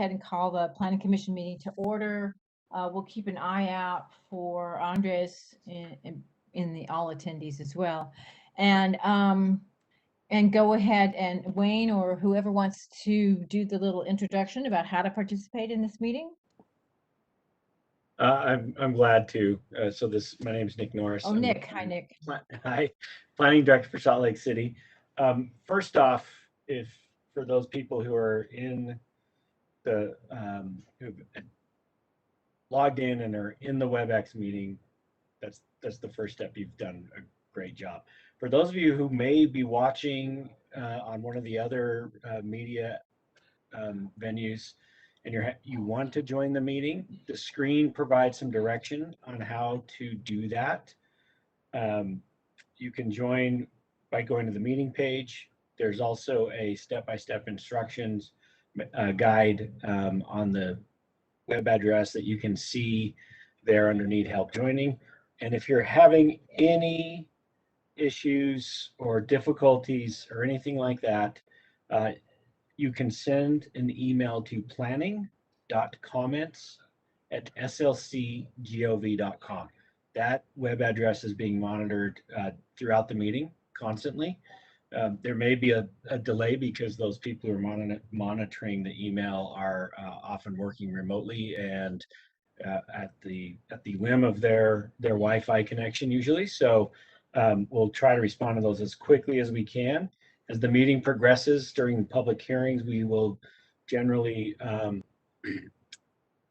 ahead and call the Planning Commission meeting to order. We'll keep an eye out for Andres in the all attendees as well. And go ahead and Wayne or whoever wants to do the little introduction about how to participate in this meeting. I'm glad to. My name is Nick Norris. Oh, Nick. Hi, Nick. Hi, Planning Director for Salt Lake City. First off, for those people who are in the who've logged in and are in the WebEx meeting, that's the first step. You've done a great job. For those of you who may be watching on one of the other media venues, and you want to join the meeting, the screen provides some direction on how to do that. You can join by going to the meeting page. There's also a step-by-step instructions guide on the web address that you can see there under Need Help Joining. And if you're having any issues or difficulties or anything like that, you can send an email to planning.comments@slcgov.com. That web address is being monitored throughout the meeting constantly. There may be a delay because those people who are monitoring the email are often working remotely and at the whim of their Wi-Fi connection usually. So we'll try to respond to those as quickly as we can. As the meeting progresses during public hearings, we will generally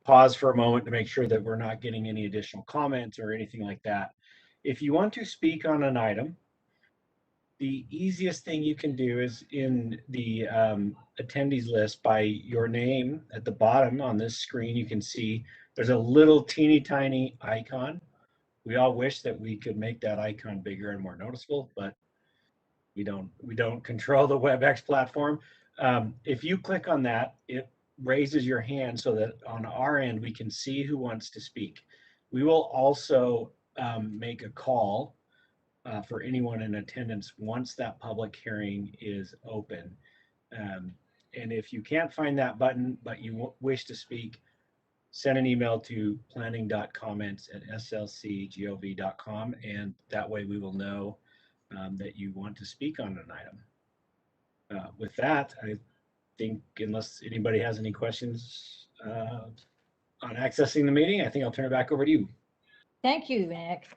pause for a moment to make sure that we're not getting any additional comments or anything like that. If you want to speak on an item, the easiest thing you can do is in the attendees list by your name at the bottom on this screen, you can see there's a little teeny tiny icon. We all wish that we could make that icon bigger and more noticeable, but we don't control the WebEx platform. If you click on that, it raises your hand so that on our end we can see who wants to speak. We will also make a call for anyone in attendance once that public hearing is open. And if you can't find that button but you wish to speak, send an email to planning.comments@slcgov.com, and that way we will know that you want to speak on an item. With that, I think unless anybody has any questions on accessing the meeting, I think I'll turn it back over to you. Thank you, Nick.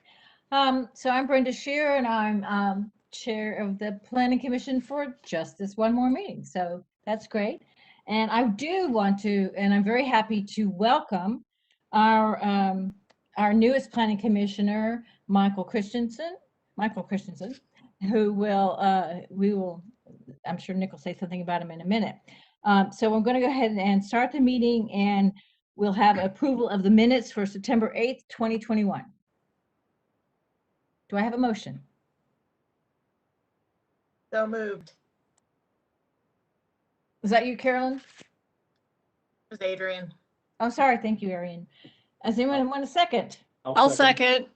So I'm Brenda Shear, and I'm chair of the Planning Commission for just this one more meeting. So that's great. And I do want to, and I'm very happy to welcome our newest Planning Commissioner, Michael Christensen, who will, I'm sure Nick will say something about him in a minute. So I'm going to go ahead and start the meeting, and we'll have approval of the minutes for September 8th, 2021. Do I have a motion? So moved. Was that you, Carolyn? It was Adrian. Oh, sorry. Thank you, Arian. Does anyone want a second? I'll second.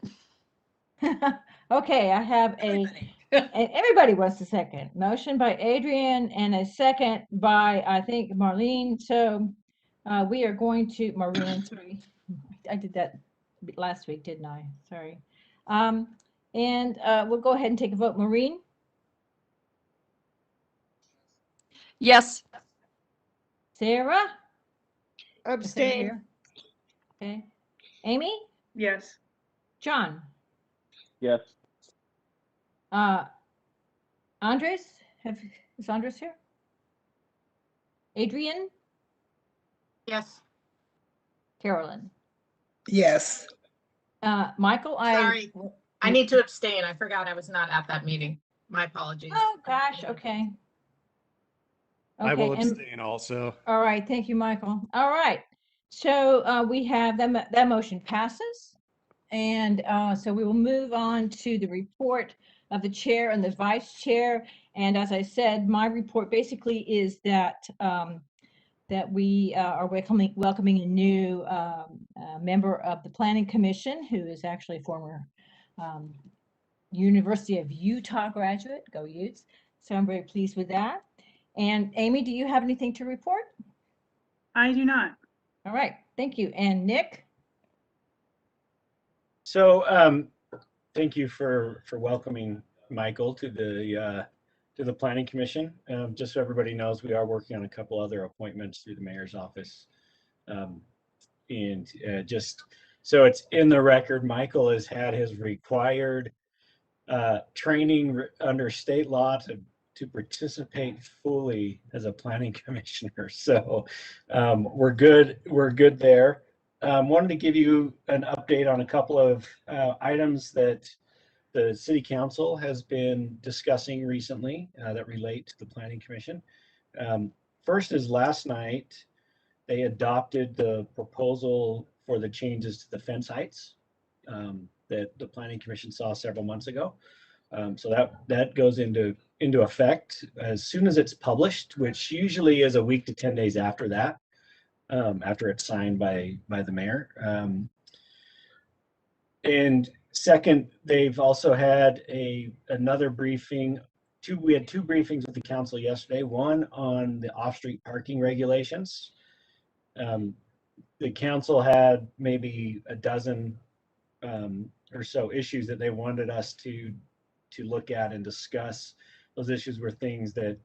Okay, I have and everybody wants a second. Motion by Adrian and a second by, I think, Marlene. So we are going to, Marlene, sorry. I did that last week, didn't I? Sorry. And we'll go ahead and take a vote. Maureen? Yes. Sarah? Abstain. Okay. Amy? Yes. John? Yes. Andres? Is Andres here? Adrian? Yes. Carolyn? Yes. Michael? Sorry. I need to abstain. I forgot I was not at that meeting. My apologies. Oh, gosh. Okay. I will abstain also. All right. Thank you, Michael. All right. So we have that motion passes. And so we will move on to the report of the chair and the vice chair. And as I said, my report basically is that that we are welcoming a new member of the Planning Commission, who is actually a former University of Utah graduate. Go Utes. So I'm very pleased with that. And Amy, do you have anything to report? I do not. All right, thank you. And Nick? So thank you for welcoming Michael to the Planning Commission. Just so everybody knows, we are working on a couple other appointments through the mayor's office. And just so it's in the record, Michael has had his required training under state law to participate fully as a planning commissioner. So we're good there. Wanted to give you an update on a couple of items that the city council has been discussing recently that relate to the planning commission. First is last night, they adopted the proposal for the changes to the fence heights that the planning commission saw several months ago. So that goes into effect as soon as it's published, which usually is a week to 10 days after that, after it's signed by the mayor. And second, they've also had another briefing. We had two briefings with the council yesterday, one on the off-street parking regulations. The council had maybe a dozen or so issues that they wanted us to look at and discuss. Those issues were things that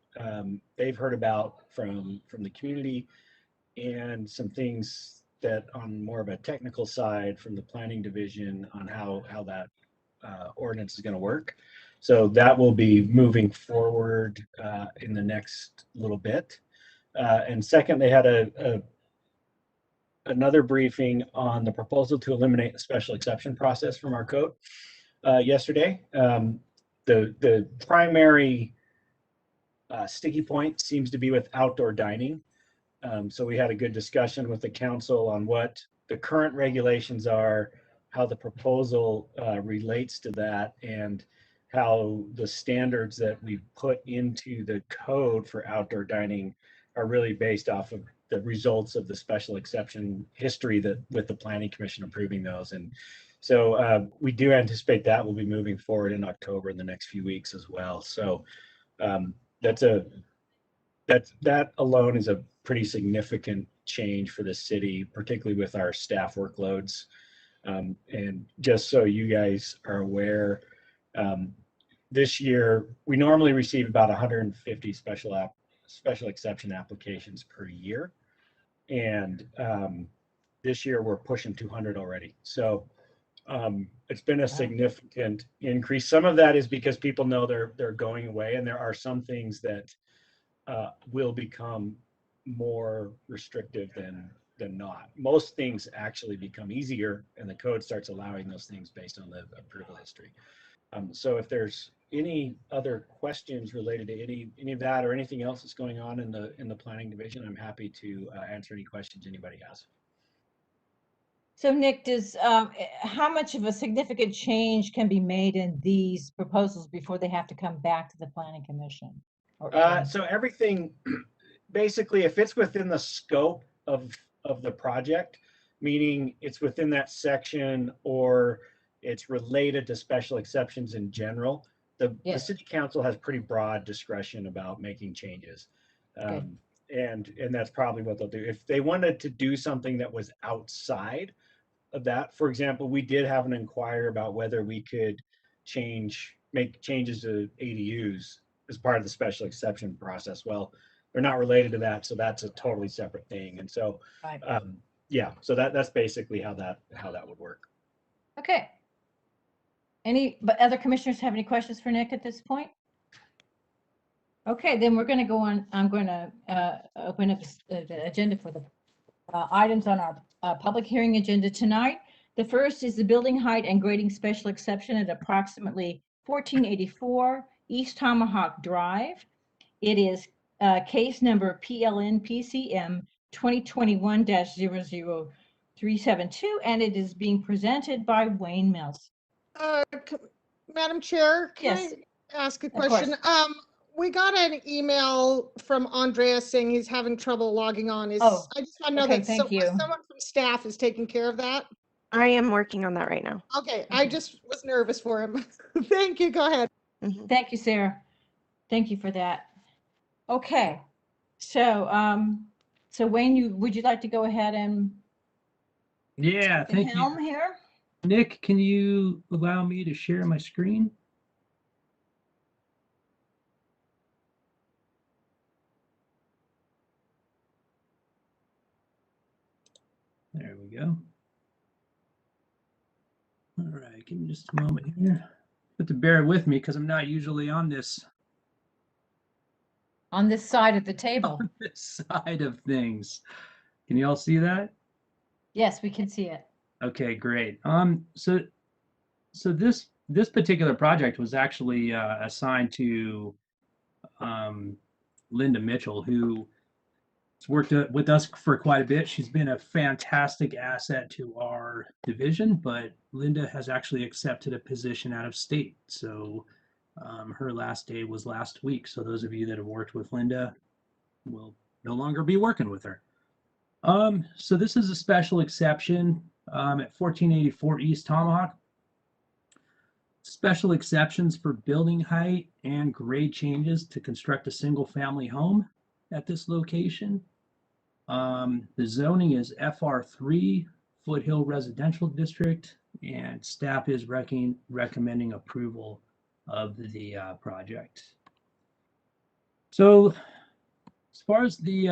they've heard about from the community, and some things that on more of a technical side from the planning division on how that ordinance is going to work. So that will be moving forward in the next little bit. And second, they had another briefing on the proposal to eliminate the special exception process from our code yesterday. The primary sticky point seems to be with outdoor dining. So we had a good discussion with the council on what the current regulations are, how the proposal relates to that, and how the standards that we put into the code for outdoor dining are really based off of the results of the special exception history that with the planning commission approving those. And so we do anticipate that will be moving forward in October in the next few weeks as well. So that alone is a pretty significant change for the city, particularly with our staff workloads. And just so you guys are aware, this year we normally receive about 150 special exception applications per year, and this year we're pushing 200 already. So it's been a significant increase. Some of that is because people know they're going away, and there are some things that will become more restrictive than not. Most things actually become easier, and the code starts allowing those things based on the approval history. So if there's any other questions related to any of that or anything else that's going on in the planning division, I'm happy to answer any questions anybody has. So Nick, how much of a significant change can be made in these proposals before they have to come back to the planning commission? So everything, basically, if it's within the scope of the project, meaning it's within that section or it's related to special exceptions in general, the city council has pretty broad discretion about making changes. And that's probably what they'll do. If they wanted to do something that was outside of that, for example, we did have an inquiry about whether we could make changes to ADUs as part of the special exception process. Well, they're not related to that, so that's a totally separate thing. And so, yeah, so that's basically how that would work. Okay. But other commissioners have any questions for Nick at this point? Okay, then we're going to go on. I'm going to open up the agenda for the items on our public hearing agenda tonight. The first is the building height and grading special exception at approximately 1484 East Tomahawk Drive. It is case number PLN PCM 2021-00372, and it is being presented by Wayne Mills. Madam Chair, can Yes. I ask a Of course. question? We got an email from Andreas saying he's having trouble logging on. I just want to know that thank you. someone from staff is taking care of that. I am working on that right now. Okay, I just was nervous for him. Thank you. Go ahead. Thank you, Sarah. Thank you for that. Okay, so So Wayne, would you like to go ahead and Yeah, take the thank helm you. here? Nick, can you allow me to share my screen? There we go. All right, give me just a moment here. But to bear with me because I'm not usually on this On this side of the table. side of things. Can you all see that? Yes, we can see it. Okay, great. So this particular project was actually assigned to Linda Mitchell, who has worked with us for quite a bit. She's been a fantastic asset to our division, but Linda has actually accepted a position out of state. So her last day was last week. So those of you that have worked with Linda will no longer be working with her. So this is a special exception at 1484 East Tomahawk. Special exceptions for building height and grade changes to construct a single family home at this location. The zoning is FR3, Foothill Residential District, and staff is recommending approval of the project. So as far as the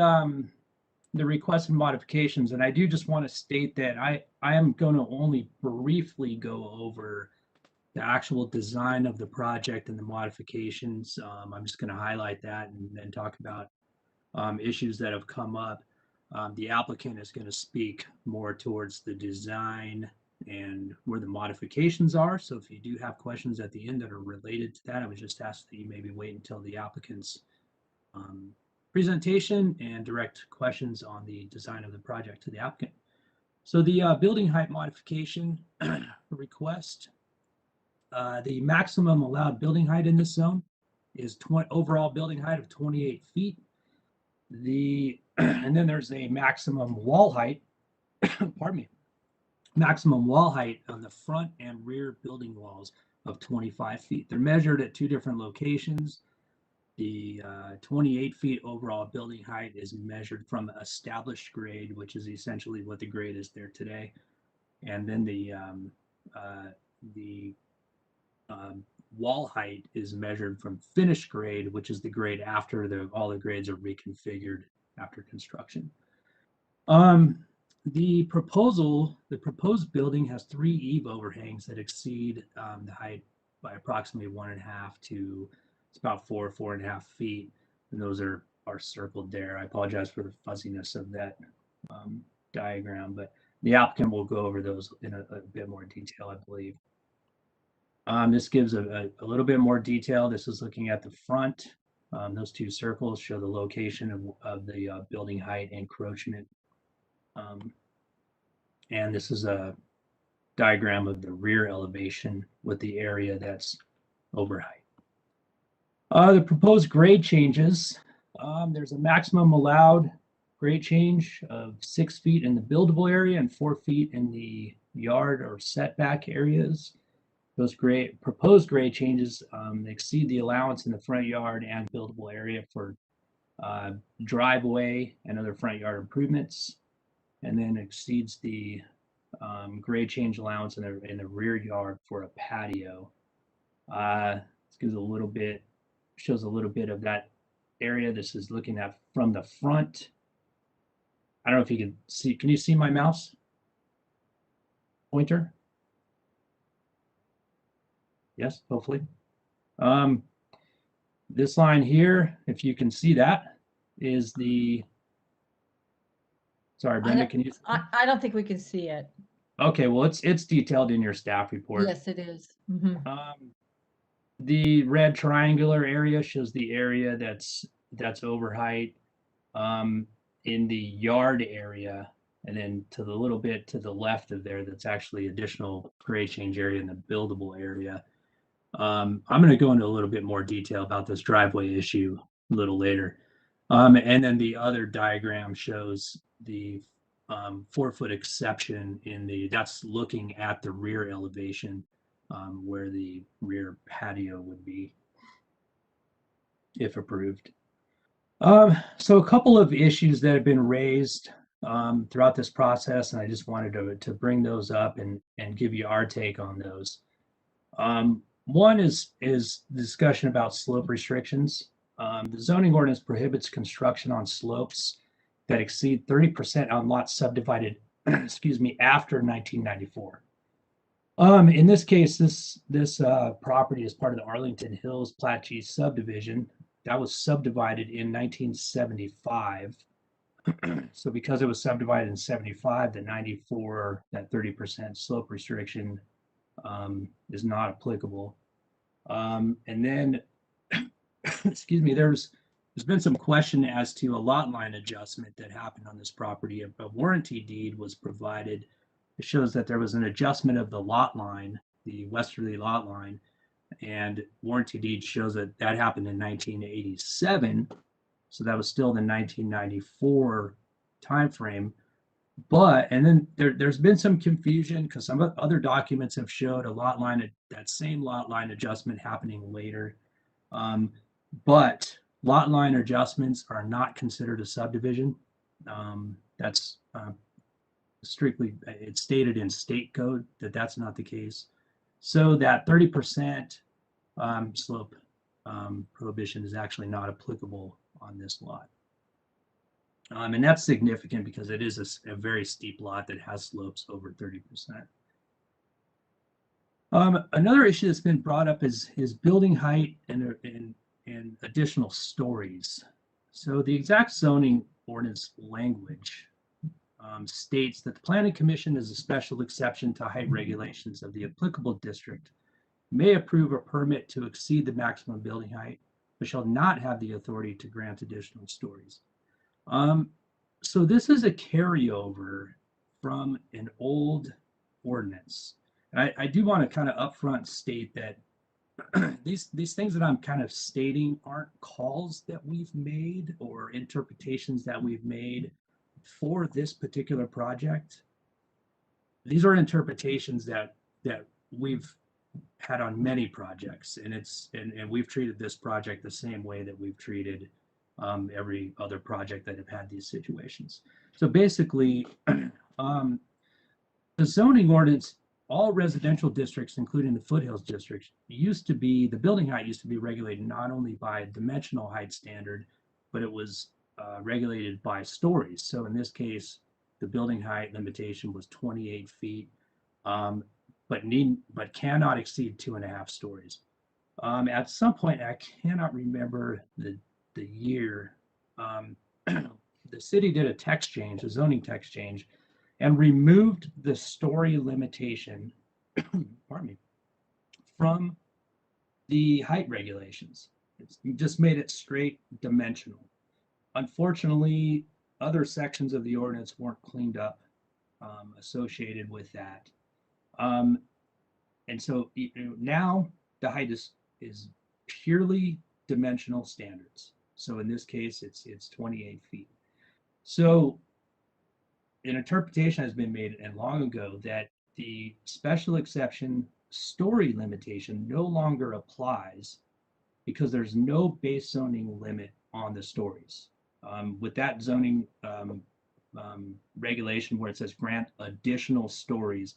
requested modifications, and I do just want to state that I am going to only briefly go over the actual design of the project and the modifications. I'm just going to highlight that and then talk about issues that have come up. The applicant is going to speak more towards the design and where the modifications are. So if you do have questions at the end that are related to that, I would just ask that you maybe wait until the applicant's presentation and direct questions on the design of the project to the applicant. So the building height modification request, the maximum allowed building height in this zone is overall building height of 28 feet. And then there's a maximum wall height, pardon me, maximum wall height on the front and rear building walls of 25 feet. They're measured at two different locations. The 28 feet overall building height is measured from established grade, which is essentially what the grade is there today. And then the wall height is measured from finished grade, which is the grade after all the grades are reconfigured after construction. The proposed building has 3 eave overhangs that exceed the height by approximately 1.5 to it's about 4.5 feet, and those are circled there. I apologize for the fuzziness of that diagram, but the applicant will go over those in a bit more detail, I believe. This gives a little bit more detail. This is looking at the front. Those 2 circles show the location of the building height encroachment. And this is a diagram of the rear elevation with the area that's over height. The proposed grade changes, there's a maximum allowed grade change of 6 feet in the buildable area and 4 feet in the yard or setback areas. Those proposed grade changes exceed the allowance in the front yard and buildable area for driveway and other front yard improvements, and then exceeds the grade change allowance in the rear yard for a patio. This gives shows a little bit of that area. This is looking at from the front. I don't know if you can see. Can you see my mouse pointer? Yes, hopefully. This line here, if you can see that, is the. Sorry, Brenda, can you? I don't think we can see it. Okay, well, it's detailed in your staff report. Yes, it is. Mm-hmm. The red triangular area shows the area that's over height in the yard area, and then to the little bit to the left of there, that's actually additional grade change area in the buildable area. I'm going to go into a little bit more detail about this driveway issue a little later. And then the other diagram shows the 4-foot exception that's looking at the rear elevation where the rear patio would be if approved. So a couple of issues that have been raised throughout this process, and I just wanted to bring those up and give you our take on those. One is discussion about slope restrictions. The zoning ordinance prohibits construction on slopes that exceed 30% on lots subdivided, excuse me, after 1994. In this case, this property is part of the Arlington Hills Plat G subdivision that was subdivided in 1975. So because it was subdivided in 75, the 94, that 30% slope restriction is not applicable. And then, excuse me, there's been some question as to a lot line adjustment that happened on this property. A warranty deed was provided. It shows that there was an adjustment of the lot line, the westerly lot line, and warranty deed shows that that happened in 1987. So that was still the 1994 timeframe. And then there's been some confusion because some other documents have showed a lot line, that same lot line adjustment happening later. But lot line adjustments are not considered a subdivision. That's strictly, it's stated in state code that that's not the case. So that 30% slope prohibition is actually not applicable on this lot. And that's significant because it is a very steep lot that has slopes over 30%. Another issue that's been brought up is building height and additional stories. So the exact zoning ordinance language states that the Planning Commission is a special exception to height regulations of the applicable district, may approve a permit to exceed the maximum building height, but shall not have the authority to grant additional stories. So this is a carryover from an old ordinance. I do want to kind of upfront state that these things that I'm kind of stating aren't calls that we've made or interpretations that we've made for this particular project. These are interpretations that we've had on many projects, and we've treated this project the same way that we've treated every other project that have had these situations. So basically, the zoning ordinance, all residential districts, including the foothills districts, the building height used to be regulated not only by a dimensional height standard, but it was regulated by stories. So in this case, the building height limitation was 28 feet, but cannot exceed 2.5 stories. At some point, I cannot remember the year, the city did a zoning text change, and removed the story limitation, pardon me, from the height regulations. It just made it straight dimensional. Unfortunately, other sections of the ordinance weren't cleaned up associated with that. And so now the height is purely dimensional standards. So in this case, it's 28 feet. So an interpretation has been made, and long ago, that the special exception story limitation no longer applies because there's no base zoning limit on the stories. With that zoning regulation where it says grant additional stories,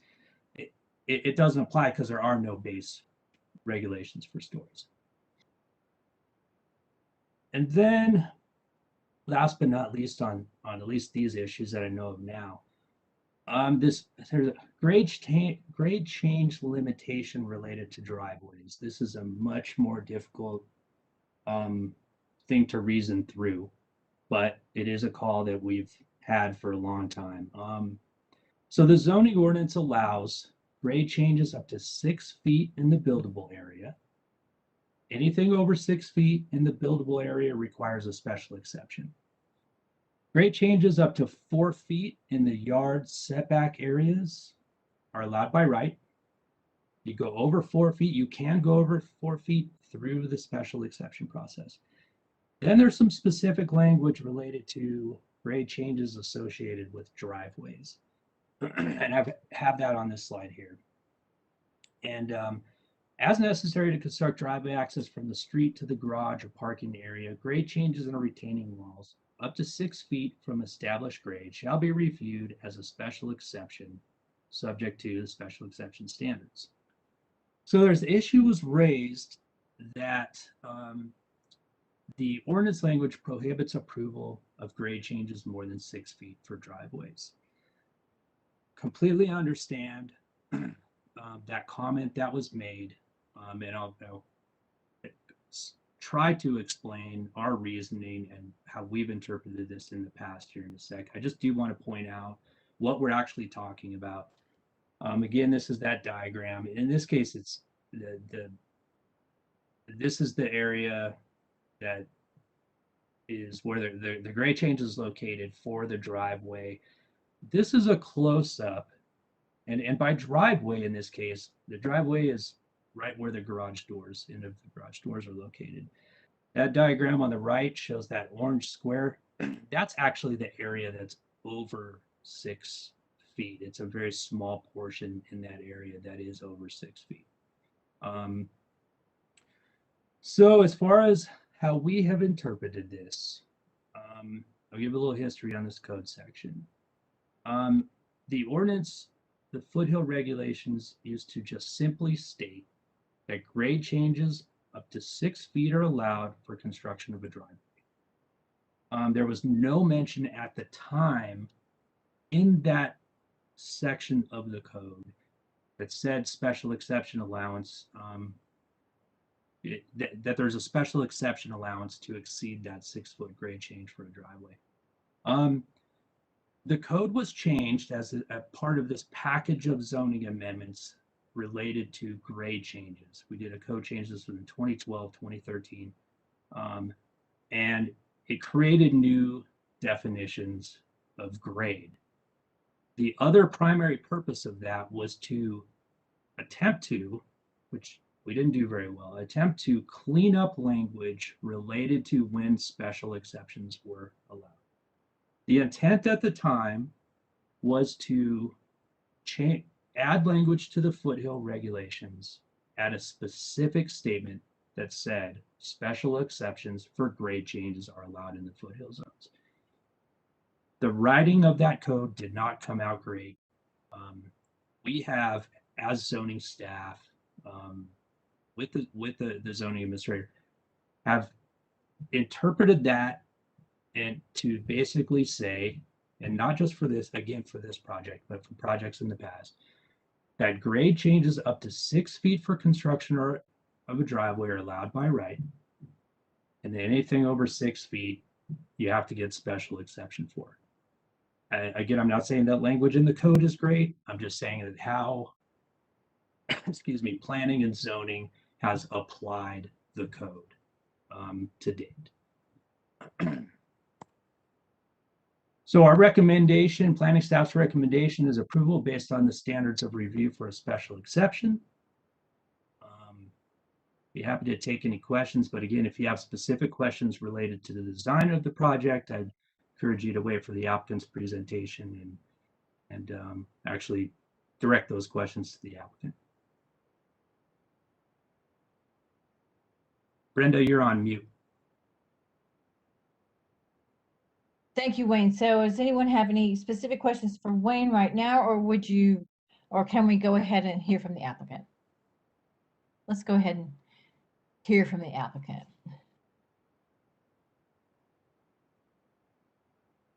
it doesn't apply because there are no base regulations for stories. And then last but not least, on at least these issues that I know of now, there's a grade change limitation related to driveways. This is a much more difficult thing to reason through, but it is a call that we've had for a long time. So the zoning ordinance allows grade changes up to 6 feet in the buildable area. Anything over 6 feet in the buildable area requires a special exception. Grade changes up to 4 feet in the yard setback areas are allowed by right. You go over 4 feet, you can go over 4 feet through the special exception process. Then there's some specific language related to grade changes associated with driveways. And I have that on this slide here. And As necessary to construct driveway access from the street to the garage or parking area, grade changes in retaining walls up to 6 feet from established grade shall be reviewed as a special exception, subject to the special exception standards. So there's issues raised that the ordinance language prohibits approval of grade changes more than 6 feet for driveways. Completely understand that comment that was made, and I'll try to explain our reasoning and how we've interpreted this in the past here in a sec. I just do want to point out what we're actually talking about. Again, this is that diagram. In this case, it's this is the area that is where the grade change is located for the driveway. This is a close-up, and by driveway in this case, the driveway is right where the garage doors, end of the garage doors, are located. That diagram on the right shows that orange square. That's actually the area that's over 6 feet. It's a very small portion in that area that is over 6 feet. So as far as how we have interpreted this, I'll give a little history on this code section. The ordinance, the foothill regulations, used to just simply state that grade changes up to 6 feet are allowed for construction of a driveway. There was no mention at the time in that section of the code that said special exception allowance, that there's a special exception allowance to exceed that 6 foot grade change for a driveway. The code was changed as a part of this package of zoning amendments related to grade changes. We did a code change this in 2012, 2013, and it created new definitions of grade. The other primary purpose of that was to attempt to, which we didn't do very well, attempt to clean up language related to when special exceptions were allowed. The intent at the time was to add language to the foothill regulations, add a specific statement that said special exceptions for grade changes are allowed in the foothill zones. The writing of that code did not come out great. We have, as zoning staff, with the zoning administrator, have interpreted that and to basically say, and not just for this, again, for this project, but for projects in the past, that grade changes up to 6 feet for construction of a driveway are allowed by right. And then anything over 6 feet, you have to get special exception for. Again, I'm not saying that language in the code is great. I'm just saying that how, excuse me, planning and zoning has applied the code to date. So our recommendation, planning staff's recommendation, is approval based on the standards of review for a special exception. Be happy to take any questions, but again, if you have specific questions related to the design of the project, I'd encourage you to wait for the applicant's presentation and actually direct those questions to the applicant. Brenda, you're on mute. Thank you, Wayne. So does anyone have any specific questions for Wayne right now, or can we go ahead and hear from the applicant? Let's go ahead and hear from the applicant.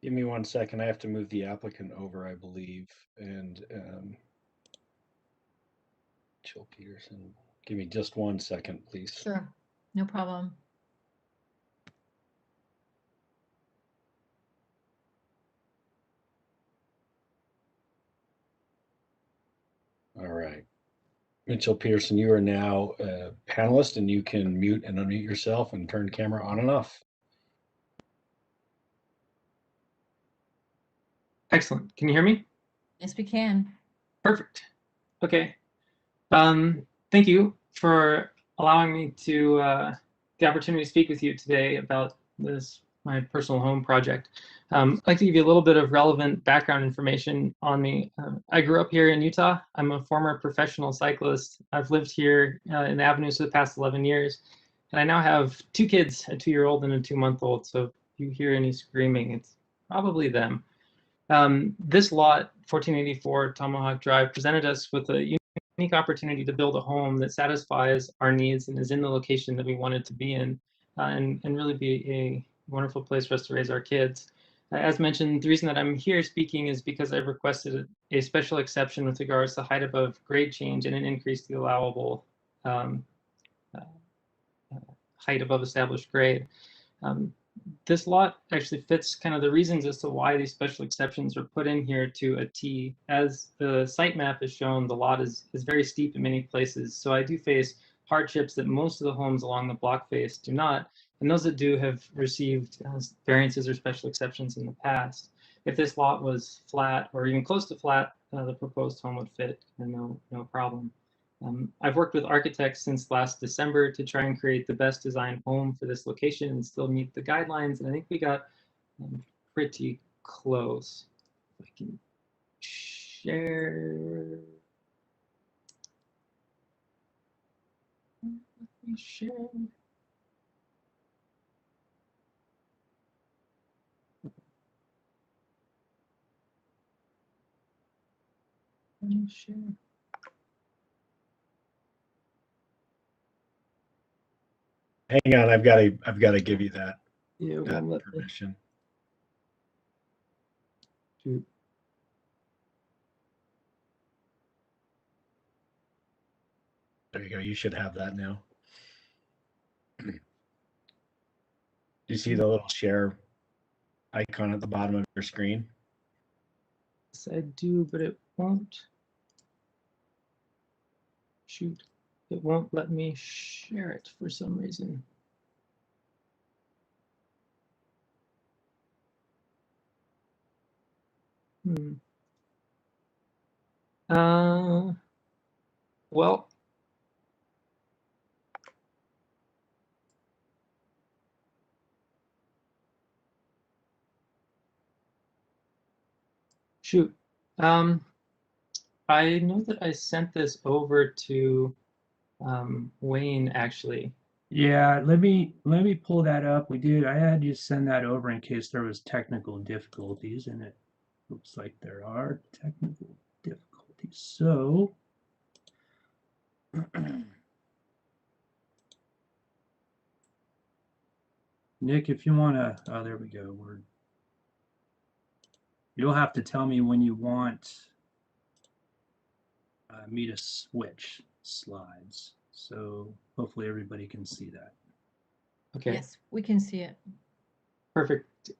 Give me 1 second. I have to move the applicant over, I believe. And Jill Peterson, give me just 1 second, please. Sure, no problem. All right. Mitchell Peterson, you are now a panelist, and you can mute and unmute yourself and turn camera on and off. Excellent. Can you hear me? Yes, we can. Perfect. Okay. Thank you for allowing me to the opportunity to speak with you today about this, my personal home project. I'd like to give you a little bit of relevant background information on me. I grew up here in Utah. I'm a former professional cyclist. I've lived here in the Avenues for the past 11 years. And I now have 2 kids, a 2-year-old and a 2-month-old. So if you hear any screaming, it's probably them. This lot, 1484 Tomahawk Drive, presented us with a unique opportunity to build a home that satisfies our needs and is in the location that we wanted to be in, and really be a wonderful place for us to raise our kids. As mentioned, the reason that I'm here speaking is because I've requested a special exception with regards to height above grade change and an increase to the allowable height above established grade. This lot actually fits kind of the reasons as to why these special exceptions were put in here to a T. As the site map is shown, the lot is very steep in many places. So I do face hardships that most of the homes along the block face do not. And those that do have received variances or special exceptions in the past. If this lot was flat or even close to flat, the proposed home would fit and no problem. I've worked with architects since last December to try and create the best design home for this location and still meet the guidelines. And I think we got pretty close. If I can share. Let me share. Let me share. Hang on, I've got to give you that, Yeah, that permission. Shoot. There you go. You should have that now. Do you see the little share icon at the bottom of your screen? Yes, I do, but it won't. Shoot, it won't let me share it for some reason. Well, shoot. I know that I sent this over to Wayne actually. Yeah, let me pull that up. I had you send that over in case there was technical difficulties, and it looks like there are technical difficulties. So Nick, if you want to, oh, there we go. You'll have to tell me when you want me to switch slides. So hopefully everybody can see that. Okay. Yes, we can see it. Perfect.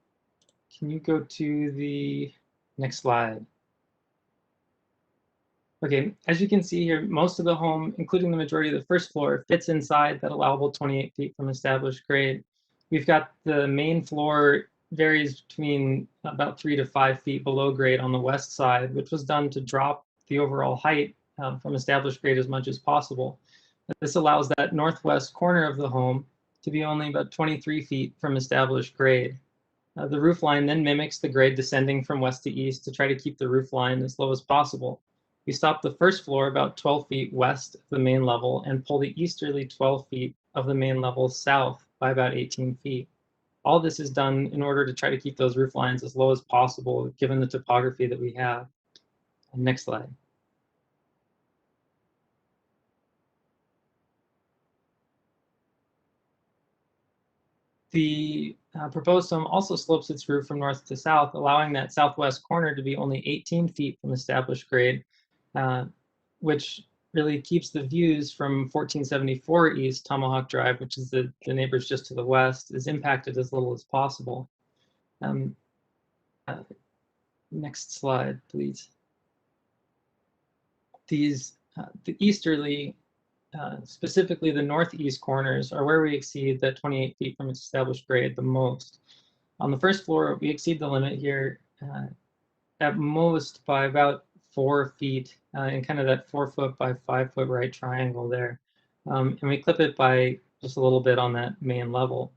Can you go to the next slide? Okay, as you can see here, most of the home, including the majority of the first floor, fits inside that allowable 28 feet from established grade. We've got the main floor varies between about 3 to 5 feet below grade on the west side, which was done to drop the overall height from established grade as much as possible. This allows that northwest corner of the home to be only about 23 feet from established grade. The roof line then mimics the grade descending from west to east to try to keep the roof line as low as possible. We stop the first floor about 12 feet west of the main level and pull the easterly 12 feet of the main level south by about 18 feet. All this is done in order to try to keep those roof lines as low as possible, given the topography that we have. Next slide. The proposed home also slopes its roof from north to south, allowing that southwest corner to be only 18 feet from established grade, which really keeps the views from 1474 East Tomahawk Drive, which is the neighbors just to the west, is impacted as little as possible. Next slide, please. These, the easterly, specifically the northeast corners, are where we exceed that 28 feet from established grade the most. On the first floor, we exceed the limit here at most by about 4 feet in kind of that 4 foot by 5 foot right triangle there. And we clip it by just a little bit on that main level.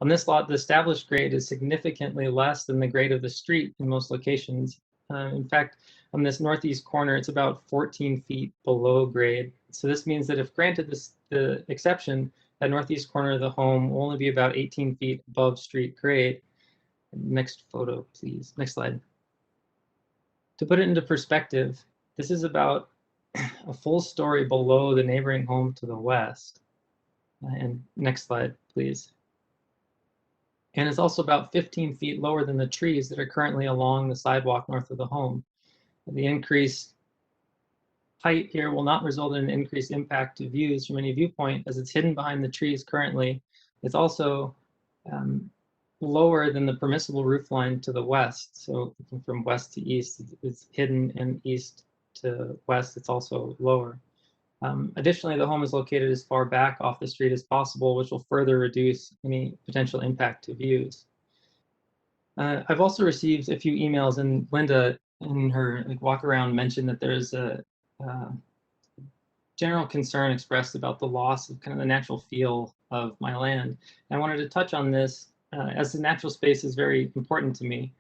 On this lot, the established grade is significantly less than the grade of the street in most locations. In fact, on this northeast corner, it's about 14 feet below grade. So this means that if granted the exception, that northeast corner of the home will only be about 18 feet above street grade. Next photo, please. Next slide. To put it into perspective, this is about a full story below the neighboring home to the west. And next slide, please. And it's also about 15 feet lower than the trees that are currently along the sidewalk north of the home. The increased height here will not result in an increased impact to views from any viewpoint, as it's hidden behind the trees currently. It's also lower than the permissible roof line to the west. So from west to east, it's hidden, and east to west, it's also lower. Additionally, the home is located as far back off the street as possible, which will further reduce any potential impact to views. I've also received a few emails, and Linda in her walk around mentioned that there's a general concern expressed about the loss of kind of the natural feel of my land. I wanted to touch on this as the natural space is very important to me.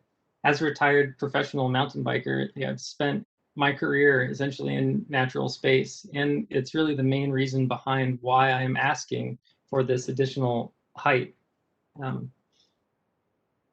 As a retired professional mountain biker, I've spent my career essentially in natural space, and it's really the main reason behind why I'm asking for this additional height.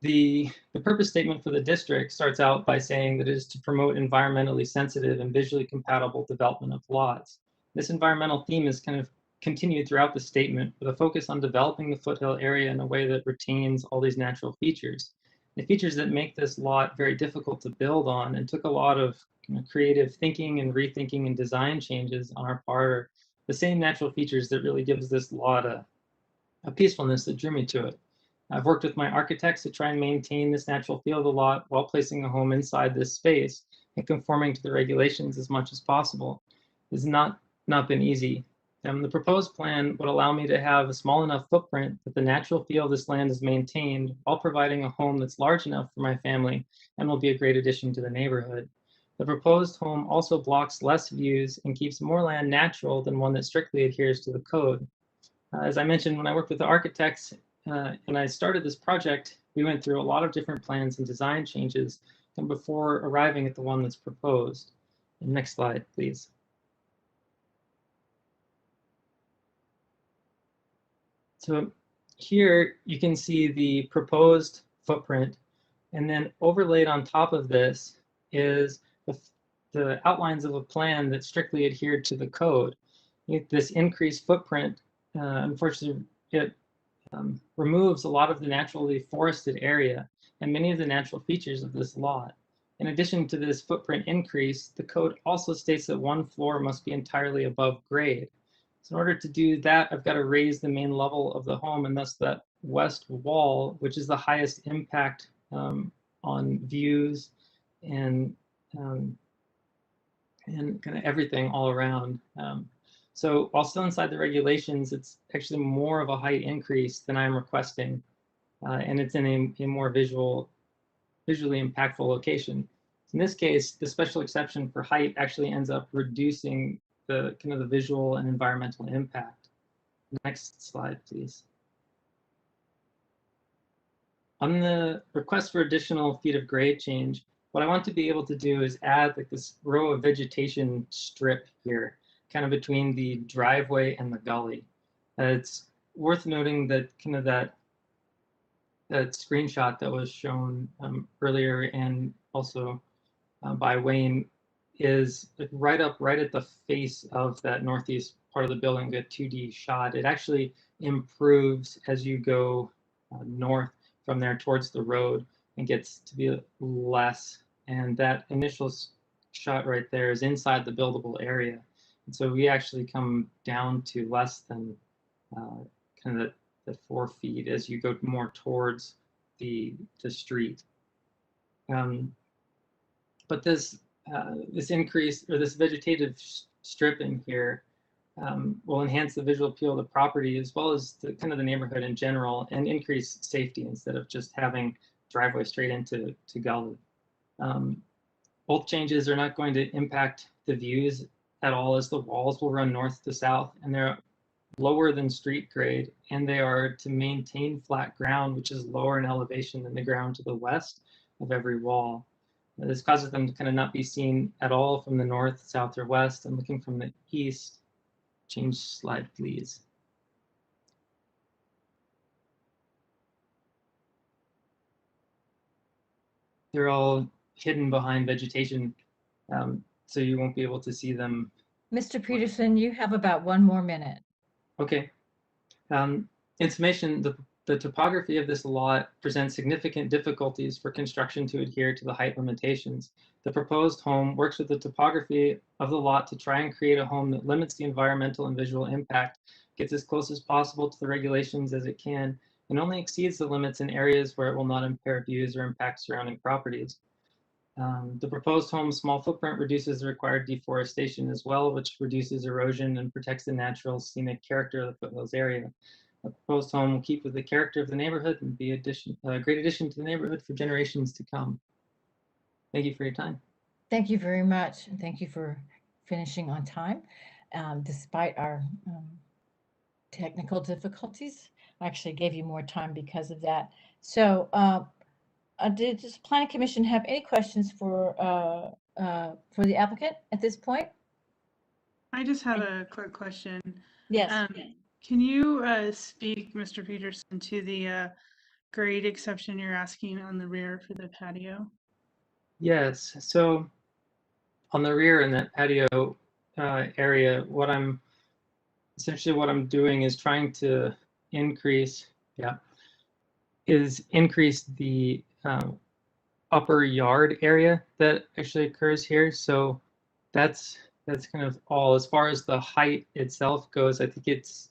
The purpose statement for the district starts out by saying that it is to promote environmentally sensitive and visually compatible development of lots. This environmental theme is kind of continued throughout the statement with a focus on developing the foothill area in a way that retains all these natural features. The features that make this lot very difficult to build on and took a lot of creative thinking and rethinking and design changes on our part are the same natural features that really gives this lot a peacefulness that drew me to it. I've worked with my architects to try and maintain this natural feel of the lot while placing a home inside this space and conforming to the regulations as much as possible. It's not been easy. The proposed plan would allow me to have a small enough footprint that the natural feel of this land is maintained while providing a home that's large enough for my family and will be a great addition to the neighborhood. The proposed home also blocks less views and keeps more land natural than one that strictly adheres to the code. As I mentioned, when I worked with the architects and I started this project, we went through a lot of different plans and design changes before arriving at the one that's proposed. Next slide, please. So here you can see the proposed footprint, and then overlaid on top of this is the outlines of a plan that strictly adhered to the code. This increased footprint, unfortunately, it removes a lot of the naturally forested area and many of the natural features of this lot. In addition to this footprint increase, the code also states that one floor must be entirely above grade. So in order to do that, I've got to raise the main level of the home, and thus that west wall, which is the highest impact on views and kind of everything all around. So while still inside the regulations, it's actually more of a height increase than I'm requesting, and it's in a more visually impactful location. In this case, the special exception for height actually ends up reducing the kind of the visual and environmental impact. Next slide, please. On the request for additional feet of grade change, what I want to be able to do is add like this row of vegetation strip here, kind of between the driveway and the gully. It's worth noting that kind of that screenshot that was shown earlier and also by Wayne is right at the face of that northeast part of the building, the 2D shot. It actually improves as you go north from there towards the road and gets to be less. And that initial shot right there is inside the buildable area. And so we actually come down to less than kind of the 4 feet as you go more towards the street. But this increase, or this vegetative stripping here, will enhance the visual appeal of the property as well as the kind of the neighborhood in general, and increase safety instead of just having driveway straight into gully. Both changes are not going to impact the views at all, as the walls will run north to south, and they're lower than street grade, and they are to maintain flat ground, which is lower in elevation than the ground to the west of every wall. This causes them to kind of not be seen at all from the north, south, or west. And looking from the east, change slide, please. They're all hidden behind vegetation, so you won't be able to see them. Mr. Peterson, you have about 1 more minute. Okay. Information, the topography of this lot presents significant difficulties for construction to adhere to the height limitations. The proposed home works with the topography of the lot to try and create a home that limits the environmental and visual impact, gets as close as possible to the regulations as it can, and only exceeds the limits in areas where it will not impair views or impact surrounding properties. The proposed home's small footprint reduces the required deforestation as well, which reduces erosion and protects the natural scenic character of the foothills area. The proposed home will keep with the character of the neighborhood and be a great addition to the neighborhood for generations to come. Thank you for your time. Thank you very much. And thank you for finishing on time, despite our technical difficulties. I actually gave you more time because of that. So does the Planning Commission have any questions for the applicant at this point? I just have a quick question. Yes. Can you speak, Mr. Peterson, to the grade exception you're asking on the rear for the patio? Yes. So on the rear in that patio area, what I'm doing is trying to increase the upper yard area that actually occurs here. So that's kind of all. As far as the height itself goes, I think it's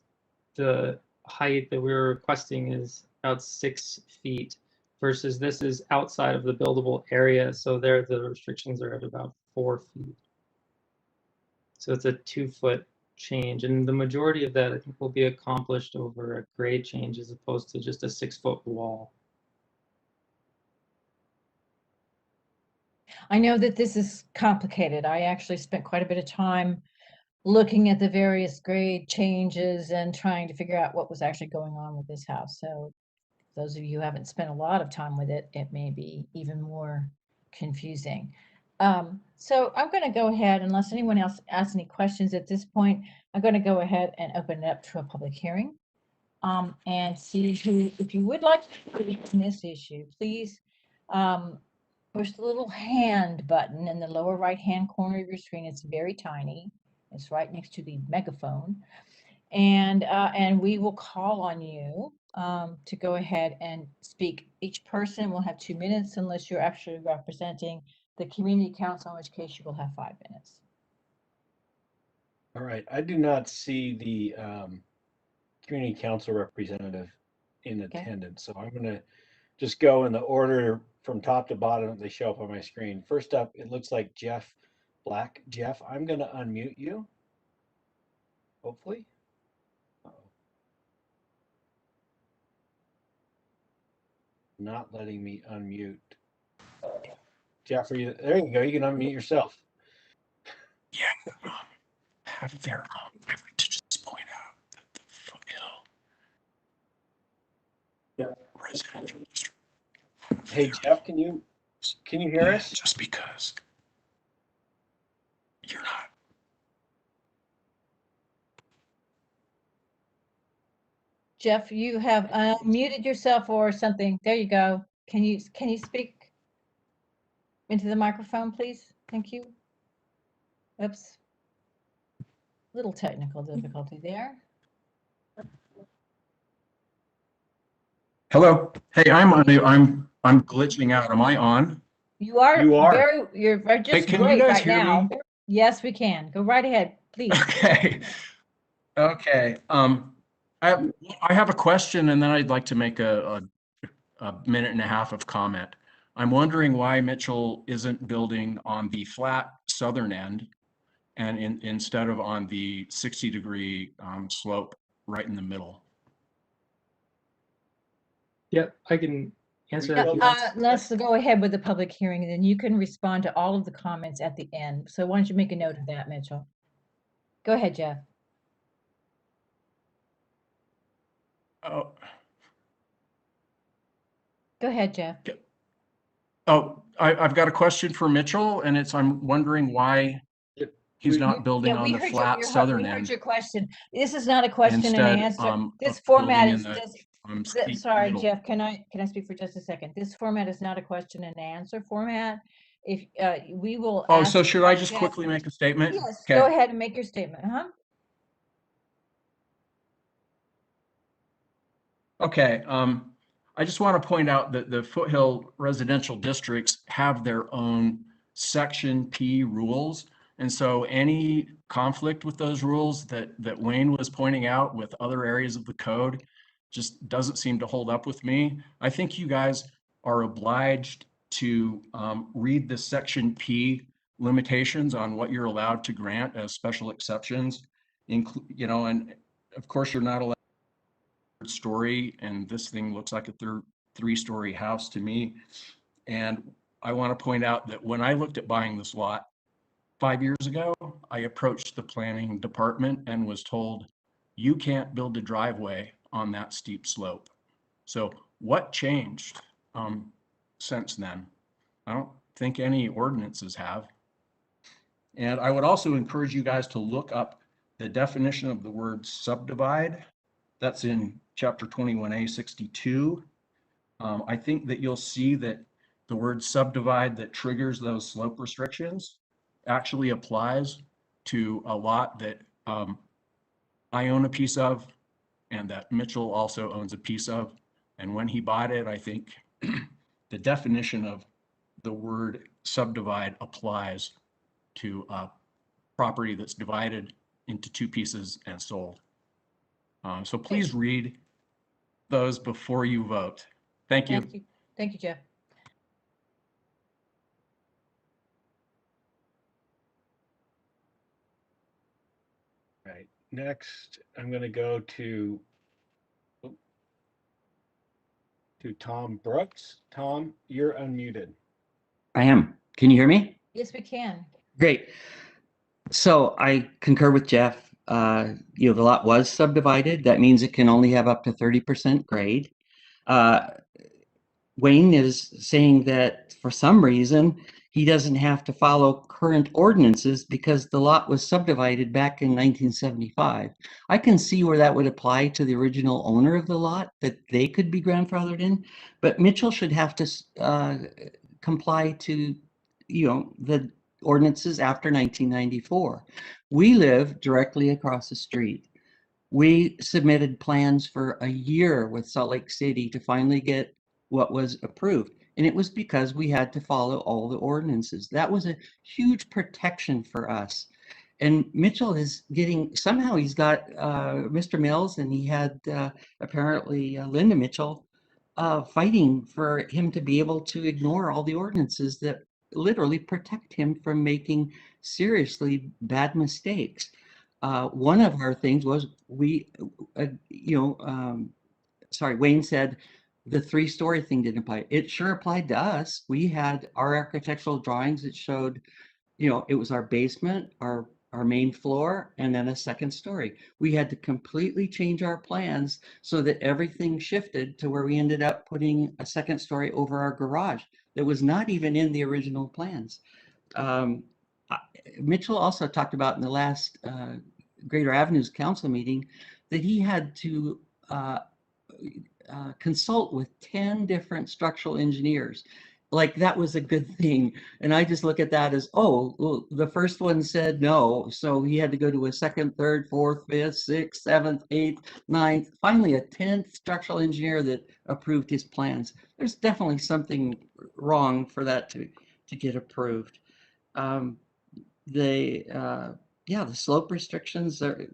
the height that we were requesting is about 6 feet versus this is outside of the buildable area. So there the restrictions are at about 4 feet. So it's a 2-foot change. And the majority of that I think will be accomplished over a grade change as opposed to just a 6-foot wall. I know that this is complicated. I actually spent quite a bit of time looking at the various grade changes and trying to figure out what was actually going on with this house. So those of you who haven't spent a lot of time with it, it may be even more confusing. So I'm going to go ahead, unless anyone else asks any questions at this point, I'm going to go ahead and open it up to a public hearing and see who, if you would like to speak on this issue, please push the little hand button in the lower right-hand corner of your screen. It's very tiny. It's right next to the megaphone. And we will call on you to go ahead and speak. Each person will have 2 minutes unless you're actually representing the community council, in which case you will have 5 minutes. All right. I do not see the community council representative in attendance. So I'm going to just go in the order from top to bottom that they show up on my screen. First up, it looks like Jeff Black. Jeff, I'm going to unmute you. Hopefully. Not letting me unmute. Jeff, are you there? You go. You can unmute yourself. Yeah, I would like to just point out that the foothill residential district. Hey Jeff, can you hear us? Just because you're not. Jeff, you have muted yourself or something. There you go. Can you speak into the microphone, please? Thank you. Oops. Little technical difficulty there. Hello. Hey, I'm glitching out. Am I on? You are. You're just hey, can great you guys right hear now. me? Yes, we can. Go right ahead, please. Okay. I have a question, and then I'd like to make a minute and a half of comment. I'm wondering why Mitchell isn't building on the flat southern end and instead of on the 60-degree slope right in the middle. Yep, I can answer that. Let's go ahead with the public hearing, and then you can respond to all of the comments at the end. So why don't you make a note of that, Mitchell? Go ahead, Jeff. Oh, Go ahead, Jeff. I've got a question for Mitchell, and I'm wondering why he's not building on the flat southern We heard end your question. This is not a question and instead answer. This of format building is in just, the steep sorry, middle. Jeff, can I speak for just a second? This format is not a question and answer format. If we will Oh, ask so should I Jeff- just quickly make a statement? Yes, Okay. go ahead and make your statement, huh? Okay, I just want to point out that the foothill residential districts have their own section P rules. And so any conflict with those rules that Wayne was pointing out with other areas of the code just doesn't seem to hold up with me. I think you guys are obliged to read the section P limitations on what you're allowed to grant as special exceptions. You know, and of course you're not allowed story, and this thing looks like a three-story house to me. And I want to point out that when I looked at buying this lot 5 years ago, I approached the planning department and was told, you can't build a driveway on that steep slope. So what changed since then? I don't think any ordinances have. And I would also encourage you guys to look up the definition of the word subdivide. That's in chapter 21A 62. I think that you'll see that the word subdivide that triggers those slope restrictions actually applies to a lot that I own a piece of and that Mitchell also owns a piece of. And when he bought it, I think the definition of the word subdivide applies to property that's divided into two pieces and sold. So please read those before you vote. Thank you. Thank you. Thank you, Jeff. Right. Next, I'm going to go to Tom Brooks. Tom, you're unmuted. I am. Can you hear me? Yes, we can. Great. So I concur with Jeff. The lot was subdivided. That means it can only have up to 30% grade. Wayne is saying that for some reason, he doesn't have to follow current ordinances because the lot was subdivided back in 1975. I can see where that would apply to the original owner of the lot, that they could be grandfathered in, but Mitchell should have to comply to, the ordinances after 1994. We live directly across the street. We submitted plans for a year with Salt Lake City to finally get what was approved. And it was because we had to follow all the ordinances. That was a huge protection for us. And Mitchell is getting, somehow he's got Mr. Mills, and he had apparently Linda Mitchell fighting for him to be able to ignore all the ordinances that literally protect him from making seriously bad mistakes. One of our things was Wayne said the three-story thing didn't apply. It sure applied to us. We had our architectural drawings that showed, it was our basement, our main floor, and then a second story. We had to completely change our plans so that everything shifted to where we ended up putting a second story over our garage that was not even in the original plans. Mitchell also talked about in the last Greater Avenues Council meeting that he had to consult with 10 different structural engineers. Like that was a good thing. And I just look at that as, oh, well, the first one said no. So he had to go to a second, third, fourth, fifth, sixth, seventh, eighth, ninth, finally a 10th structural engineer that approved his plans. There's definitely something wrong for that to get approved. The slope restrictions are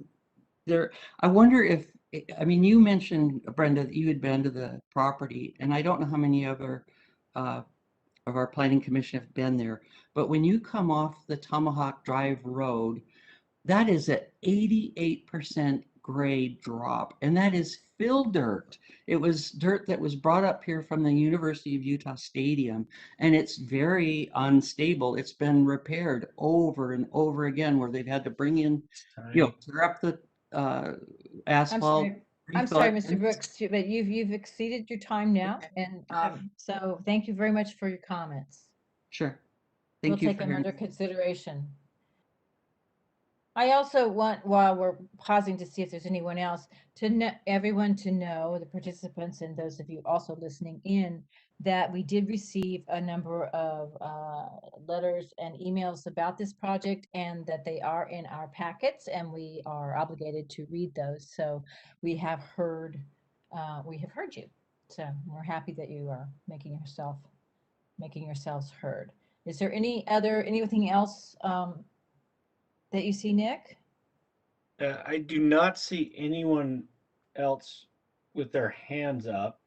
there. I wonder if, you mentioned, Brenda, that you had been to the property, and I don't know how many of our planning commission have been there, but when you come off the Tomahawk Drive Road, that is an 88% grade drop, and that is fill dirt. It was dirt that was brought up here from the University of Utah Stadium, and it's very unstable. It's been repaired over and over again, where they've had to bring in, tear up the asphalt, I'm sorry, Mr. Brooks, but you've exceeded your time now, and so thank you very much for your comments. Sure. We'll Thank you take for them hearing. under consideration. I also want, while we're pausing to see if there's anyone else, to everyone to know, the participants and those of you also listening in, that we did receive a number of letters and emails about this project, and that they are in our packets, and we are obligated to read those. So we have heard you. So we're happy that you are making yourselves heard. Is there anything else that you see, Nick? I do not see anyone else with their hands up.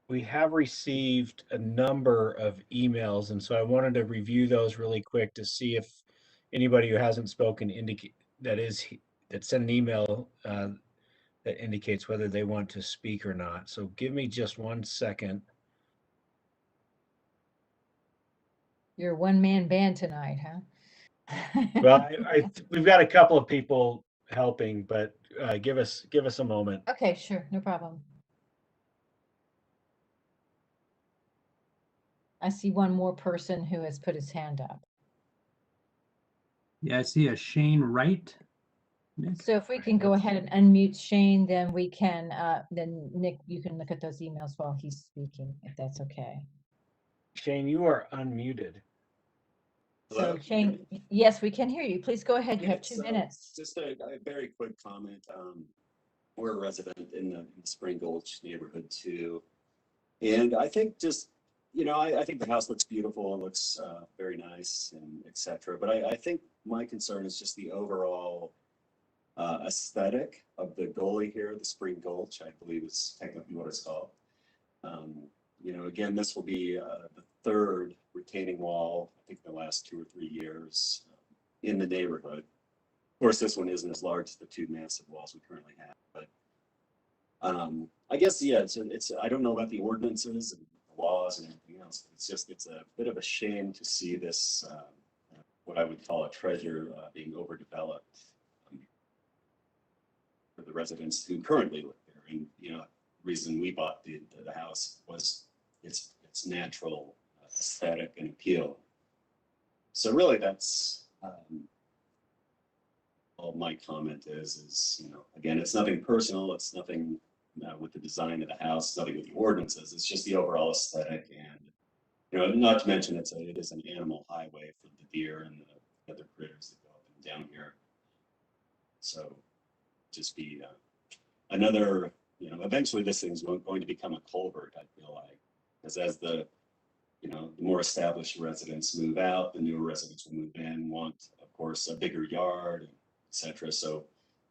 We have received a number of emails, and so I wanted to review those really quick to see if anybody who hasn't spoken that sent an email that indicates whether they want to speak or not. So give me just 1 second. You're a one-man band tonight, huh? Well, we've got a couple of people helping, but give us a moment. Okay, sure, no problem. I see one more person who has put his hand up. Yeah, I see a Shane Wright. Nick? So if we can go ahead and unmute Shane, then we can, then Nick, you can look at those emails while he's speaking, if that's okay. Shane, you are unmuted. So Shane, yes, we can hear you. Please go ahead. You have 2 minutes. Just a very quick comment. We're a resident in the Spring Gulch neighborhood too. And I think just, I think the house looks beautiful. It looks very nice and et cetera. But I think my concern is just the overall aesthetic of the gully here, the Spring Gulch, I believe is technically what it's called. Again, this will be the 3rd retaining wall, I think in the last 2 or 3 years in the neighborhood. Of course, this one isn't as large as the 2 massive walls we currently have, but I guess, yeah, I don't know about the ordinances and the laws and everything else. It's a bit of a shame to see this, what I would call a treasure being overdeveloped for the residents who currently live there. And, the reason we bought the house was its natural aesthetic and appeal. So really that's all my comment is, again, it's nothing personal. It's nothing with the design of the house, nothing with the ordinances. It's just the overall aesthetic, and, not to mention it is an animal highway for the deer and the other critters that go up and down here. So just be another, eventually this thing's going to become a culvert, I feel like, because as the more established residents move out, the newer residents will move in, want, of course, a bigger yard, et cetera. So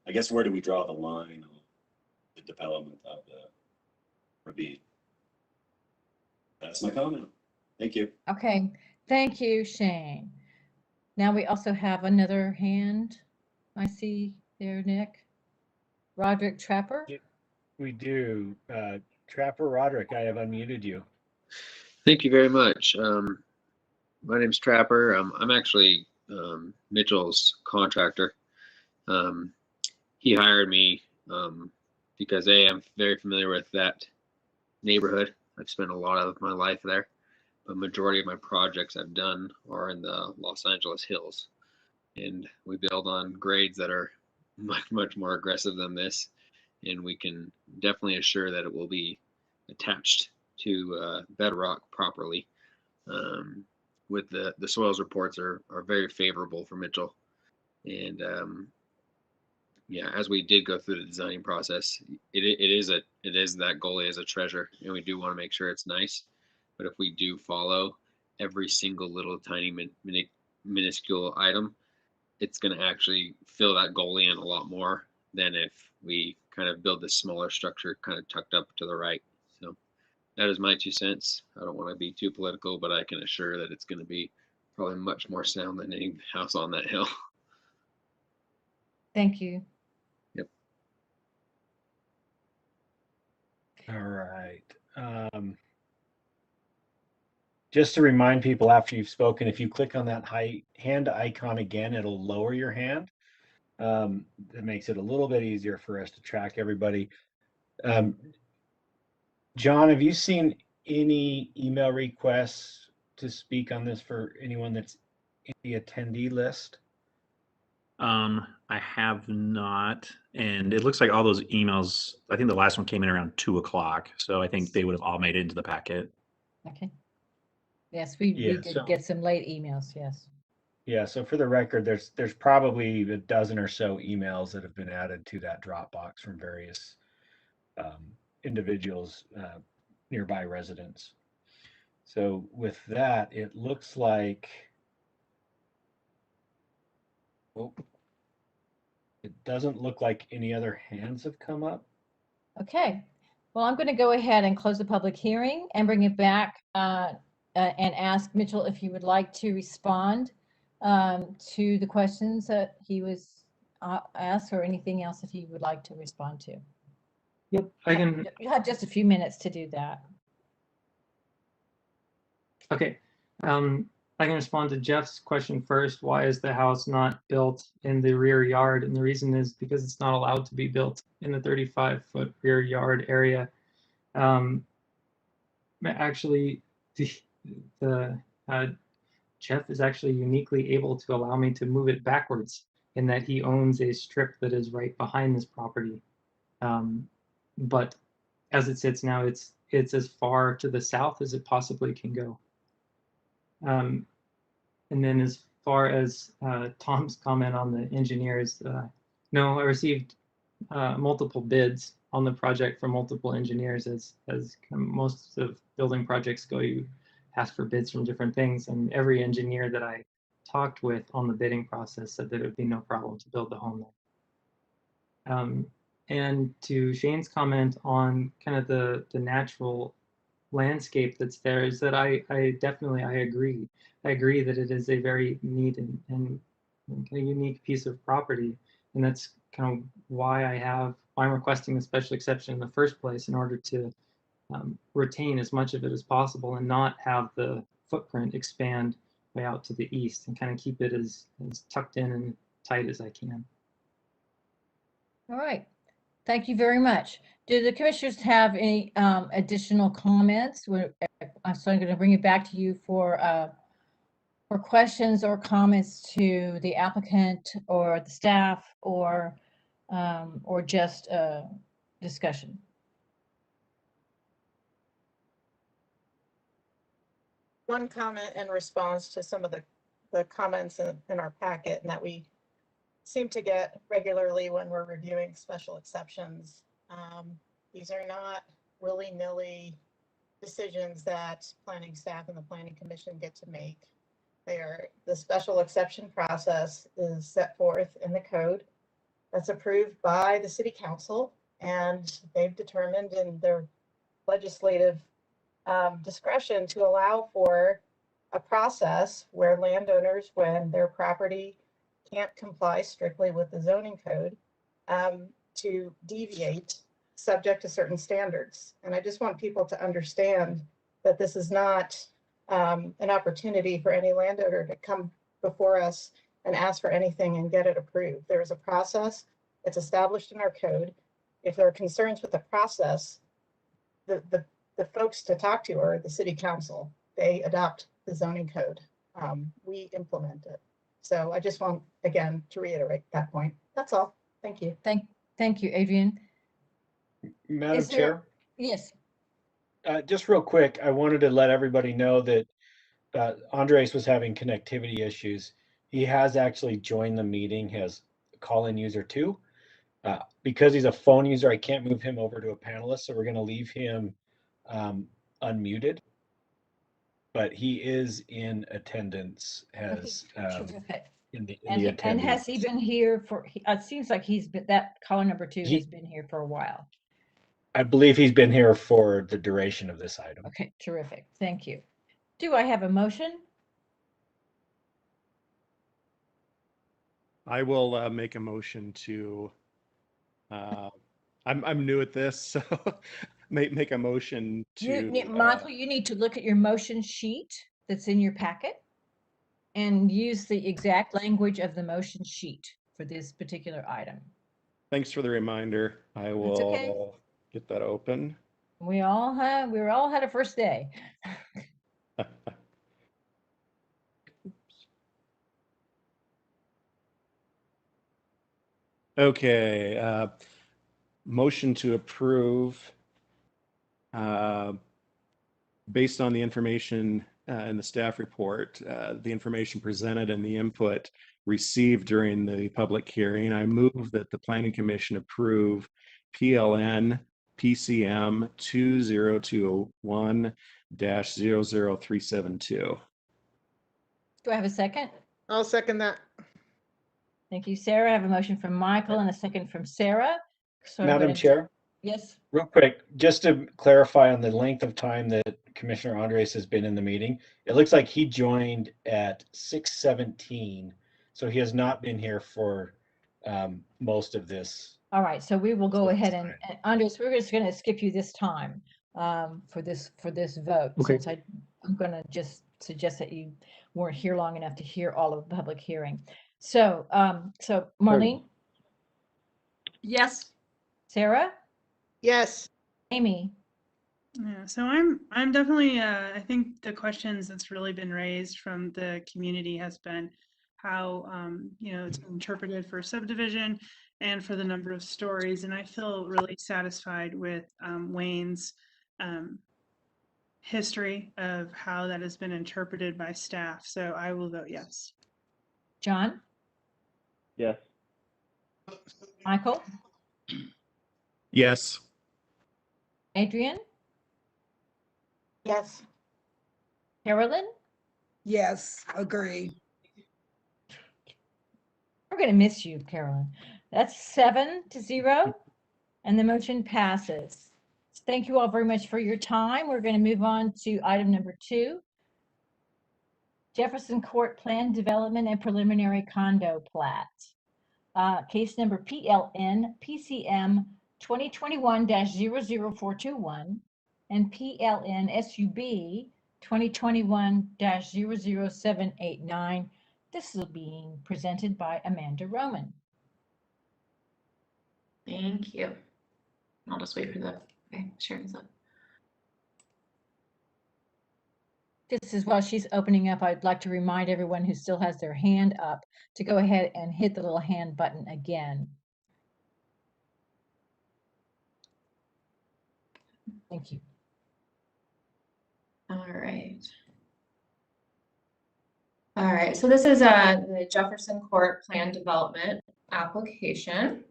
I guess where do we draw the line on the development of the ravine? That's my comment. Thank you. Okay, thank you, Shane. Now we also have another hand I see there, Nick. Roderick Trapper? We do. Trapper Roderick, I have unmuted you. Thank you very much. My name's Trapper. I'm actually Mitchell's contractor. He hired me because I'm very familiar with that neighborhood. I've spent a lot of my life there. The majority of my projects I've done are in the Los Angeles hills. And we build on grades that are much more aggressive than this. And we can definitely assure that it will be attached to bedrock properly. With the soils reports are very favorable for Mitchell. And yeah, as we did go through the designing process, it is that gully is a treasure, and we do want to make sure it's nice. But if we do follow every single little tiny minuscule item, it's going to actually fill that gully in a lot more than if we kind of build this smaller structure kind of tucked up to the right. So that is my 2 cents. I don't want to be too political, but I can assure that it's going to be probably much more sound than any house on that hill. Thank you. Yep. All right. Just to remind people after you've spoken, if you click on that hand icon again, it'll lower your hand. That makes it a little bit easier for us to track everybody. John, have you seen any email requests to speak on this for anyone that's in the attendee list? I have not, and it looks like all those emails, I think the last one came in around 2 o'clock, so I think they would have all made it into the packet. Okay. Yes, we did get some late emails, yes. Yeah, so for the record, there's probably a dozen or so emails that have been added to that Dropbox from various individuals, nearby residents. So with that, it looks like, oh, it doesn't look like any other hands have come up. Okay, well, I'm going to go ahead and close the public hearing and bring it back and ask Mitchell if he would like to respond to the questions that he was asked, or anything else that he would like to respond to. Yep, I can. You have just a few minutes to do that. Okay, I can respond to Jeff's question first. Why is the house not built in the rear yard? And the reason is because it's not allowed to be built in the 35-foot rear yard area. Actually, Jeff is actually uniquely able to allow me to move it backwards, in that he owns a strip that is right behind this property. But as it sits now, it's as far to the south as it possibly can go. And then as far as Tom's comment on the engineers, no, I received multiple bids on the project from multiple engineers. As most of building projects go, you ask for bids from different things, and every engineer that I talked with on the bidding process said that it would be no problem to build the home there. And to Shane's comment on kind of the natural landscape that's there, is that I definitely agree. I agree that it is a very neat and a unique piece of property, and that's kind of why I'm requesting the special exception in the first place, in order to retain as much of it as possible and not have the footprint expand way out to the east, and kind of keep it as tucked in and tight as I can. All right. Thank you very much. Do the commissioners have any additional comments? So I'm going to bring it back to you for questions or comments to the applicant or the staff, or just discussion. One comment in response to some of the comments in our packet, and that we seem to get regularly when we're reviewing special exceptions. These are not willy-nilly decisions that planning staff and the planning commission get to make. The special exception process is set forth in the code that's approved by the city council, and they've determined in their legislative discretion to allow for a process where landowners, when their property can't comply strictly with the zoning code, to deviate subject to certain standards. And I just want people to understand that this is not an opportunity for any landowner to come before us and ask for anything and get it approved. There is a process. It's established in our code. If there are concerns with the process, the folks to talk to are the city council. They adopt the zoning code. We implement it. So I just want, again, to reiterate that point. That's all. Thank you. Thank you, Adrian. Madam Chair? Yes. Just real quick, I wanted to let everybody know that Andres was having connectivity issues. He has actually joined the meeting, has call-in user 2. Because he's a phone user, I can't move him over to a panelist, so we're going to leave him unmuted. But he is in attendance, has in the attendance. And has he been here for? It seems like he's been, that caller number 2 has been here for a while. I believe he's been here for the duration of this item. Okay, terrific. Thank you. Do I have a motion? I will make a motion to. I'm new at this, so make a motion to. Michael, you need to look at your motion sheet that's in your packet and use the exact language of the motion sheet for this particular item. Thanks for the reminder. I will. That's okay. get that open. We all had a first day. Okay, motion to approve based on the information in the staff report, the information presented and the input received during the public hearing. I move that the Planning Commission approve PLN PCM 2021-00372. Do I have a second? I'll second that. Thank you, Sarah. I have a motion from Michael and a second from Sarah. So I'm Madam gonna- Chair, Yes, real quick, just to clarify on the length of time that Commissioner Andres has been in the meeting, it looks like he joined at 6:17, so he has not been here for most of this. all right, so we will go ahead and Andres, we're just gonna skip you this time for this vote. Okay. Since I'm gonna just suggest that you weren't here long enough to hear all of the public hearing. So, Marlene, Yes. Sarah, Yes. Yeah, Amy, so I'm definitely I think the questions that's really been raised from the community has been how it's been interpreted for subdivision and for the number of stories, and I feel really satisfied with Wayne's history of how that has been interpreted by staff. So I will vote yes. John, Yes. Michael, Yes. Adrian, Yes. Carolyn. Yes, agree. We're gonna miss you, Carolyn. That's 7-0, and the motion passes. Thank you all very much for your time. We're gonna move on to item number 2. Jefferson Court Plan Development and Preliminary Condo Plat. Case number PLN PCM 2021-00421 and PLN SUB 2021-00789. This is being presented by Amanda Roman. Thank you. I'll just wait for sharing this up. This is while she's opening up, I'd like to remind everyone who still has their hand up to go ahead and hit the little hand button again. Thank you. All right. All right, so this is the Jefferson Court Plan Development application.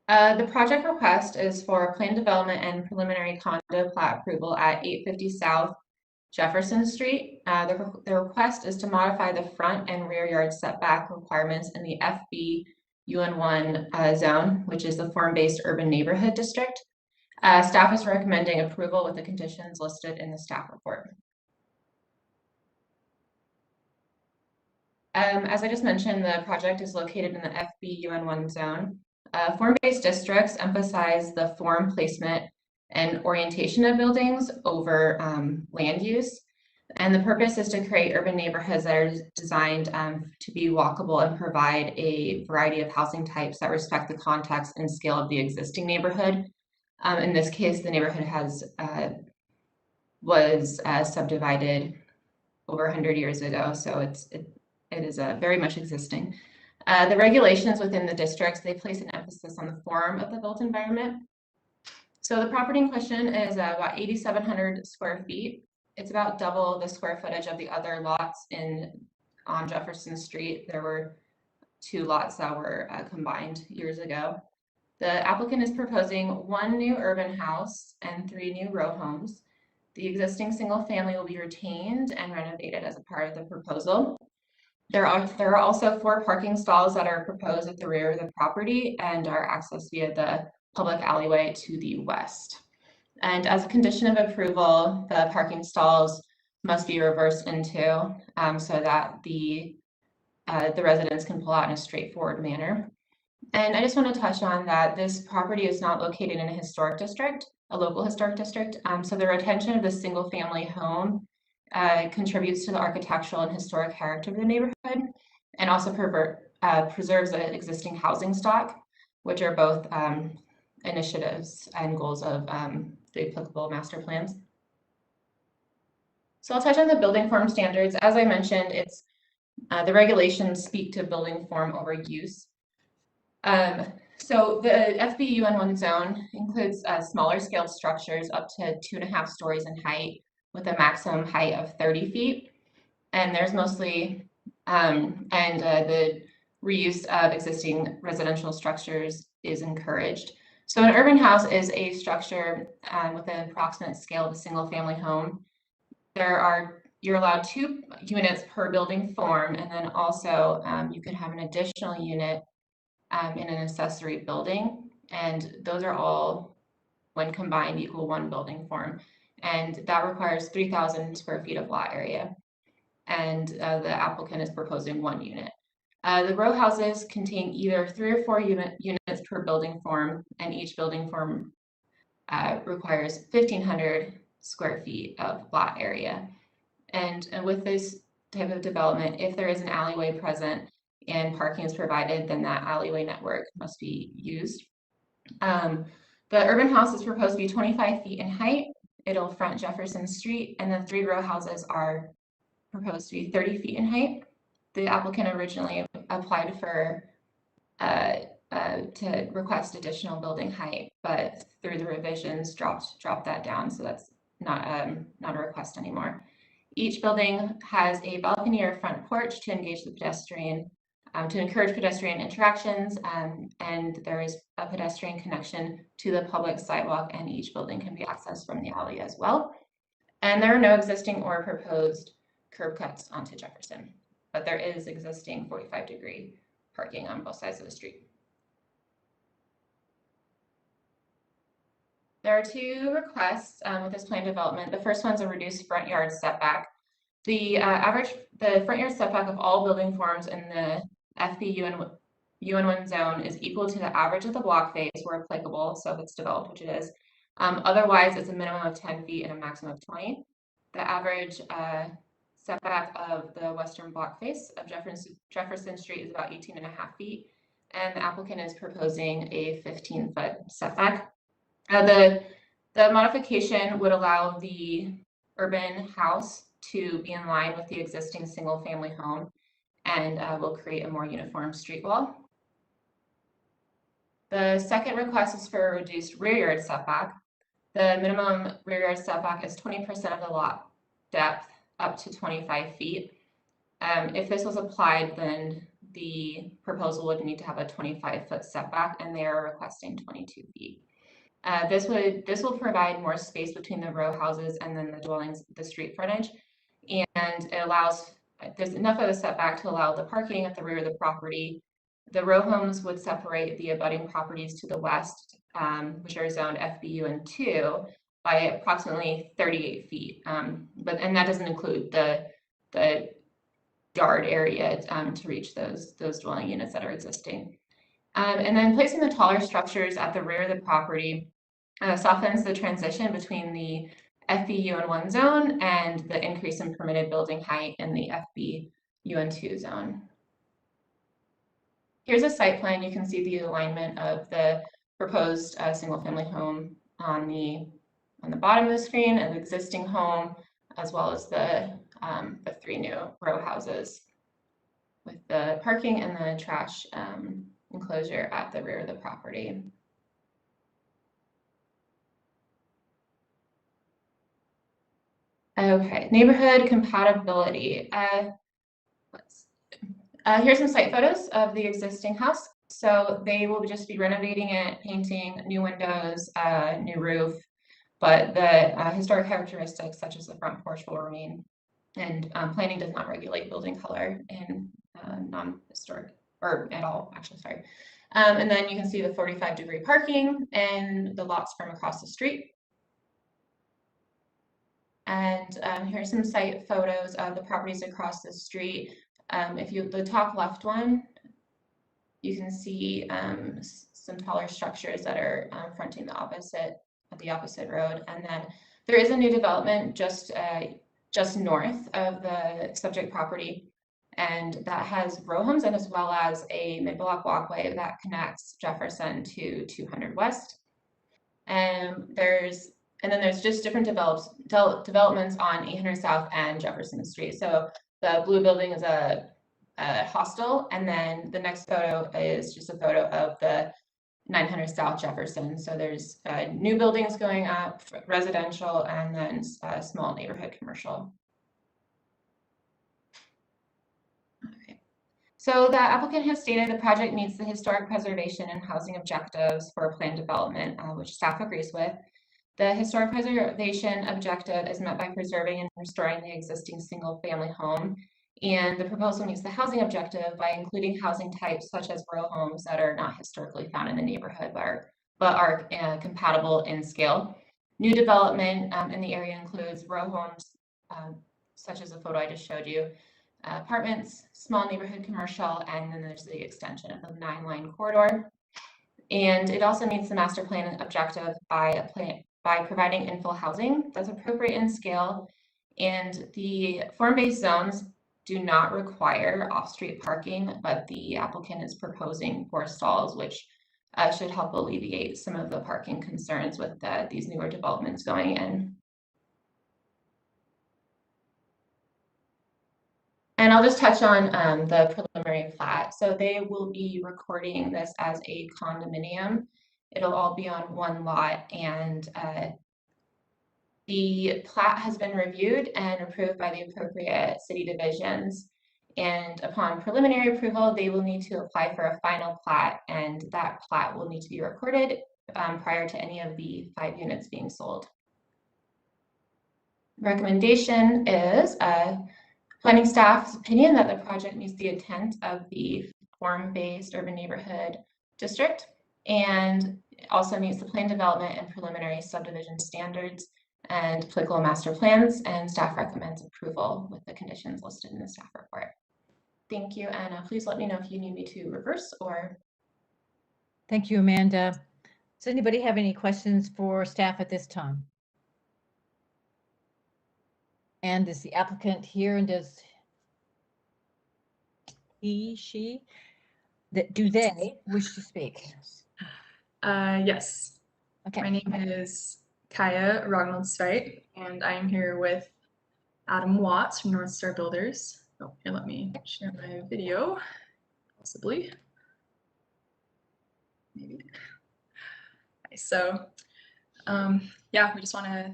The project request is for plan development and preliminary condo plat approval at 850 South Jefferson Street. The request is to modify the front and rear yard setback requirements in the FB UN1 zone, which is the form-based urban neighborhood district. Staff is recommending approval with the conditions listed in the staff report. As I just mentioned, the project is located in the FB UN1 zone. Form-based districts emphasize the form, placement, and orientation of buildings over land use. And the purpose is to create urban neighborhoods that are designed to be walkable and provide a variety of housing types that respect the context and scale of the existing neighborhood. In this case, the neighborhood was subdivided over 100 years ago, so it is very much existing. The regulations within the districts, they place an emphasis on the form of the built environment. So the property in question is about 8,700 square feet. It's about double the square footage of the other lots on Jefferson Street. There were 2 lots that were combined years ago. The applicant is proposing 1 new urban house and 3 new row homes. The existing single family will be retained and renovated as a part of the proposal. There are also 4 parking stalls that are proposed at the rear of the property and are accessed via the public alleyway to the west. And as a condition of approval, the parking stalls must be reversed into so that the residents can pull out in a straightforward manner. And I just want to touch on that this property is not located in a historic district, a local historic district. So the retention of the single family home contributes to the architectural and historic character of the neighborhood and also preserves the existing housing stock, which are both initiatives and goals of the applicable master plans. So I'll touch on the building form standards. As I mentioned, it's the regulations speak to building form over use. So the FBUN1 zone includes smaller scale structures up to 2.5 stories in height with a maximum height of 30 feet. And there's mostly, the reuse of existing residential structures is encouraged. So an urban house is a structure with an approximate scale of a single family home. You're allowed 2 units per building form, and then also you could have an additional unit in an accessory building, and those are all, when combined, equal 1 building form, and that requires 3,000 square feet of lot area, and the applicant is proposing 1 unit. The row houses contain either 3 or 4 units per building form, and each building form requires 1,500 square feet of lot area. And with this type of development, if there is an alleyway present and parking is provided, then that alleyway network must be used. The urban house is proposed to be 25 feet in height. It'll front Jefferson Street, and the 3 row houses are proposed to be 30 feet in height. The applicant originally applied for to request additional building height, but through the revisions dropped that down, so that's not a request anymore. Each building has a balcony or front porch to engage the pedestrian, to encourage pedestrian interactions, and there is a pedestrian connection to the public sidewalk, and each building can be accessed from the alley as well. And there are no existing or proposed curb cuts onto Jefferson, but there is existing 45-degree parking on both sides of the street. There are 2 requests with this plan development. The first one's a reduced front yard setback. The front yard setback of all building forms in the FBUN1 zone is equal to the average of the block face where applicable, so if it's developed, which it is. Otherwise, it's a minimum of 10 feet and a maximum of 20. The average setback of the western block face of Jefferson Street is about 18.5 feet, and the applicant is proposing a 15-foot setback. The modification would allow the urban house to be in line with the existing single-family home, and will create a more uniform street wall. The second request is for a reduced rear yard setback. The minimum rear yard setback is 20% of the lot depth up to 25 feet. If this was applied, then the proposal would need to have a 25-foot setback, and they are requesting 22 feet. This will provide more space between the row houses and then the dwellings, the street frontage, and it allows, there's enough of a setback to allow the parking at the rear of the property. The row homes would separate the abutting properties to the west, which are zoned FBUN2, by approximately 38 feet. And that doesn't include the yard area to reach those dwelling units that are existing. And then placing the taller structures at the rear of the property softens the transition between the FBUN1 zone and the increase in permitted building height in the FBUN2 zone. Here's a site plan. You can see the alignment of the proposed single-family home on the bottom of the screen, and the existing home, as well as the 3 new row houses with the parking and the trash enclosure at the rear of the property. Okay, neighborhood compatibility. Here's some site photos of the existing house. So they will just be renovating it, painting, new windows, new roof, but the historic characteristics such as the front porch will remain. And planning does not regulate building color in non-historic, or at all, actually, sorry. And then you can see the 45-degree parking and the lots from across the street. And here's some site photos of the properties across the street. The top left one, you can see some taller structures that are fronting the opposite road. And then there is a new development just north of the subject property, and that has row homes, and as well as a mid-block walkway that connects Jefferson to 200 West. And then there's just different developments on 800 South and Jefferson Street. So the blue building is a hostel, and then the next photo is just a photo of the 900 South Jefferson. So there's new buildings going up, residential, and then small neighborhood commercial. Okay. So the applicant has stated the project meets the historic preservation and housing objectives for planned development, which staff agrees with. The historic preservation objective is met by preserving and restoring the existing single-family home, and the proposal meets the housing objective by including housing types such as row homes that are not historically found in the neighborhood but are compatible in scale. New development in the area includes row homes, such as the photo I just showed you, apartments, small neighborhood commercial, and then there's the extension of the 9-line corridor. And it also meets the master plan objective by providing infill housing that's appropriate in scale, and the form-based zones do not require off-street parking, but the applicant is proposing 4 stalls, which should help alleviate some of the parking concerns with these newer developments going in. And I'll just touch on the preliminary plat. So they will be recording this as a condominium. It'll all be on one lot, and the plat has been reviewed and approved by the appropriate city divisions. And upon preliminary approval, they will need to apply for a final plat, and that plat will need to be recorded prior to any of the 5 units being sold. Recommendation is planning staff's opinion that the project meets the intent of the form-based urban neighborhood district, and also meets the plan development and preliminary subdivision standards and applicable master plans, and staff recommends approval with the conditions listed in the staff report. Thank you, and please let me know if you need me to reverse or. Thank you, Amanda. Does anybody have any questions for staff at this time? And is the applicant here, and does she, do they wish to speak? Yes. Okay. My name is Kaya Rognaldstveit, and I'm here with Adam Watts from North Star Builders. Oh, here, let me share my video, possibly. Maybe. Okay, so, yeah, we just want to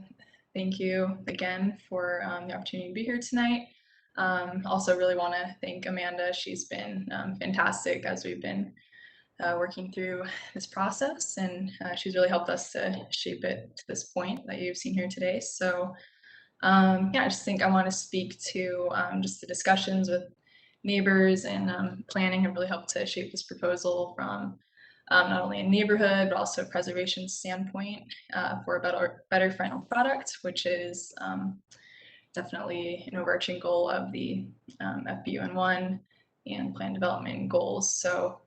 thank you again for the opportunity to be here tonight. Also really want to thank Amanda. She's been fantastic as we've been working through this process, and she's really helped us to shape it to this point that you've seen here today. So yeah, I just think I want to speak to just the discussions with neighbors and planning have really helped to shape this proposal from not only a neighborhood, but also a preservation standpoint for a better final product, which is definitely an overarching goal of the FBUN1 and plan development goals. So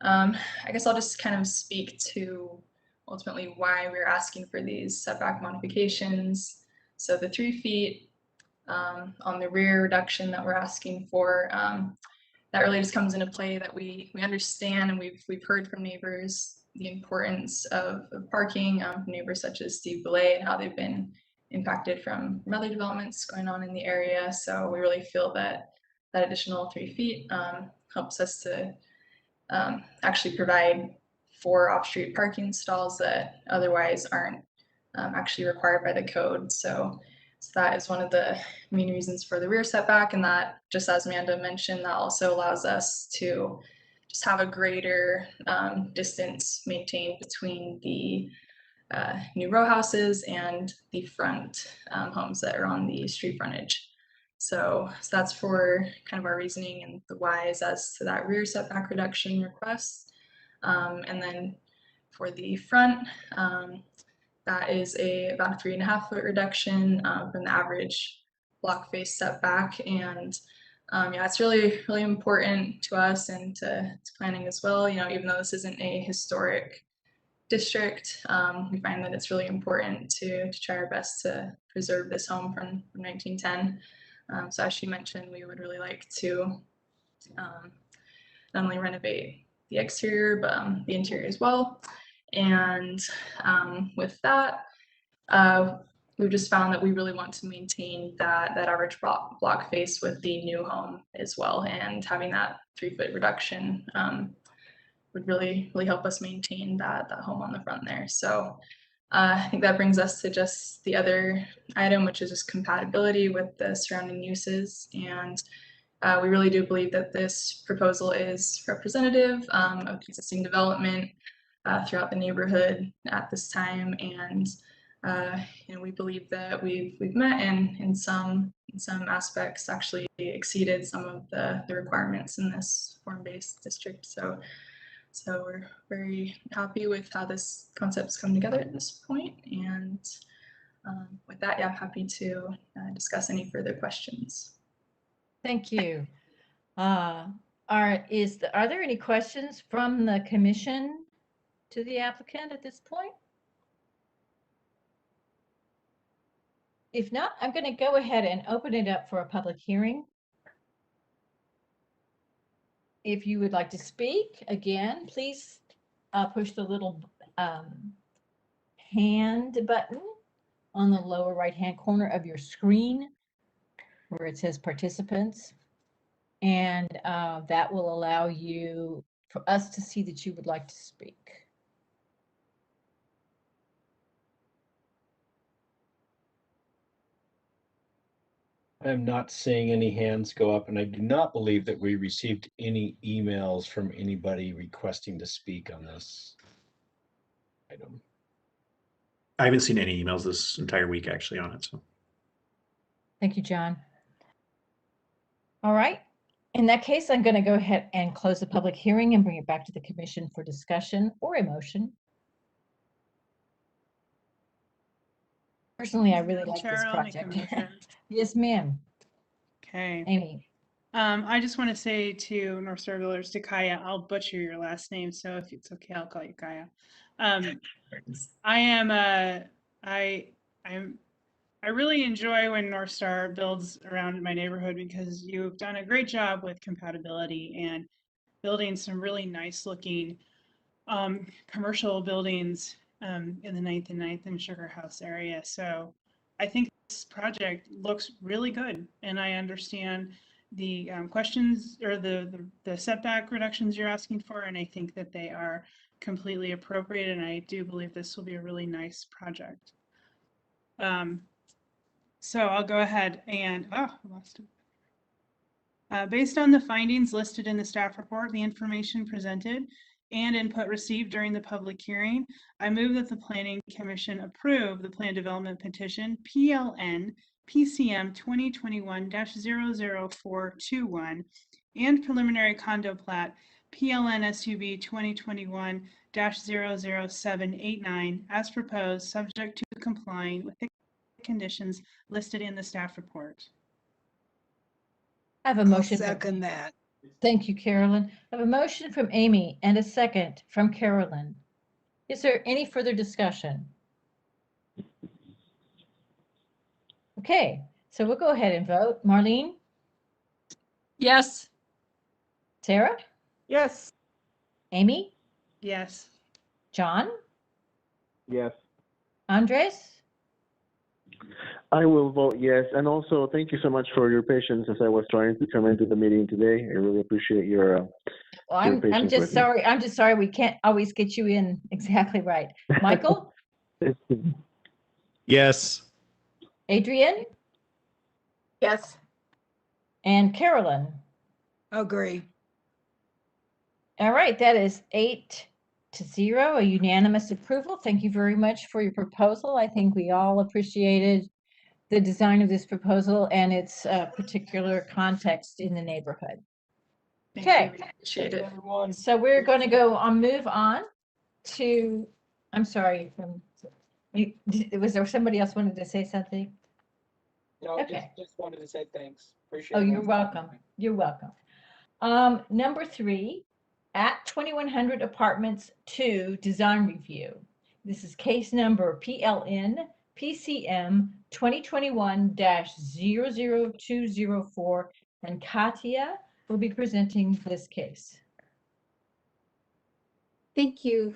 I guess I'll just kind of speak to ultimately why we're asking for these setback modifications. So the 3 feet on the rear reduction that we're asking for, that really just comes into play that we understand, and we've heard from neighbors the importance of parking, neighbors such as Steve Boulay and how they've been impacted from other developments going on in the area. So we really feel that that additional 3 feet helps us to actually provide 4 off-street parking stalls that otherwise aren't actually required by the code. So that is one of the main reasons for the rear setback, and that, just as Amanda mentioned, that also allows us to just have a greater distance maintained between the new row houses and the front homes that are on the street frontage. So that's for kind of our reasoning and the whys as to that rear setback reduction request. And then for the front, that is about a 3.5 foot reduction from the average block face setback. And yeah, it's really, really important to us and to planning as well. You know, even though this isn't a historic district, we find that it's really important to try our best to preserve this home from 1910. So as she mentioned, we would really like to not only renovate the exterior, but the interior as well. And with that, we've just found that we really want to maintain that average block face with the new home as well, and having that 3-foot reduction would really help us maintain that home on the front there. So I think that brings us to just the other item, which is just compatibility with the surrounding uses. And we really do believe that this proposal is representative of existing development throughout the neighborhood at this time. And we believe that we've met and in some aspects actually exceeded some of the requirements in this form-based district. So we're very happy with how this concept's come together at this point. And with that, yeah, happy to discuss any further questions. Thank you. Are there any questions from the commission to the applicant at this point? If not, I'm going to go ahead and open it up for a public hearing. If you would like to speak, again, please push the little hand button on the lower right-hand corner of your screen where it says participants. And that will allow for us to see that you would like to speak. I'm not seeing any hands go up, and I do not believe that we received any emails from anybody requesting to speak on this item. I haven't seen any emails this entire week actually on it. So Thank you, John. All right. In that case, I'm going to go ahead and close the public hearing and bring it back to the commission for discussion or a motion. Personally, I really like this project. Yes, ma'am. Okay. Amy. I just want to say to North Star Builders, to Kaya, I'll butcher your last name, so if it's okay, I'll call you Kaya. I really enjoy when North Star builds around my neighborhood because you've done a great job with compatibility and building some really nice looking commercial buildings in the 9th and 9th and Sugar House area. So I think this project looks really good, and I understand the questions or the setback reductions you're asking for, and I think that they are completely appropriate, and I do believe this will be a really nice project. So I'll go ahead and, I lost it. Based on the findings listed in the staff report, the information presented, and input received during the public hearing, I move that the Planning Commission approve the Plan Development Petition PLN PCM 2021-00421 and Preliminary Condo Plat PLN SUB 2021-00789 as proposed, subject to complying with the conditions listed in the staff report. I have a motion. I'll second that. Thank you, Carolyn. I have a motion from Amy and a second from Carolyn. Is there any further discussion? Okay, so we'll go ahead and vote. Marlene? Yes. Sarah? Yes. Amy? Yes. John? Yes. Andres? I will vote yes. And also, thank you so much for your patience as I was trying to come into the meeting today. I really appreciate your Well, I'm just sorry. I'm just sorry we can't always get you in exactly right. Michael? Yes. Adrian? Yes. And Carolyn? Agree. All right, that is 8-0, a unanimous approval. Thank you very much for your proposal. I think we all appreciated the design of this proposal and its particular context in the neighborhood. Okay. Appreciate it. So we're going to go on, move on to, I'm sorry, was there somebody else wanted to say something? No, okay. just wanted to say thanks. Appreciate Oh, it. you're welcome. You're welcome. Number 3, at 2100 Apartments 2 design review. This is case number PLN PCM 2021-00204, and Katia will be presenting this case. Thank you.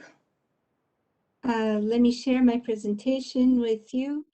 Let me share my presentation with you.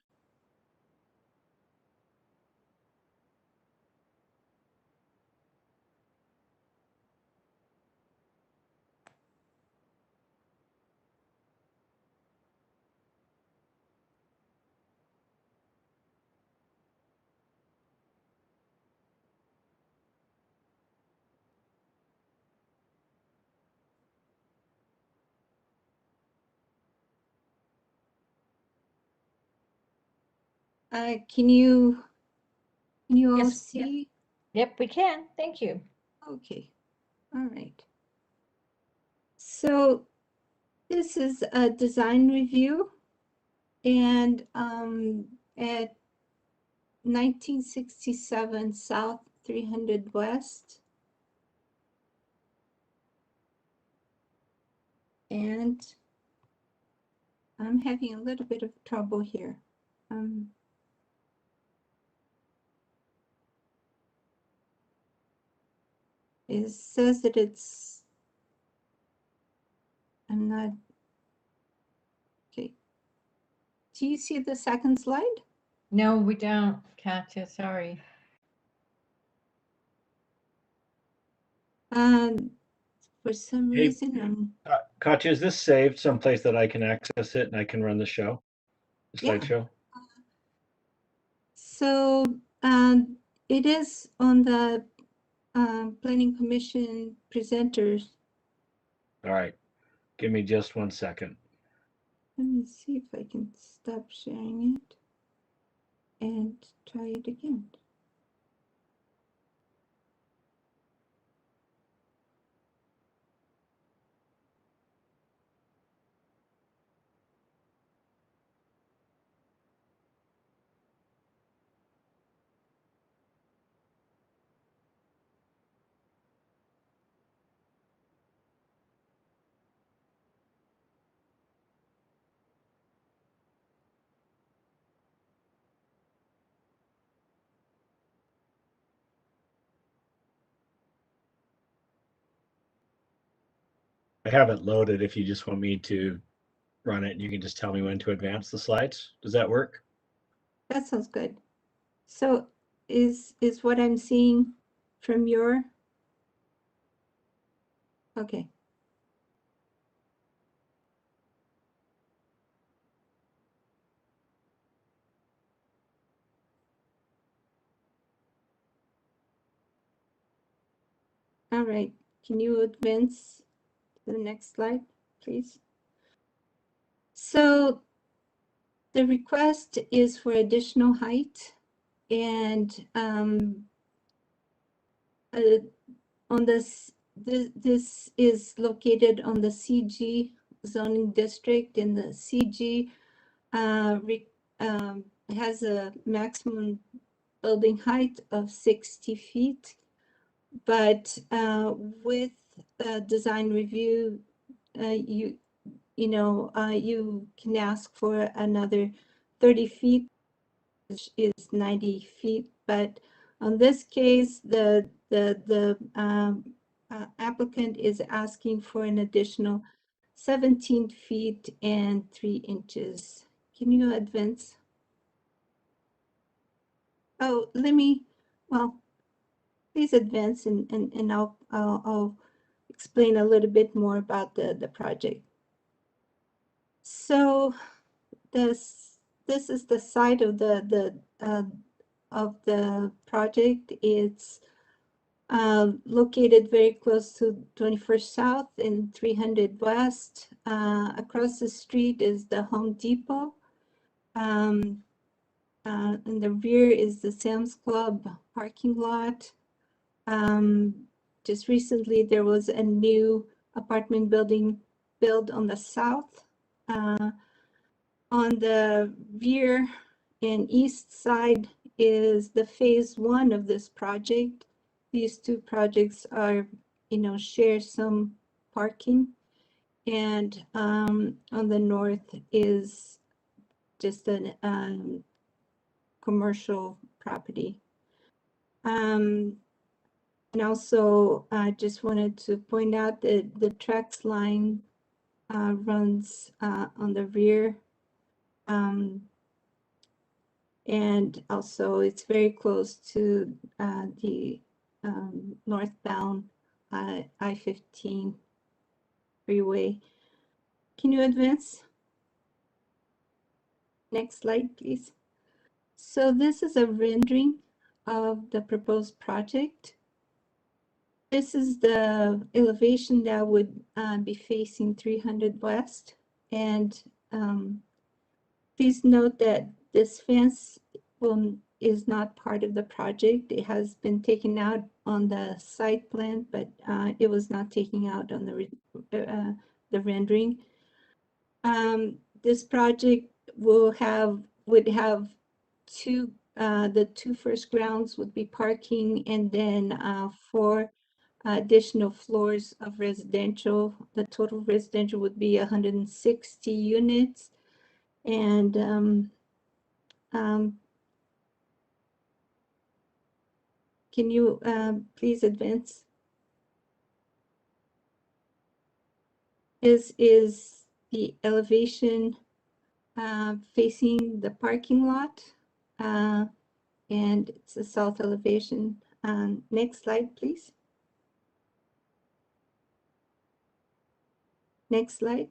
Can you all Yes, see? Yep, we can. Thank you. Okay, all right. So this is a design review, and at 1967 South 300 West. And I'm having a little bit of trouble here. It says that I'm not, okay. Do you see the second slide? No, we don't, Katya, sorry. For some Hey, reason, Katya, is this saved someplace that I can access it and I can run the show? The Yeah. slideshow? So it is on the Planning Commission presenters. All right. Give me just 1 second. Let me see if I can stop sharing it and try it again. I have it loaded. If you just want me to run it, you can just tell me when to advance the slides. Does that work? That sounds good. So is what I'm seeing from your, okay. All right, can you advance to the next slide, please? So the request is for additional height, and on this is located on the CG zoning district, and the CG has a maximum building height of 60 feet. But with design review, you can ask for another 30 feet, which is 90 feet. But on this case, the applicant is asking for an additional 17 feet and 3 inches. Can you advance? Oh, please advance, and I'll explain a little bit more about the project. So this is the site of the project. It's located very close to 21st South and 300 West. Across the street is the Home Depot. In the rear is the Sam's Club parking lot. Just recently, there was a new apartment building built on the south. On the rear and east side is the phase 1 of this project. These two projects are, share some parking. And on the north is just a commercial property. And also, I just wanted to point out that the Trex line runs on the rear. And also it's very close to the northbound I-15 freeway. Can you advance? Next slide, please. So this is a rendering of the proposed project. This is the elevation that would be facing 300 West. And please note that this fence is not part of the project. It has been taken out on the site plan, but it was not taken out on the rendering. This project would have the two first grounds would be parking, and then 4 additional floors of residential. The total residential would be 160 units. And can you please advance? This is the elevation facing the parking lot, and it's a south elevation. Next slide, please. Next slide.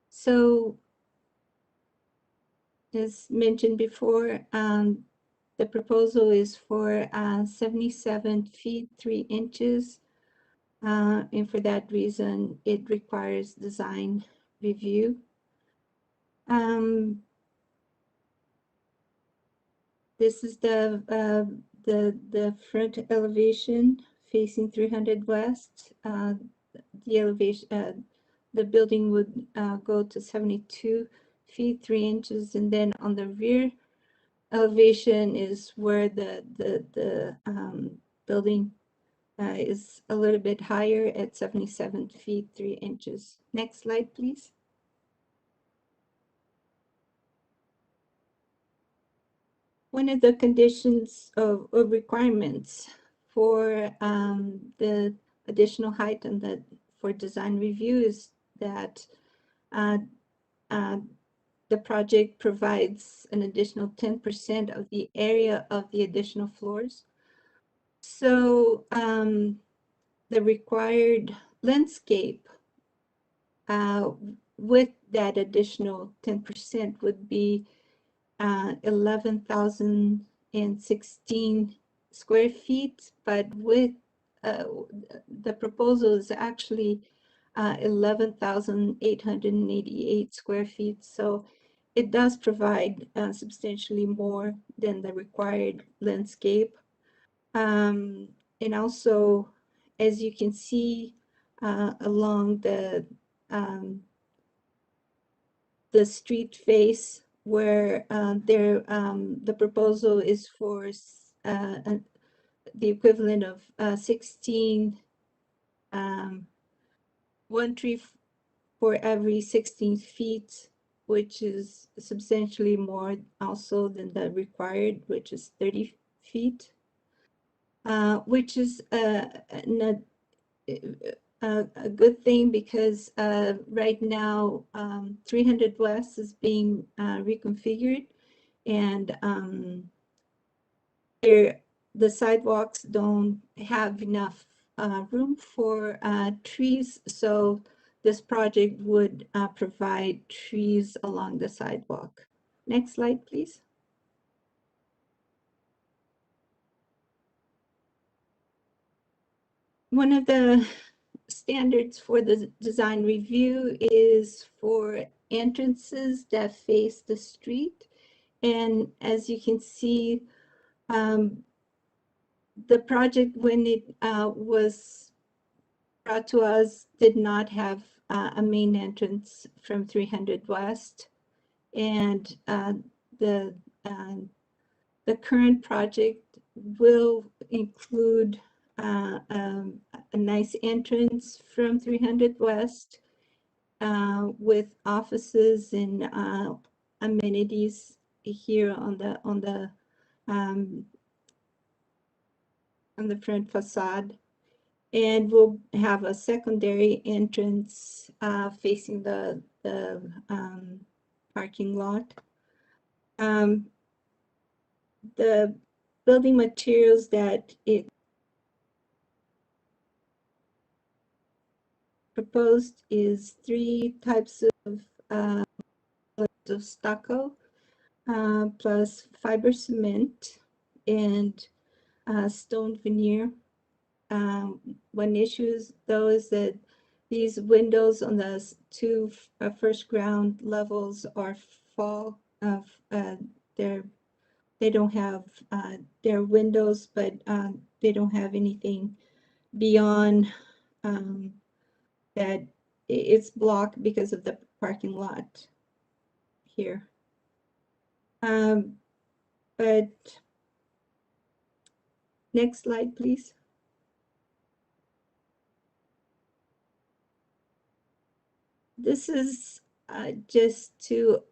So, as mentioned before, the proposal is for 77 feet 3 inches. And for that reason, it requires design review. This is the front elevation facing 300 West. The elevation, the building would go to 72 feet 3 inches, and then on the rear elevation is where the building is a little bit higher at 77 feet 3 inches. Next slide, please. One of the conditions of requirements for the additional height and for design review is that the project provides an additional 10% of the area of the additional floors. So the required landscape with that additional 10% would be 11,016 square feet, but with the proposal is actually 11,888 square feet. So it does provide substantially more than the required landscape. And also, as you can see along the street face, where the proposal is for the equivalent of 16 one tree for every 16 feet, which is substantially more also than the required, which is 30 feet, which is a good thing because right now 300 West is being reconfigured, and the sidewalks don't have enough room for trees, so this project would provide trees along the sidewalk. Next slide, please. One of the standards for the design review is for entrances that face the street. And as you can see, the project, when it was brought to us, did not have a main entrance from 300 West. And the current project will include a nice entrance from 300 West with offices and amenities here on the front facade. And we'll have a secondary entrance facing the parking lot. The building materials that it proposed is 3 types of stucco plus fiber cement and stone veneer. One issue though is that these windows on the 2 first ground levels are they don't have their windows, but they don't have anything beyond that. It's blocked because of the parking lot here. But next slide, please. This is just to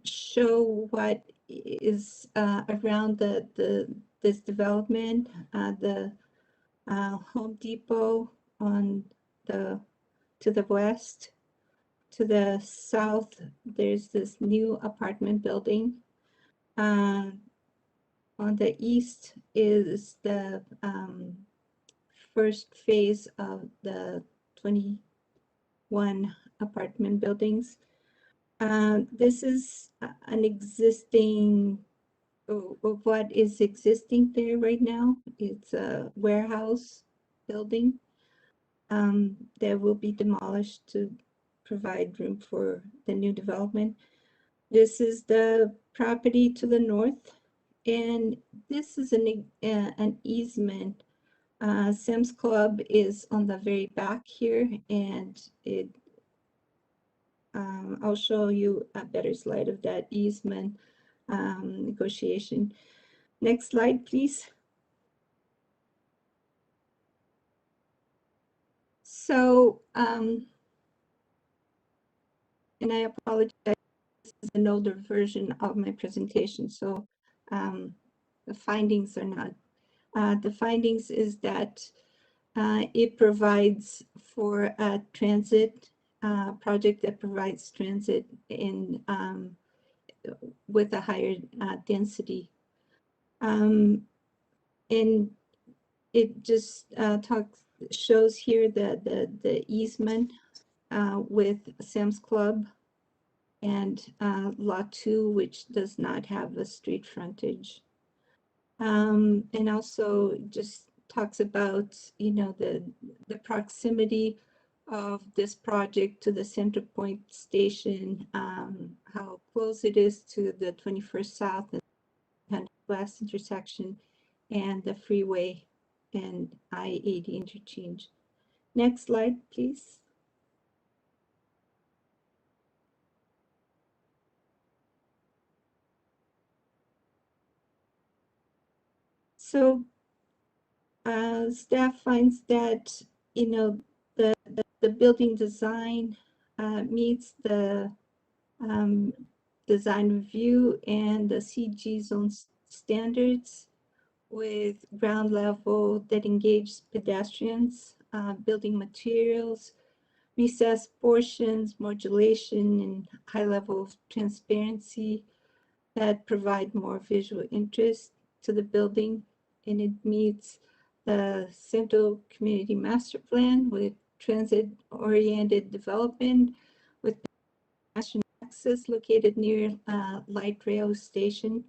show what is around this development. The Home Depot to the west. To the south, there's this new apartment building. On the east is the first phase of the 21 apartment buildings. This is an existing, what is existing there right now. It's a warehouse building that will be demolished to provide room for the new development. This is the property to the north, and this is an easement. Sam's Club is on the very back here, and I'll show you a better slide of that easement negotiation. Next slide, please. So, and I apologize, this is an older version of my presentation, so the findings are not. The findings is that it provides for a transit project that provides transit in with a higher density. And it just shows here the easement with Sam's Club and Lot 2, which does not have a street frontage. And also just talks about, you know, the proximity of this project to the Center Point station, how close it is to the 21st South and West intersection and the freeway and I-80 interchange. Next slide, please. So staff finds that, you know, the building design meets the design review and the CG zone standards with ground level that engages pedestrians, building materials, recessed portions, modulation, and high level of transparency that provide more visual interest to the building. And it meets the Central Community Master Plan with transit-oriented development with pedestrian access located near light rail station.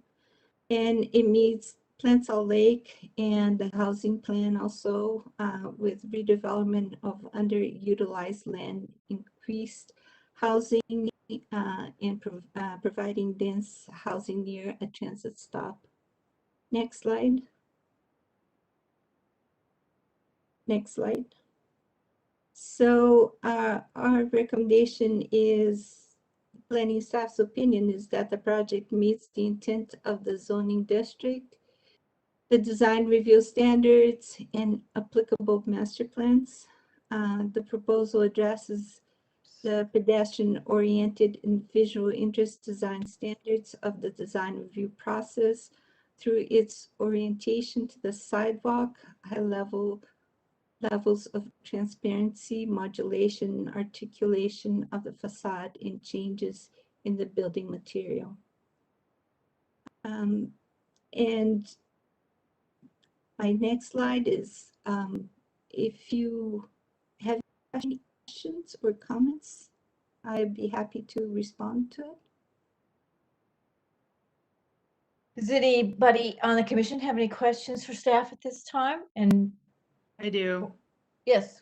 And it meets Plant Salt Lake and the housing plan also with redevelopment of underutilized land, increased housing and providing dense housing near a transit stop. Next slide. Next slide. So our recommendation is, planning staff's opinion is that the project meets the intent of the zoning district, the design review standards, and applicable master plans. The proposal addresses the pedestrian-oriented and visual interest design standards of the design review process through its orientation to the sidewalk, high level levels of transparency, modulation, and articulation of the facade, and changes in the building material. And my next slide is if you have any questions or comments, I'd be happy to respond to it. Does anybody on the commission have any questions for staff at this time? And I do. yes.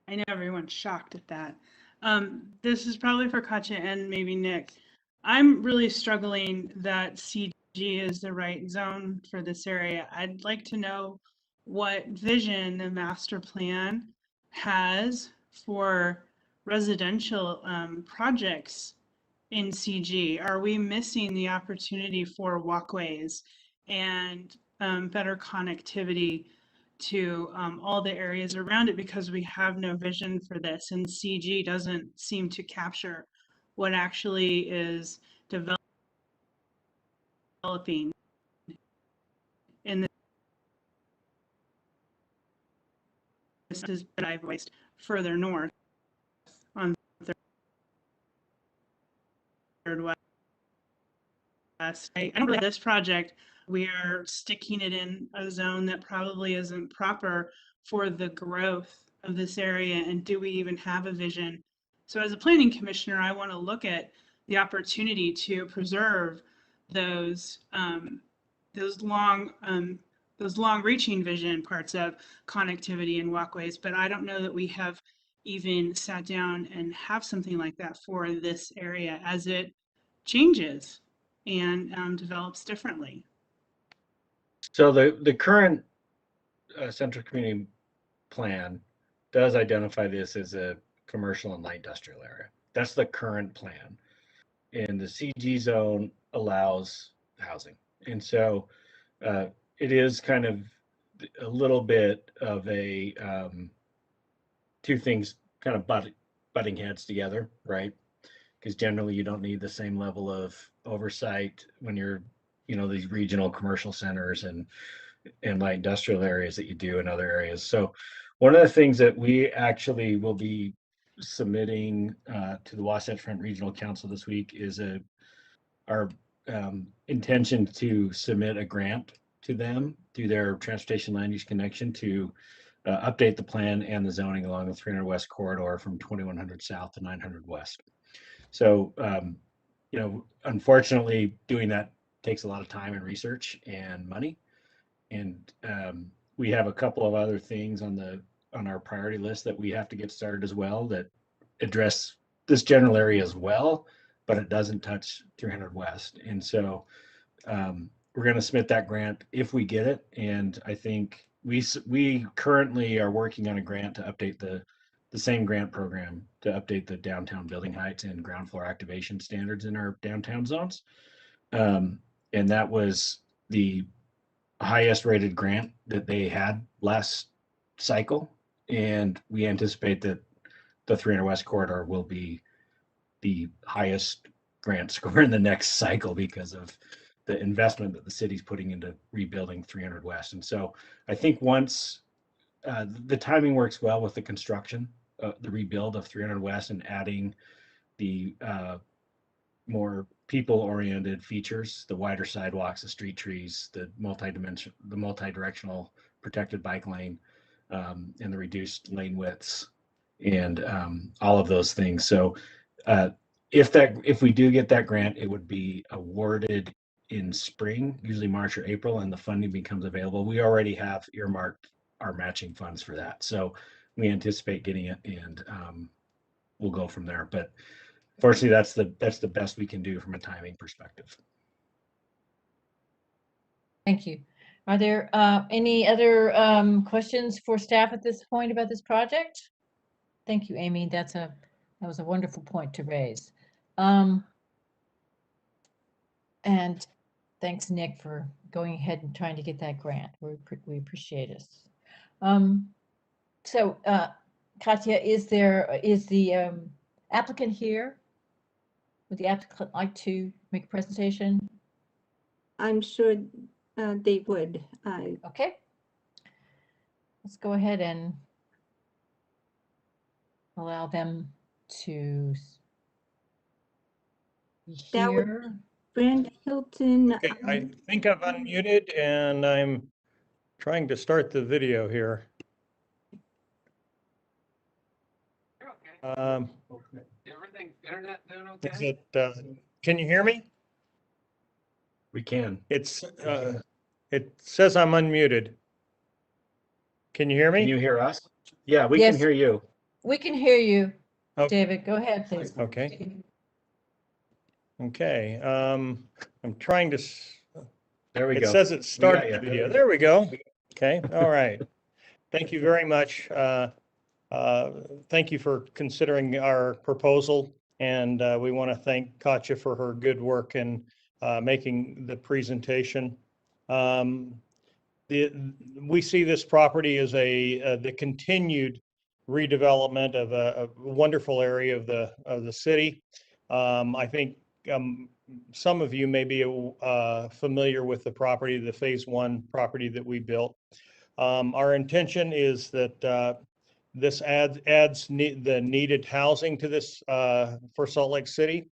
I know everyone's shocked at that. This is probably for Katya and maybe Nick. I'm really struggling that CG is the right zone for this area. I'd like to know what vision the master plan has for residential projects in CG. Are we missing the opportunity for walkways and better connectivity to all the areas around it, because we have no vision for this, and CG doesn't seem to capture what actually is developing in this is that I've voiced further north on Third West. I don't believe this project, we are sticking it in a zone that probably isn't proper for the growth of this area. And do we even have a vision? So as a planning commissioner, I want to look at the opportunity to preserve those long-reaching vision parts of connectivity and walkways. But I don't know that we have even sat down and have something like that for this area as it changes and develops differently. So the current central community plan does identify this as a commercial and light industrial area. That's the current plan. And the CG zone allows housing. And so it is kind of a little bit of a two things kind of butting heads together, right? Because generally you don't need the same level of oversight when you're, these regional commercial centers and light industrial areas that you do in other areas. So one of the things that we actually will be submitting to the Wasatch Front Regional Council this week is our intention to submit a grant to them through their transportation land use connection to update the plan and the zoning along the 300 West corridor from 2100 South to 900 West. So, unfortunately, doing that takes a lot of time and research and money. And we have a couple of other things on our priority list that we have to get started as well that address this general area as well, but it doesn't touch 300 West. And so we're going to submit that grant if we get it. And I think we currently are working on a grant to update the same grant program to update the downtown building heights and ground floor activation standards in our downtown zones. And that was the highest rated grant that they had last cycle. And we anticipate that the 300 West corridor will be the highest grant score in the next cycle because of the investment that the city's putting into rebuilding 300 West. And so I think once the timing works well with the construction, the rebuild of 300 West and adding the more people-oriented features, the wider sidewalks, the street trees, the multi-directional protected bike lane, and the reduced lane widths, and all of those things. So if we do get that grant, it would be awarded in spring, usually March or April, and the funding becomes available. We already have earmarked our matching funds for that. So we anticipate getting it, and we'll go from there. But fortunately, that's the best we can do from a timing perspective. Thank you. Are there any other questions for staff at this point about this project? Thank you, Amy. That was a wonderful point to raise. And thanks, Nick, for going ahead and trying to get that grant. We appreciate it. So, Katya, is the applicant here? Would the applicant like to make a presentation? I'm sure they would. Okay. let's go ahead and allow them to That would hear. Brenda Hilton. Okay, I think I've unmuted and I'm trying to start the video here. Everything, internet doing Is okay? it, can you hear me? We can. It says I'm unmuted. Can you hear me? Can you hear us? Yeah, we Yes. can hear you. We can hear you, Oh. David. Go ahead, please. Okay. Okay, I'm trying to, There we it go. says it We got started you. the video. There we go. Okay, all right. Thank you very much. Thank you for considering our proposal. And we want to thank Katja for her good work in making the presentation. We see this property as the continued redevelopment of a wonderful area of the city. I think some of you may be familiar with the property, the Phase 1 property that we built. Our intention is that this adds the needed housing to this for Salt Lake City.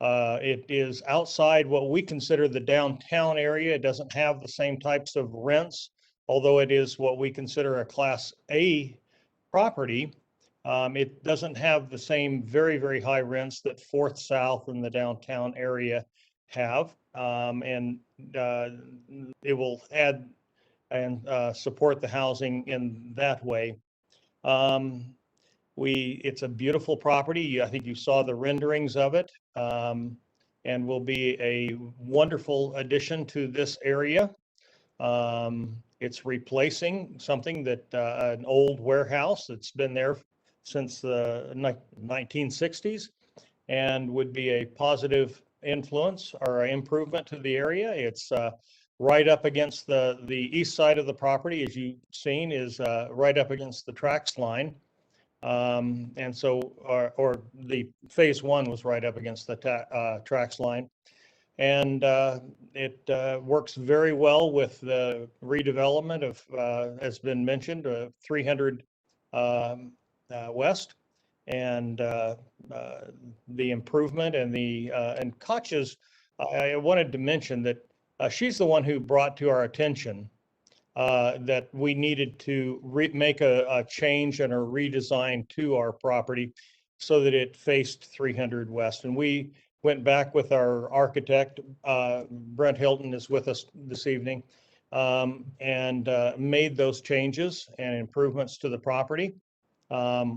It is outside what we consider the downtown area. It doesn't have the same types of rents, although it is what we consider a Class A property. It doesn't have the same very, very high rents that Fourth South and the downtown area have. And it will add and support the housing in that way. It's a beautiful property. I think you saw the renderings of it, and will be a wonderful addition to this area. It's replacing something that an old warehouse that's been there since the 1960s and would be a positive influence or improvement to the area. It's right up against the east side of the property, as you've seen, is right up against the tracks line. And so, or the Phase 1 was right up against the tracks line. And it works very well with the redevelopment of, as been mentioned, 300 West, and the improvement and Katja's. I wanted to mention that she's the one who brought to our attention that we needed to make a change and a redesign to our property so that it faced 300 West. And we went back with our architect, Brent Hilton is with us this evening, and made those changes and improvements to the property.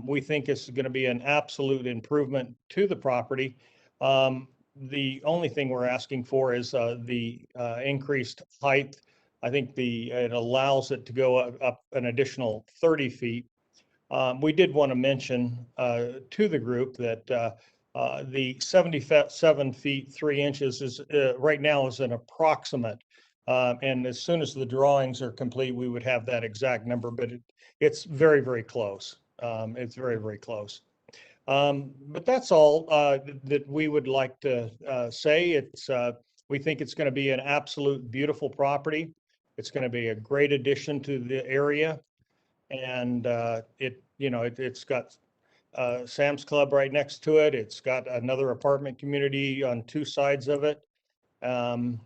We think it's going to be an absolute improvement to the property. The only thing we're asking for is the increased height. I think it allows it to go up an additional 30 feet. We did want to mention to the group that the 77 feet 3 inches is right now is an approximate. And as soon as the drawings are complete, we would have that exact number, but it's very, very close. It's very, very close. But that's all that we would like to say. We think it's going to be an absolute beautiful property. It's going to be a great addition to the area, and it's got Sam's Club right next to it. It's got another apartment community on two sides of it, and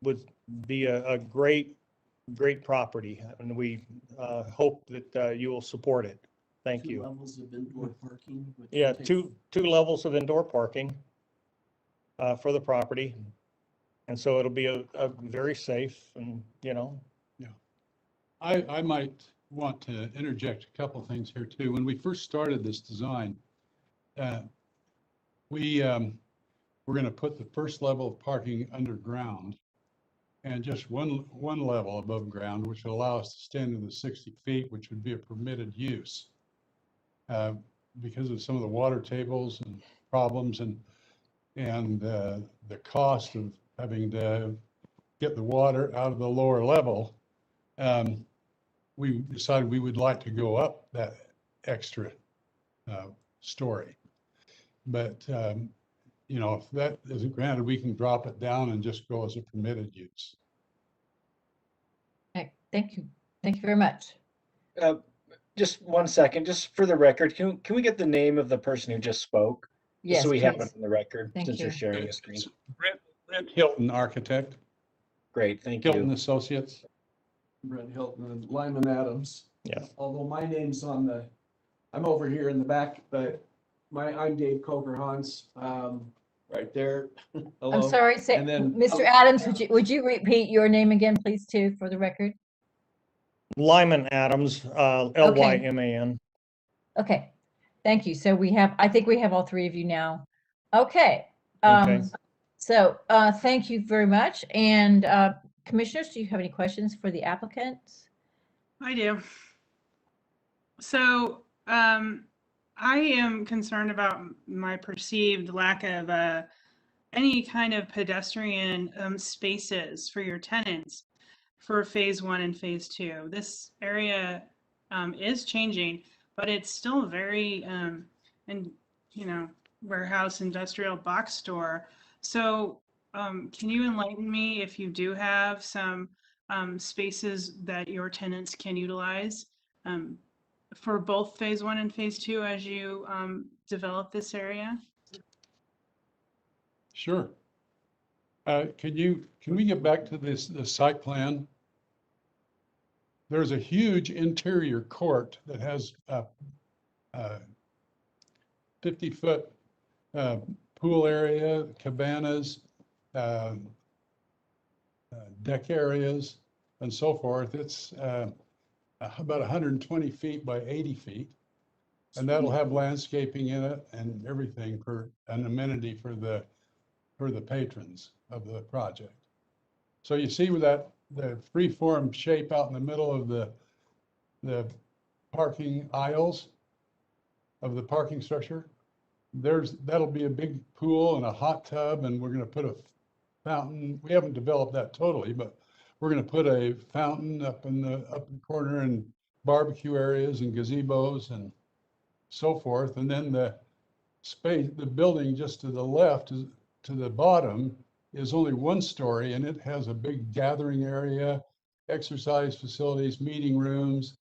would be a great property. And we hope that you will support it. Thank you. 2 levels of indoor parking. Yeah, two levels of indoor parking for the property. And so it'll be a very safe and, Yeah. I might want to interject a couple of things here too. When we first started this design, we were going to put the first level of parking underground and just one level above ground, which would allow us to stand in the 60 feet, which would be a permitted use. Because of some of the water tables and problems and the cost of having to get the water out of the lower level, we decided we would like to go up that extra story. But, if that isn't granted, we can drop it down and just go as a permitted use. Thank you. Thank you very much. Just 1 second, just for the record, can we get the name of the person who just spoke? Just Yes, so we have please. it on the record, Thank since you're you. sharing a screen. It's Brent Hilton, architect. Great, thank Hilton you. Associates. Brent Hilton and Lyman Adams. Yeah. Although my name's on the, I'm over here in the back, but I'm Dave Coker Hans, right there. Hello. I'm sorry, say, And then Mr. Adams, would you repeat your name again, please, too, for the record? Lyman Adams, Lyman. Okay, thank you. So I think we have all three of you now. Okay. Okay. So thank you very much. And commissioners, do you have any questions for the applicants? I do. So I am concerned about my perceived lack of any kind of pedestrian spaces for your tenants for phase 1 and phase 2. This area is changing, but it's still very, and warehouse, industrial, box store. So can you enlighten me if you do have some spaces that your tenants can utilize for both phase 1 and phase 2 as you develop this area? Sure. Can we get back to the site plan? There's a huge interior court that has a 50-foot pool area, cabanas, deck areas, and so forth. It's about 120 feet by 80 feet. And that'll have landscaping in it and everything for an amenity for the patrons of the project. So you see with the free-form shape out in the middle of the parking aisles of the parking structure, that'll be a big pool and a hot tub, and we're going to put a fountain. We haven't developed that totally, but we're going to put a fountain up in the corner, and barbecue areas and gazebos and so forth. And then the building just to the left, to the bottom, is only 1 story, and it has a big gathering area, exercise facilities, meeting rooms,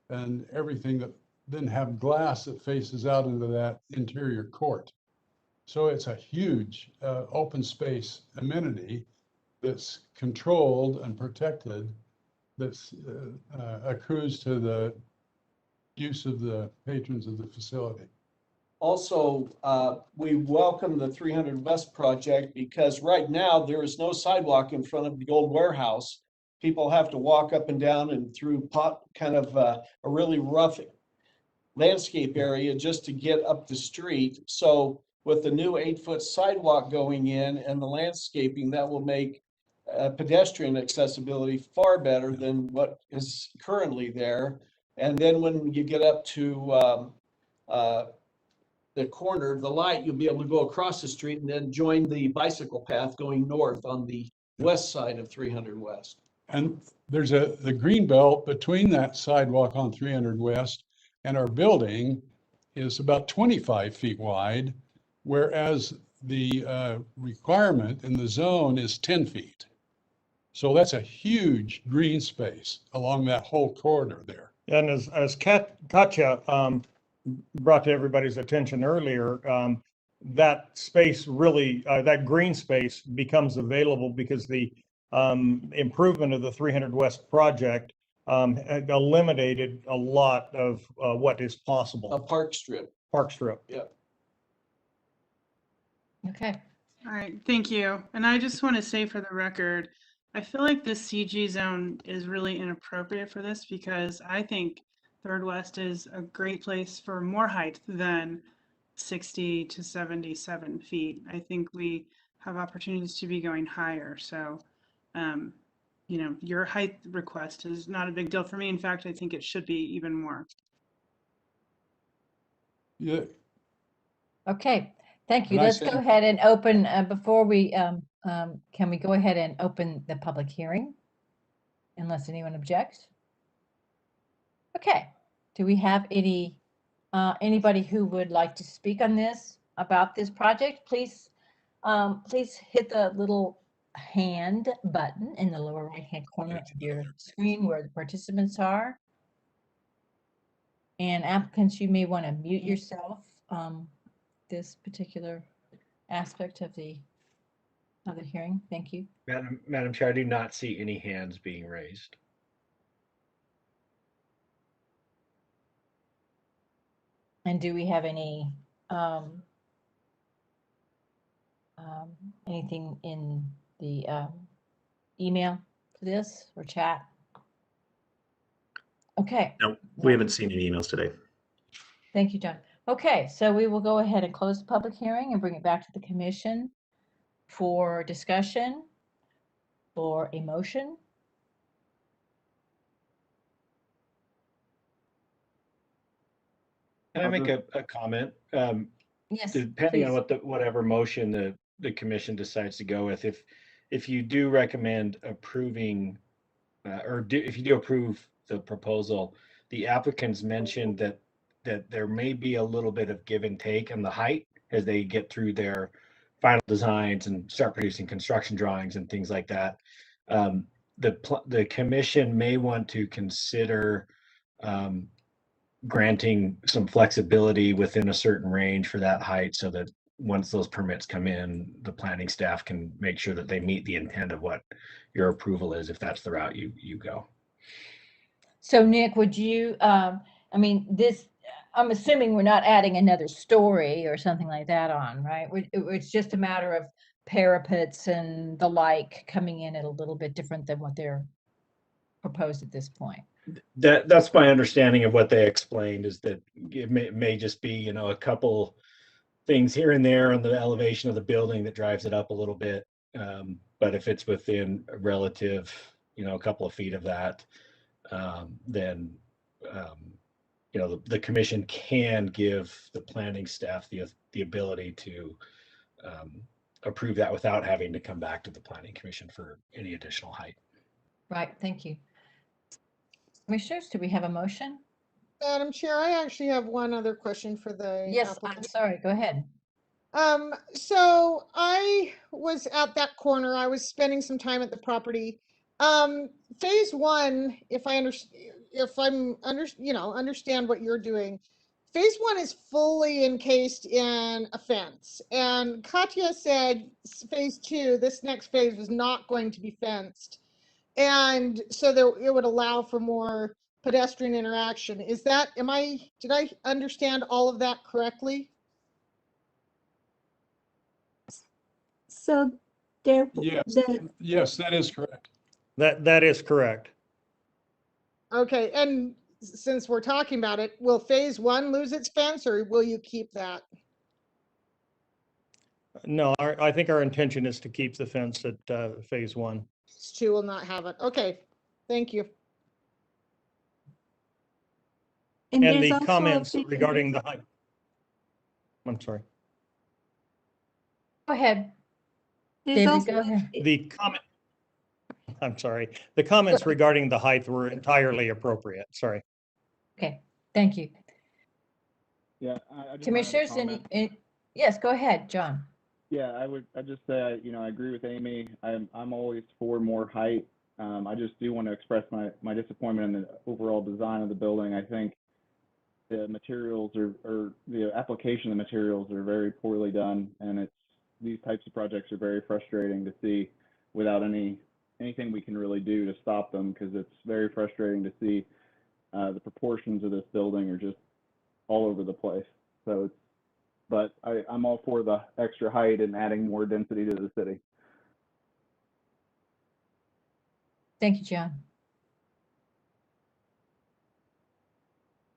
and everything that then have glass that faces out into that interior court. So it's a huge open space amenity that's controlled and protected, that's accrues to the use of the patrons of the facility. Also, we welcome the 300 West project because right now there is no sidewalk in front of the old warehouse. People have to walk up and down and through kind of a really rough landscape area just to get up the street. So with the new 8-foot sidewalk going in and the landscaping, that will make pedestrian accessibility far better than what is currently there. And then when you get up to the corner, the light, you'll be able to go across the street and then join the bicycle path going north on the west side of 300 West. And there's the green belt between that sidewalk on 300 West and our building is about 25 feet wide, whereas the requirement in the zone is 10 feet. So that's a huge green space along that whole corridor there. And as Katja brought to everybody's attention earlier, that space really, that green space becomes available because the improvement of the 300 West project eliminated a lot of what is possible. A park strip. Park strip. Yeah. Okay. All right, thank you. And I just want to say for the record, I feel like the CG zone is really inappropriate for this because I think Third West is a great place for more height than 60 to 77 feet. I think we have opportunities to be going higher. So, your height request is not a big deal for me. In fact, I think it should be even more. Yeah. Okay, thank you. And I Let's go say- ahead and open, before we, can we go ahead and open the public hearing? Unless anyone objects? Okay, do we have anybody who would like to speak on this, about this project? Please hit the little hand button in the lower right-hand corner of your screen where the participants are. And applicants, you may want to mute yourself this particular aspect of the hearing. Thank you. Madam Chair, I do not see any hands being raised. And do we have any anything in the email for this or chat? Okay. No, we haven't seen any emails today. Thank you, John. Okay, so we will go ahead and close the public hearing and bring it back to the commission for discussion or a motion. Can I make a comment? Yes, Depending on please. whatever motion the commission decides to go with, if you do recommend approving, if you do approve the proposal, the applicants mentioned that there may be a little bit of give and take in the height as they get through their final designs and start producing construction drawings and things like that. The commission may want to consider granting some flexibility within a certain range for that height so that once those permits come in, the planning staff can make sure that they meet the intent of what your approval is, if that's the route you go. So Nick, would you, I mean, I'm assuming we're not adding another story or something like that on, right? It's just a matter of parapets and the like coming in at a little bit different than what they're proposed at this point. That's my understanding of what they explained, is that it may just be, a couple things here and there on the elevation of the building that drives it up a little bit. But if it's within a relative, a couple of feet of that, then the commission can give the planning staff the ability to approve that without having to come back to the planning commission for any additional height. Right, thank you. Commissioners, do we have a motion? Madam Chair, I actually have one other question for the Yes, I'm applicant. sorry, go ahead. So I was at that corner. I was spending some time at the property. Phase one, if I understand what you're doing, phase one is fully encased in a fence. And Katya said phase two, this next phase, was not going to be fenced. And so it would allow for more pedestrian interaction. Did I understand all of that correctly? So there. Yes, that is correct. That is correct. Okay, and since we're talking about it, will phase one lose its fence, or will you keep that? No, I think our intention is to keep the fence at phase one. Phase two will not have it. Okay, thank you. And the comments regarding the height. I'm sorry. Go ahead. David, go ahead. I'm sorry. The comments regarding the height were entirely appropriate. Sorry. Okay, thank you. Yeah, Commissioners, yes, go ahead, John. Yeah, I just say, I agree with Amy. I'm always for more height. I just do want to express my disappointment in the overall design of the building. I think the materials or the application of the materials are very poorly done, and these types of projects are very frustrating to see without anything we can really do to stop them, because it's very frustrating to see the proportions of this building are just all over the place. So but I'm all for the extra height and adding more density to the city. Thank you, John.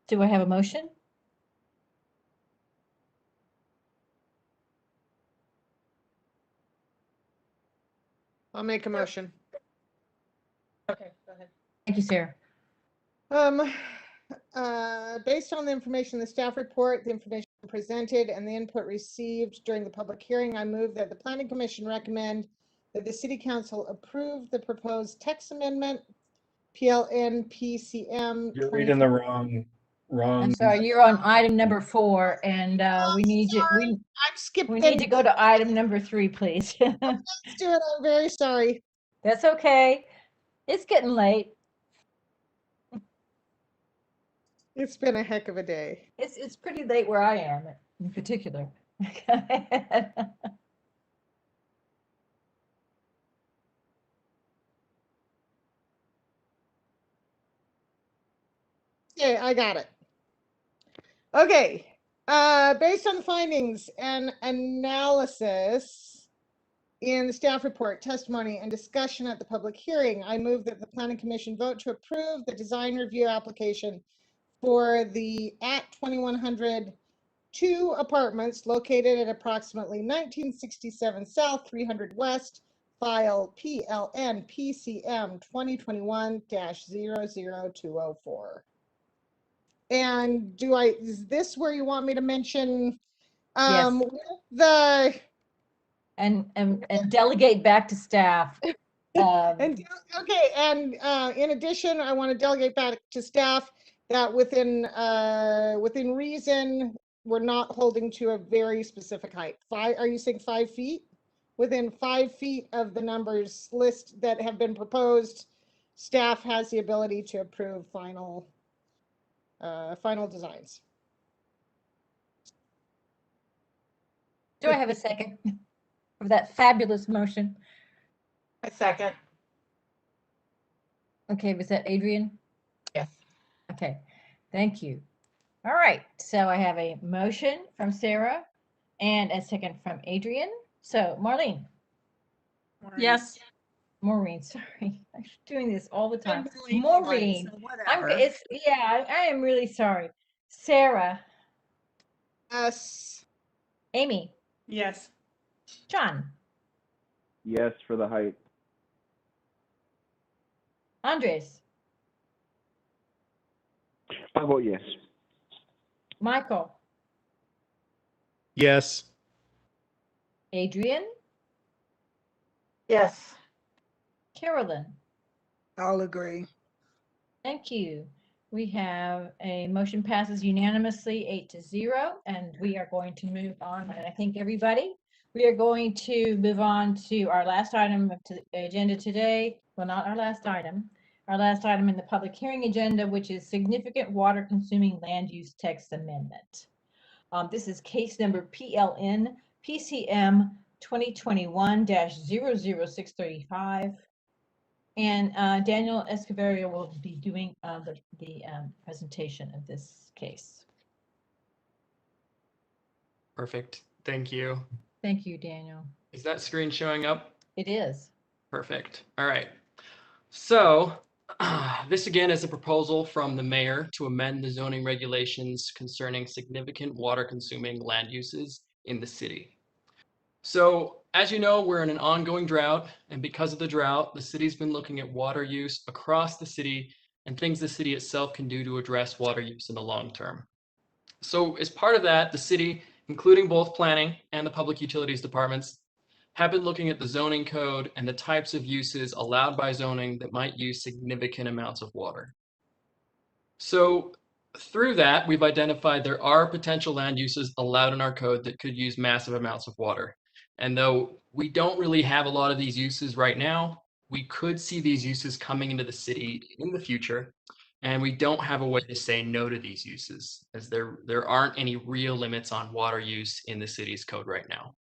Do I have a motion? I'll make a motion. Okay, go ahead. Thank you, Sarah. Based on the information in the staff report, the information presented, and the input received during the public hearing, I move that the Planning Commission recommend that the City Council approve the proposed text amendment, PLN PCM. You're reading the Wrong. I'm sorry, you're on item number 4, and we need you. I'm skipping. We need to go to item number 3, please. Let's do it. I'm very sorry. That's okay. It's getting late. It's been a heck of a day. It's pretty late where I am in particular. Okay, I got it. Okay, based on the findings and analysis in the staff report, testimony, and discussion at the public hearing, I move that the Planning Commission vote to approve the design review application for the at 2100 2 apartments located at approximately 1967 South, 300 West, file PLN PCM 2021-00204. And is this where you want me to mention Yes. the and delegate back to staff. and in addition, I want to delegate back to staff that within reason, we're not holding to a very specific height. Are you saying 5 feet? Within 5 feet of the numbers list that have been proposed, staff has the ability to approve final designs. Do I have a second for that fabulous motion? I second. Okay, was that Adrian? Yes. Okay, thank you. All right, so I have a motion from Sarah and a second from Adrian. So Marlene. Yes. Maureen, sorry. I'm doing this all the time. Maureen, Maureen. so whatever. I am really sorry. Sarah. Yes. Amy. Yes. John. Yes, for the height. Andres. I vote yes. Michael. Yes. Adrian. Yes. Carolyn. I'll agree. Thank you. We have a motion passes unanimously 8-0, and we are going to move on. And I thank everybody. We are going to move on to our last item of the agenda today. Well, not our last item. Our last item in the public hearing agenda, which is significant water consuming land use text amendment. This is case number PLN PCM 2021-00635. And Daniel Escoverio will be doing the presentation of this case. Perfect. Thank you. Thank you, Daniel. Is that screen showing up? It is. Perfect. All right. So this again is a proposal from the mayor to amend the zoning regulations concerning significant water consuming land uses in the city. So as you know, we're in an ongoing drought, and because of the drought, the city's been looking at water use across the city and things the city itself can do to address water use in the long term. So as part of that, the city, including both planning and the public utilities departments, have been looking at the zoning code and the types of uses allowed by zoning that might use significant amounts of water. So through that, we've identified there are potential land uses allowed in our code that could use massive amounts of water. And though we don't really have a lot of these uses right now, we could see these uses coming into the city in the future. And we don't have a way to say no to these uses, as there aren't any real limits on water use in the city's code right now.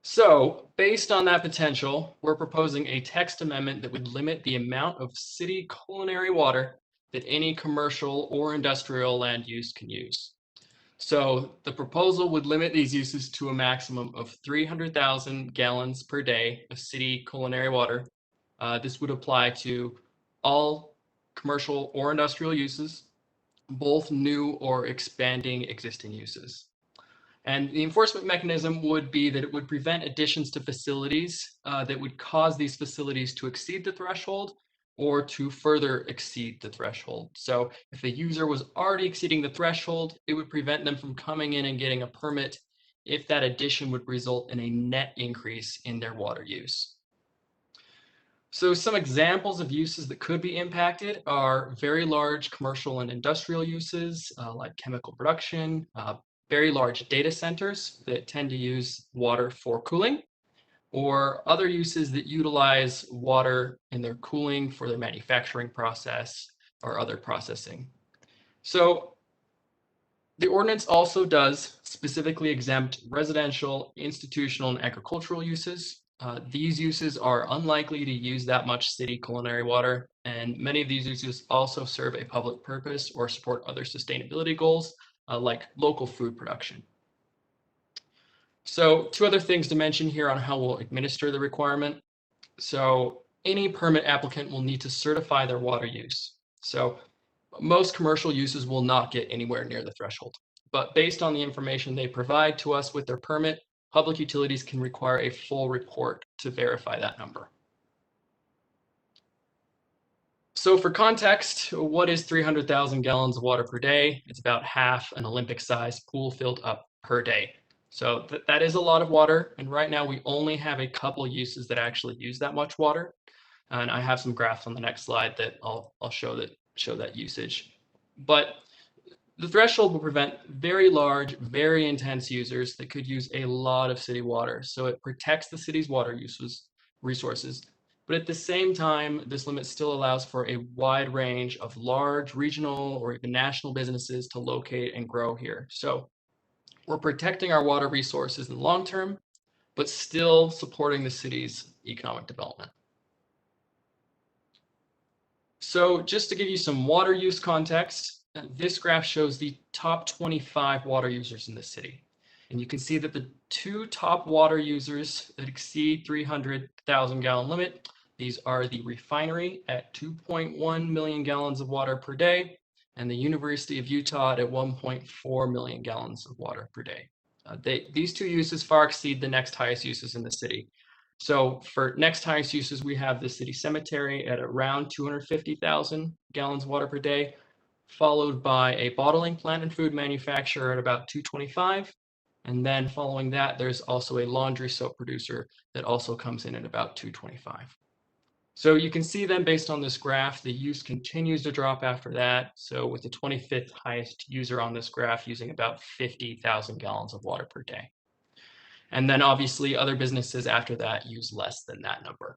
So based on that potential, we're proposing a text amendment that would limit the amount of city culinary water that any commercial or industrial land use can use. So the proposal would limit these uses to a maximum of 300,000 gallons per day of city culinary water. This would apply to all commercial or industrial uses, both new or expanding existing uses. And the enforcement mechanism would be that it would prevent additions to facilities that would cause these facilities to exceed the threshold or to further exceed the threshold. So if a user was already exceeding the threshold, it would prevent them from coming in and getting a permit if that addition would result in a net increase in their water use. So some examples of uses that could be impacted are very large commercial and industrial uses like chemical production, very large data centers that tend to use water for cooling, or other uses that utilize water in their cooling for their manufacturing process or other processing. So the ordinance also does specifically exempt residential, institutional, and agricultural uses. These uses are unlikely to use that much city culinary water, and many of these uses also serve a public purpose or support other sustainability goals, like local food production. So 2 other things to mention here on how we'll administer the requirement. So any permit applicant will need to certify their water use. So most commercial uses will not get anywhere near the threshold, but based on the information they provide to us with their permit, public utilities can require a full report to verify that number. So for context, what is 300,000 gallons of water per day? It's about half an Olympic-sized pool filled up per day. So that is a lot of water, and right now we only have a couple uses that actually use that much water. And I have some graphs on the next slide that I'll show that usage. But the threshold will prevent very large, very intense users that could use a lot of city water. So it protects the city's water resources. But at the same time, this limit still allows for a wide range of large regional or even national businesses to locate and grow here. So we're protecting our water resources in the long term, but still supporting the city's economic development. So just to give you some water use context, this graph shows the top 25 water users in the city. And you can see that the 2 top water users that exceed 300,000 gallon limit, these are the refinery at 2.1 million gallons of water per day, and the University of Utah at 1.4 million gallons of water per day. These 2 uses far exceed the next highest uses in the city. So for next highest uses, we have the city cemetery at around 250,000 gallons of water per day, followed by a bottling plant and food manufacturer at about 225. And then following that, there's also a laundry soap producer that also comes in at about 225. So you can see then based on this graph, the use continues to drop after that. So with the 25th highest user on this graph using about 50,000 gallons of water per day. And then obviously other businesses after that use less than that number.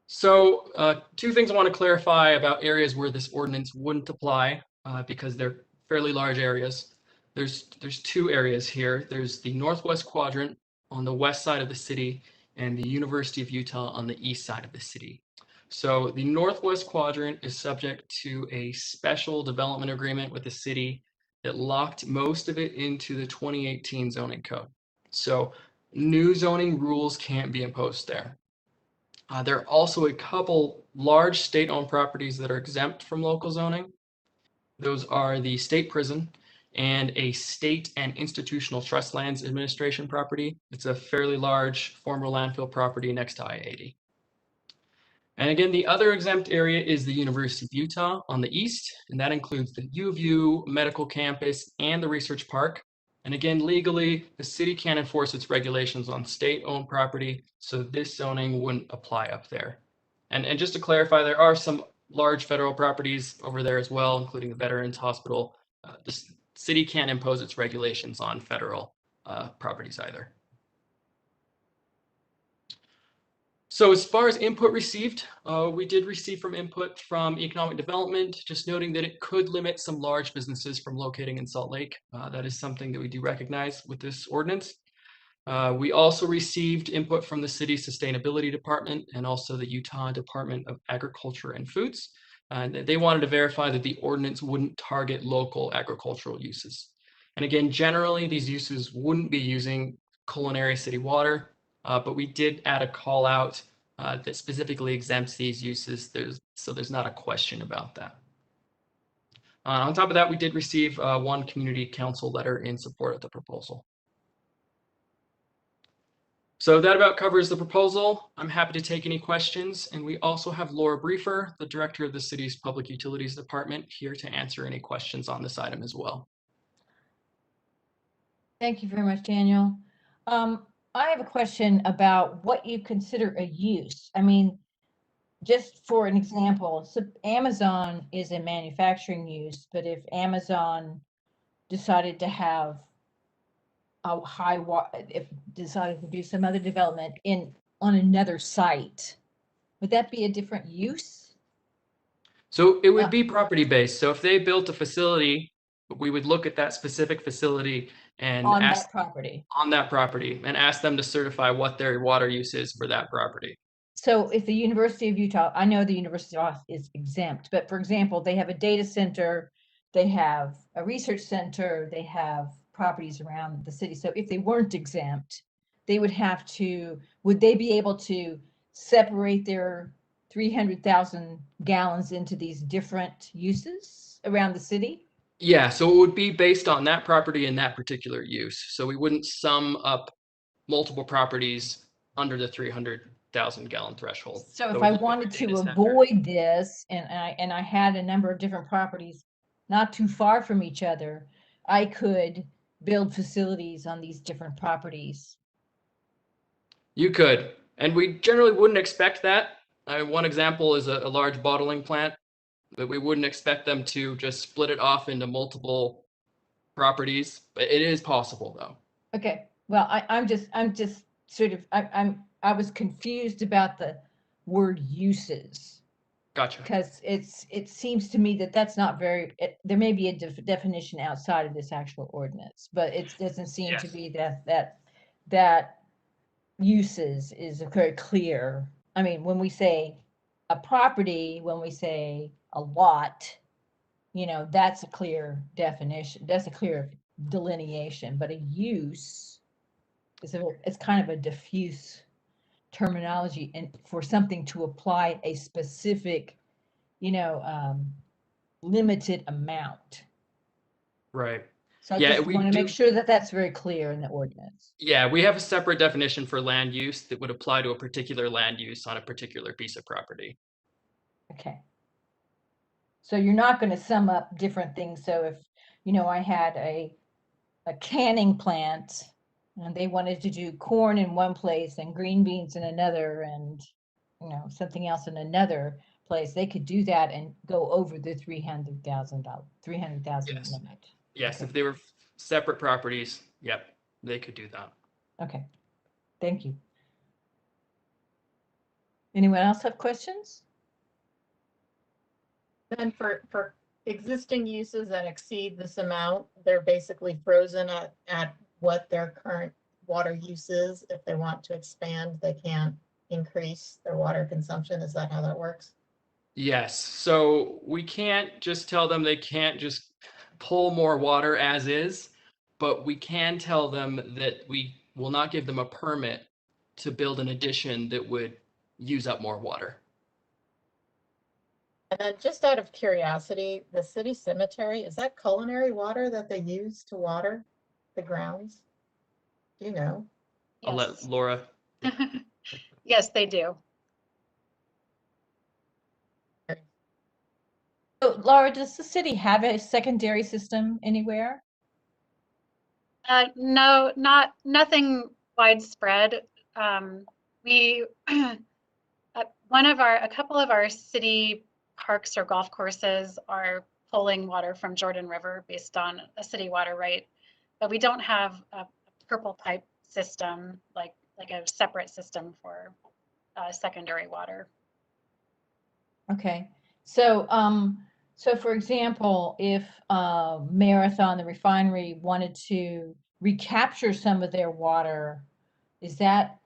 So 2 things I want to clarify about areas where this ordinance wouldn't apply because they're fairly large areas. There's 2 areas here. There's the northwest quadrant on the west side of the city and the University of Utah on the east side of the city. So the northwest quadrant is subject to a special development agreement with the city that locked most of it into the 2018 zoning code. So new zoning rules can't be imposed there. There are also a couple large state-owned properties that are exempt from local zoning. Those are the state prison and a state and institutional trust lands administration property. It's a fairly large former landfill property next to I-80. And again, the other exempt area is the University of Utah on the east, and that includes the U of U medical campus and the research park. And again, legally, the city can't enforce its regulations on state-owned property, so this zoning wouldn't apply up there. And just to clarify, there are some large federal properties over there as well, including the Veterans Hospital. The city can't impose its regulations on federal properties either. So as far as input received, we did receive input from economic development, just noting that it could limit some large businesses from locating in Salt Lake. That is something that we do recognize with this ordinance. We also received input from the city's sustainability department and also the Utah Department of Agriculture and Foods. They wanted to verify that the ordinance wouldn't target local agricultural uses. And again, generally, these uses wouldn't be using culinary city water. But we did add a call out that specifically exempts these uses, so there's not a question about that. On top of that, we did receive 1 community council letter in support of the proposal. So that about covers the proposal. I'm happy to take any questions, and we also have Laura Briefer, the director of the city's Public Utilities Department, here to answer any questions on this item as well. Thank you very much, Daniel. I have a question about what you consider a use. I mean, just for an example, so Amazon is a manufacturing use, but if Amazon decided to have a if decided to do some other development on another site, would that be a different use? So it would be property based. So if they built a facility, we would look at that specific facility and On ask that property. on that property and ask them to certify what their water use is for that property. So if the University of Utah, I know the University of Utah is exempt, but for example, they have a data center, they have a research center, they have properties around the city. So if they weren't exempt, they would have to, would they be able to separate their 300,000 gallons into these different uses around the city? Yeah, so it would be based on that property and that particular use. So we wouldn't sum up multiple properties under the 300,000 gallon threshold. So if we'd I look at wanted the to data center. avoid this and I had a number of different properties not too far from each other, I could build facilities on these different properties. You could, and we generally wouldn't expect that. One example is a large bottling plant, but we wouldn't expect them to just split it off into multiple properties. But it is possible, though. Okay, well, I'm just sort of I was confused about the word uses. Gotcha. Because it seems to me that that's not very, there may be a definition outside of this actual ordinance, but it doesn't seem to be that uses is very clear. I mean, when we say a property, when we say a lot, you know, that's a clear definition, that's a clear delineation, but a use is it's kind of a diffuse terminology, and for something to apply a specific, you know, limited amount. Right. So I Yeah, just we want to do. make sure that that's very clear in the ordinance. Yeah, we have a separate definition for land use that would apply to a particular land use on a particular piece of property. Okay. So you're not going to sum up different things. So if, you know, I had a canning plant and they wanted to do corn in one place and green beans in another and, you know, something else in another place, they could do that and go over the $300,000 Yes. limit. Yes, Okay. if they were separate properties, yep, they could do that. Okay. Thank you. Anyone else have questions? Then for existing uses that exceed this amount, they're basically frozen at what their current water use is. If they want to expand, they can't increase their water consumption. Is that how that works? Yes, so we can't just tell them they can't just pull more water as is, but we can tell them that we will not give them a permit to build an addition that would use up more water. And then just out of curiosity, the city cemetery, is that culinary water that they use to water the grounds? Do you know? I'll let Laura. Yes, they do. So Laura, does the city have a secondary system anywhere? No, nothing widespread. We a couple of our city parks or golf courses are pulling water from Jordan River based on a city water right, but we don't have a purple pipe system like a separate system for secondary water. Okay, so so for example, if Marathon, the refinery, wanted to recapture some of their water, is that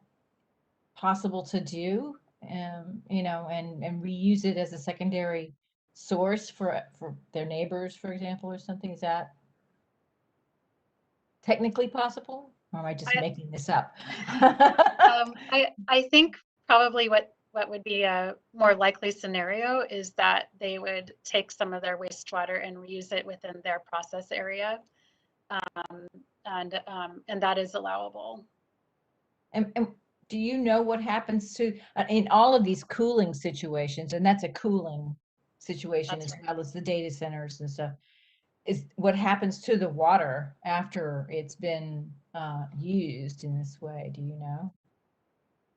possible to do? You know, and reuse it as a secondary source for their neighbors, for example, or something? Is that technically possible, or am I just making this up? I think probably what would be a more likely scenario is that they would take some of their wastewater and reuse it within their process area, and that is allowable. And do you know what happens to in all of these cooling situations? And that's a cooling situation as well as the data centers and stuff. is what happens to the water after it's been used in this way? Do you know?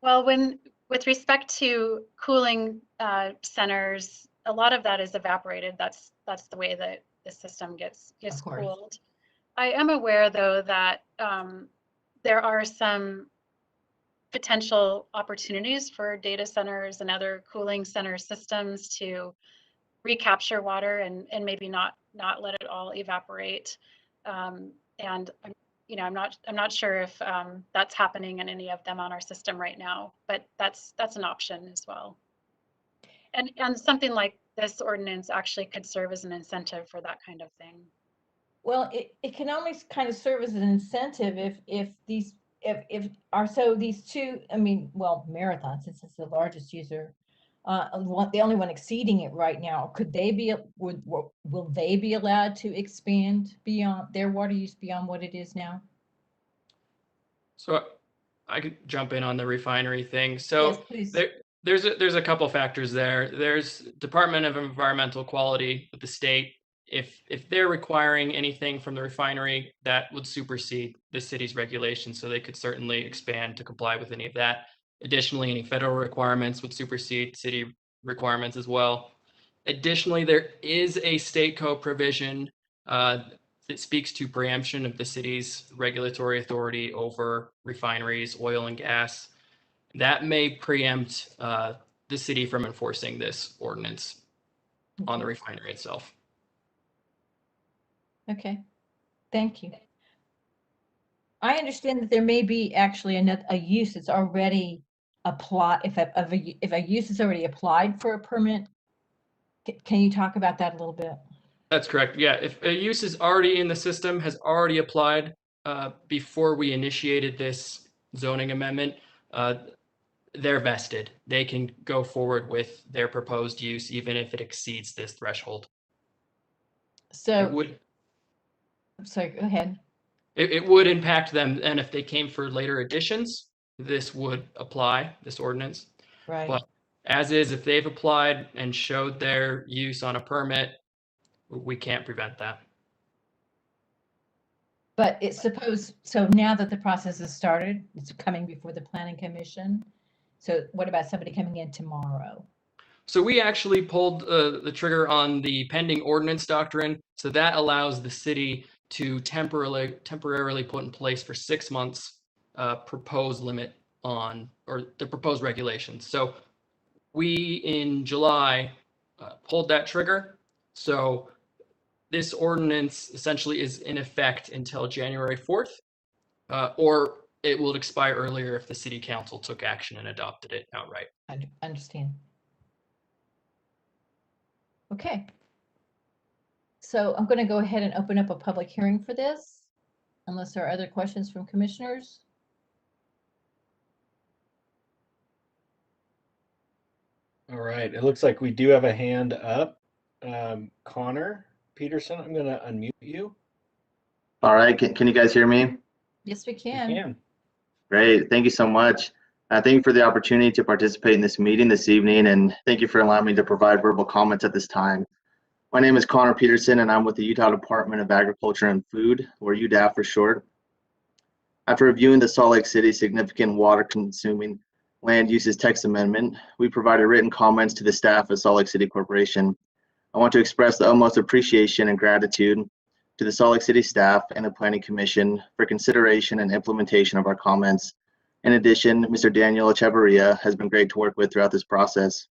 Well, with respect to cooling centers, a lot of that is evaporated. That's the way that the system gets cooled. I am aware, though, that there are some potential opportunities for data centers and other cooling center systems to recapture water and maybe not let it all evaporate. And I'm not sure if that's happening in any of them on our system right now, but that's an option as well. And something like this ordinance actually could serve as an incentive for that kind of thing. Well, it can only kind of serve as an incentive if these two, I mean, well, Marathon, since it's the largest user, the only one exceeding it right now, could they be, will they be allowed to expand beyond their water use beyond what it is now? So I could jump in on the refinery thing. So yes, there's a couple factors there. There's Department of Environmental Quality with the state. If they're requiring anything from the refinery, that would supersede the city's regulations, so they could certainly expand to comply with any of that. Additionally, any federal requirements would supersede city requirements as well. Additionally, there is a state code provision that speaks to preemption of the city's regulatory authority over refineries, oil and gas. That may preempt the city from enforcing this ordinance on the refinery itself. Okay, thank you. I understand that there may be actually a use that's already applied. If a use is already applied for a permit, can you talk about that a little bit? That's correct. Yeah, if a use is already in the system, has already applied before we initiated this zoning amendment, they're vested. They can go forward with their proposed use even if it exceeds this threshold. So, I'm sorry, go ahead. It would impact them, and if they came for later additions, this would apply, this ordinance. Right. But as is, if they've applied and showed their use on a permit, we can't prevent that. But it's supposed, so now that the process has started, it's coming before the Planning Commission. So what about somebody coming in tomorrow? So we actually pulled the trigger on the pending ordinance doctrine. So that allows the city to temporarily put in place for 6 months proposed limit on, or the proposed regulations. So we in July pulled that trigger. So this ordinance essentially is in effect until January 4th, or it will expire earlier if the city council took action and adopted it outright. I understand. Okay. So I'm going to go ahead and open up a public hearing for this, unless there are other questions from commissioners. All right, it looks like we do have a hand up. Connor Peterson, I'm going to unmute you. All right, can you guys hear me? Yes, we can. Great, thank you so much. Thank you for the opportunity to participate in this meeting this evening, and thank you for allowing me to provide verbal comments at this time. My name is Connor Peterson, and I'm with the Utah Department of Agriculture and Food, or UDAF for short. After reviewing the Salt Lake City Significant Water Consuming Land Uses Text Amendment, we provided written comments to the staff of Salt Lake City Corporation. I want to express the utmost appreciation and gratitude to the Salt Lake City staff and the Planning Commission for consideration and implementation of our comments. In addition, Mr. Daniel Echeverria has been great to work with throughout this process.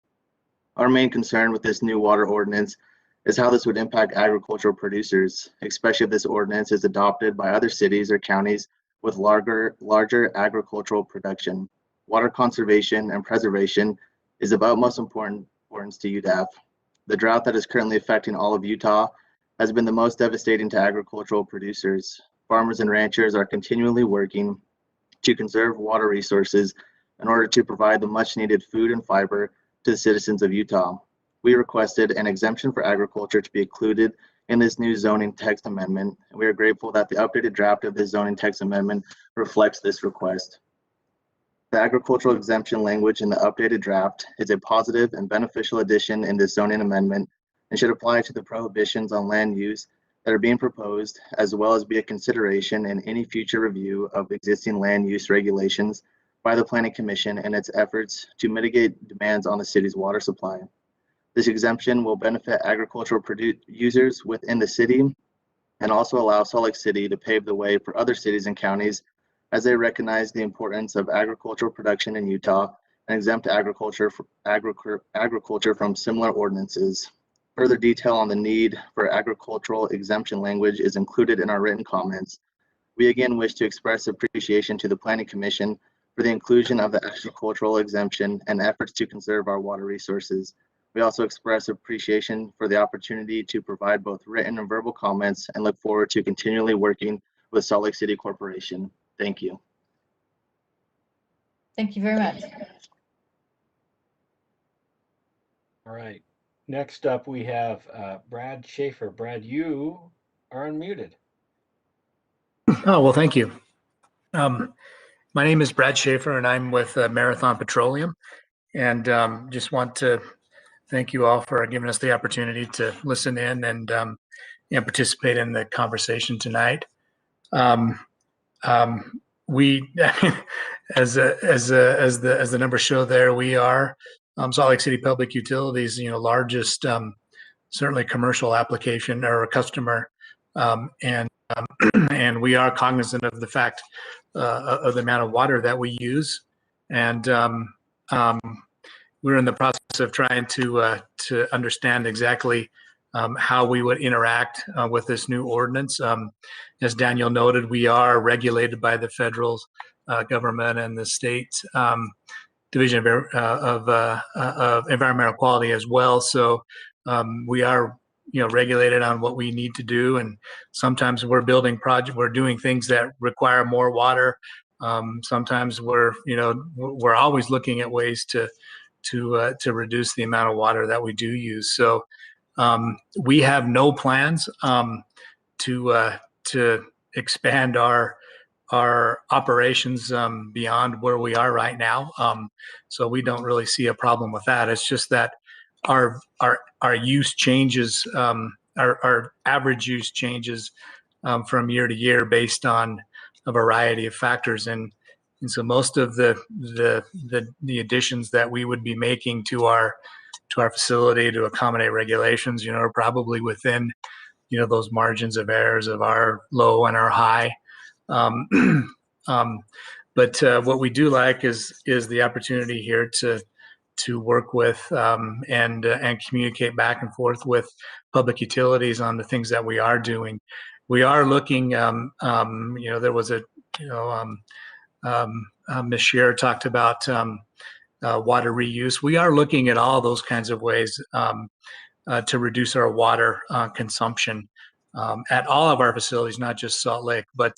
Our main concern with this new water ordinance is how this would impact agricultural producers, especially if this ordinance is adopted by other cities or counties with larger agricultural production. Water conservation and preservation is of utmost importance to UDAF. The drought that is currently affecting all of Utah has been the most devastating to agricultural producers. Farmers and ranchers are continually working to conserve water resources in order to provide the much needed food and fiber to the citizens of Utah. We requested an exemption for agriculture to be included in this new zoning text amendment, and we are grateful that the updated draft of this zoning text amendment reflects this request. The agricultural exemption language in the updated draft is a positive and beneficial addition in this zoning amendment and should apply to the prohibitions on land use that are being proposed, as well as be a consideration in any future review of existing land use regulations by the Planning Commission and its efforts to mitigate demands on the city's water supply. This exemption will benefit agricultural users within the city and also allow Salt Lake City to pave the way for other cities and counties as they recognize the importance of agricultural production in Utah and exempt agriculture from similar ordinances. Further detail on the need for agricultural exemption language is included in our written comments. We again wish to express appreciation to the Planning Commission for the inclusion of the agricultural exemption and efforts to conserve our water resources. We also express appreciation for the opportunity to provide both written and verbal comments and look forward to continually working with Salt Lake City Corporation. Thank you. Thank you very much. All right. Next up, we have Brad Schaefer. Brad, you are unmuted. Oh, well, thank you. My name is Brad Schaefer, and I'm with Marathon Petroleum. And just want to thank you all for giving us the opportunity to listen in and participate in the conversation tonight. We, as the numbers show there, we are Salt Lake City Public Utilities, largest certainly commercial application or customer, and we are cognizant of the fact of the amount of water that we use, and we're in the process of trying to understand exactly how we would interact with this new ordinance. As Daniel noted, we are regulated by the federal government and the state Division of Environmental Quality as well. So we are, regulated on what we need to do, and sometimes we're building projects, we're doing things that require more water. Sometimes we're always looking at ways to reduce the amount of water that we do use. So we have no plans to expand our operations beyond where we are right now. So we don't really see a problem with that. It's just that our use changes, our average use changes from year to year based on a variety of factors. And so most of the additions that we would be making to our facility to accommodate regulations, are probably within, those margins of errors of our low and our high. But what we do like is the opportunity here to work with and communicate back and forth with public utilities on the things that we are doing. We are looking, there was Ms. Scheer talked about water reuse. We are looking at all those kinds of ways to reduce our water consumption at all of our facilities, not just Salt Lake. But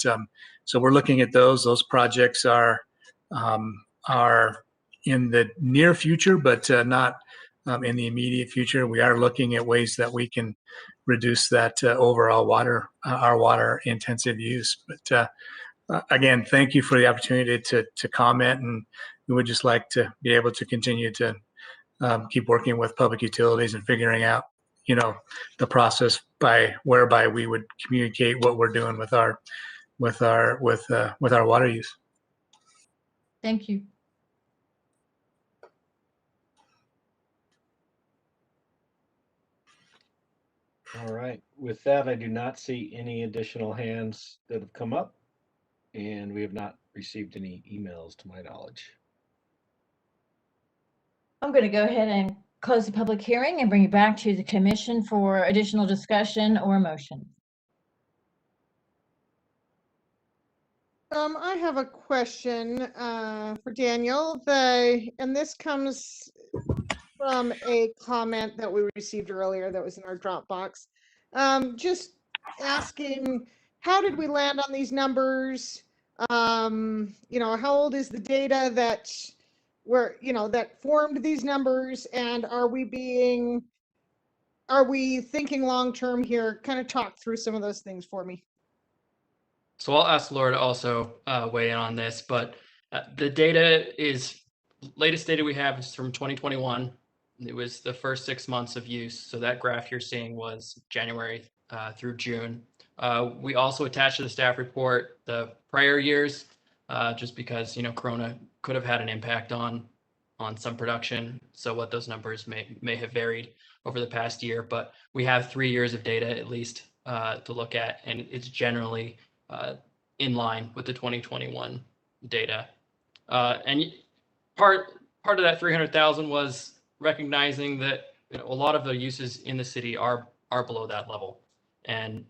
so we're looking at those. Those projects are in the near future, but not in the immediate future. We are looking at ways that we can reduce that overall our water intensive use. But again, thank you for the opportunity to comment, and we would just like to be able to continue to keep working with public utilities and figuring out, the process whereby we would communicate what we're doing with our water use. Thank you. All right. With that, I do not see any additional hands that have come up, and we have not received any emails to my knowledge. I'm going to go ahead and close the public hearing and bring you back to the commission for additional discussion or motion. I have a question for Daniel. And this comes from a comment that we received earlier that was in our Dropbox. Just asking, how did we land on these numbers? How old is the data that that formed these numbers, and are we thinking long term here? Kind of talk through some of those things for me. So I'll ask Laura to also weigh in on this, but the latest data we have is from 2021. It was the first 6 months of use. So that graph you're seeing was January through June. We also attached to the staff report the prior years, just because, Corona could have had an impact on some production. So what those numbers may have varied over the past year, but we have 3 years of data at least to look at, and it's generally in line with the 2021 data. And part of that 300,000 was recognizing that a lot of the uses in the city are below that level, and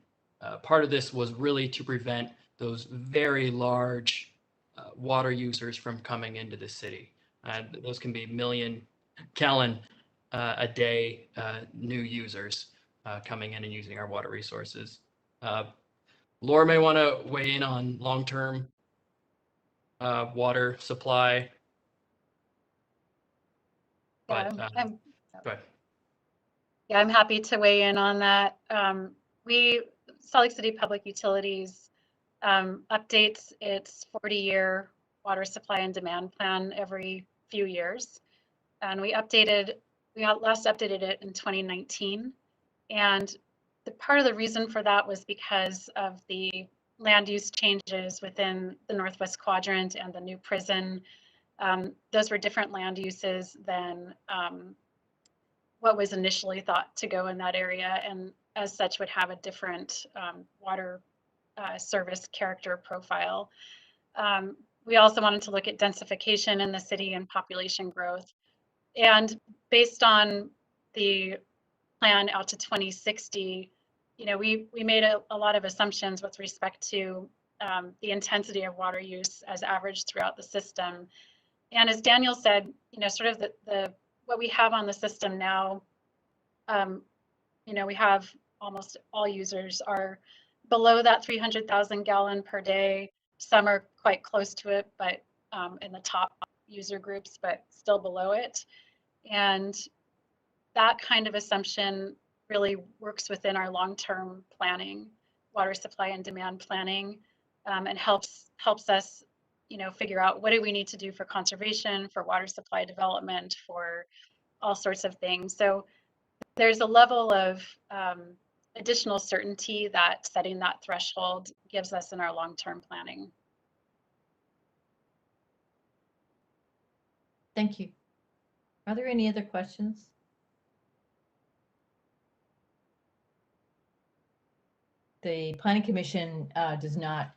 part of this was really to prevent those very large water users from coming into the city. Those can be million gallon a day new users coming in and using our water resources. Laura may want to weigh in on long-term water supply. Yeah, But, I'm, go ahead. yeah, I'm happy to weigh in on that. Salt Lake City Public Utilities updates its 40-year water supply and demand plan every few years. And we last updated it in 2019. And part of the reason for that was because of the land use changes within the Northwest Quadrant and the new prison. Those were different land uses than what was initially thought to go in that area, and as such would have a different water service character profile. We also wanted to look at densification in the city and population growth. And based on the plan out to 2060, we made a lot of assumptions with respect to the intensity of water use as averaged throughout the system. And as Daniel said, sort of the what we have on the system now, we have almost all users are below that 300,000 gallon per day. Some are quite close to it, but in the top user groups, but still below it. And that kind of assumption really works within our long-term planning, water supply and demand planning, and helps us, figure out what do we need to do for conservation, for water supply development, for all sorts of things. So there's a level of additional certainty that setting that threshold gives us in our long-term planning. Thank you. Are there any other questions? The Planning Commission does not,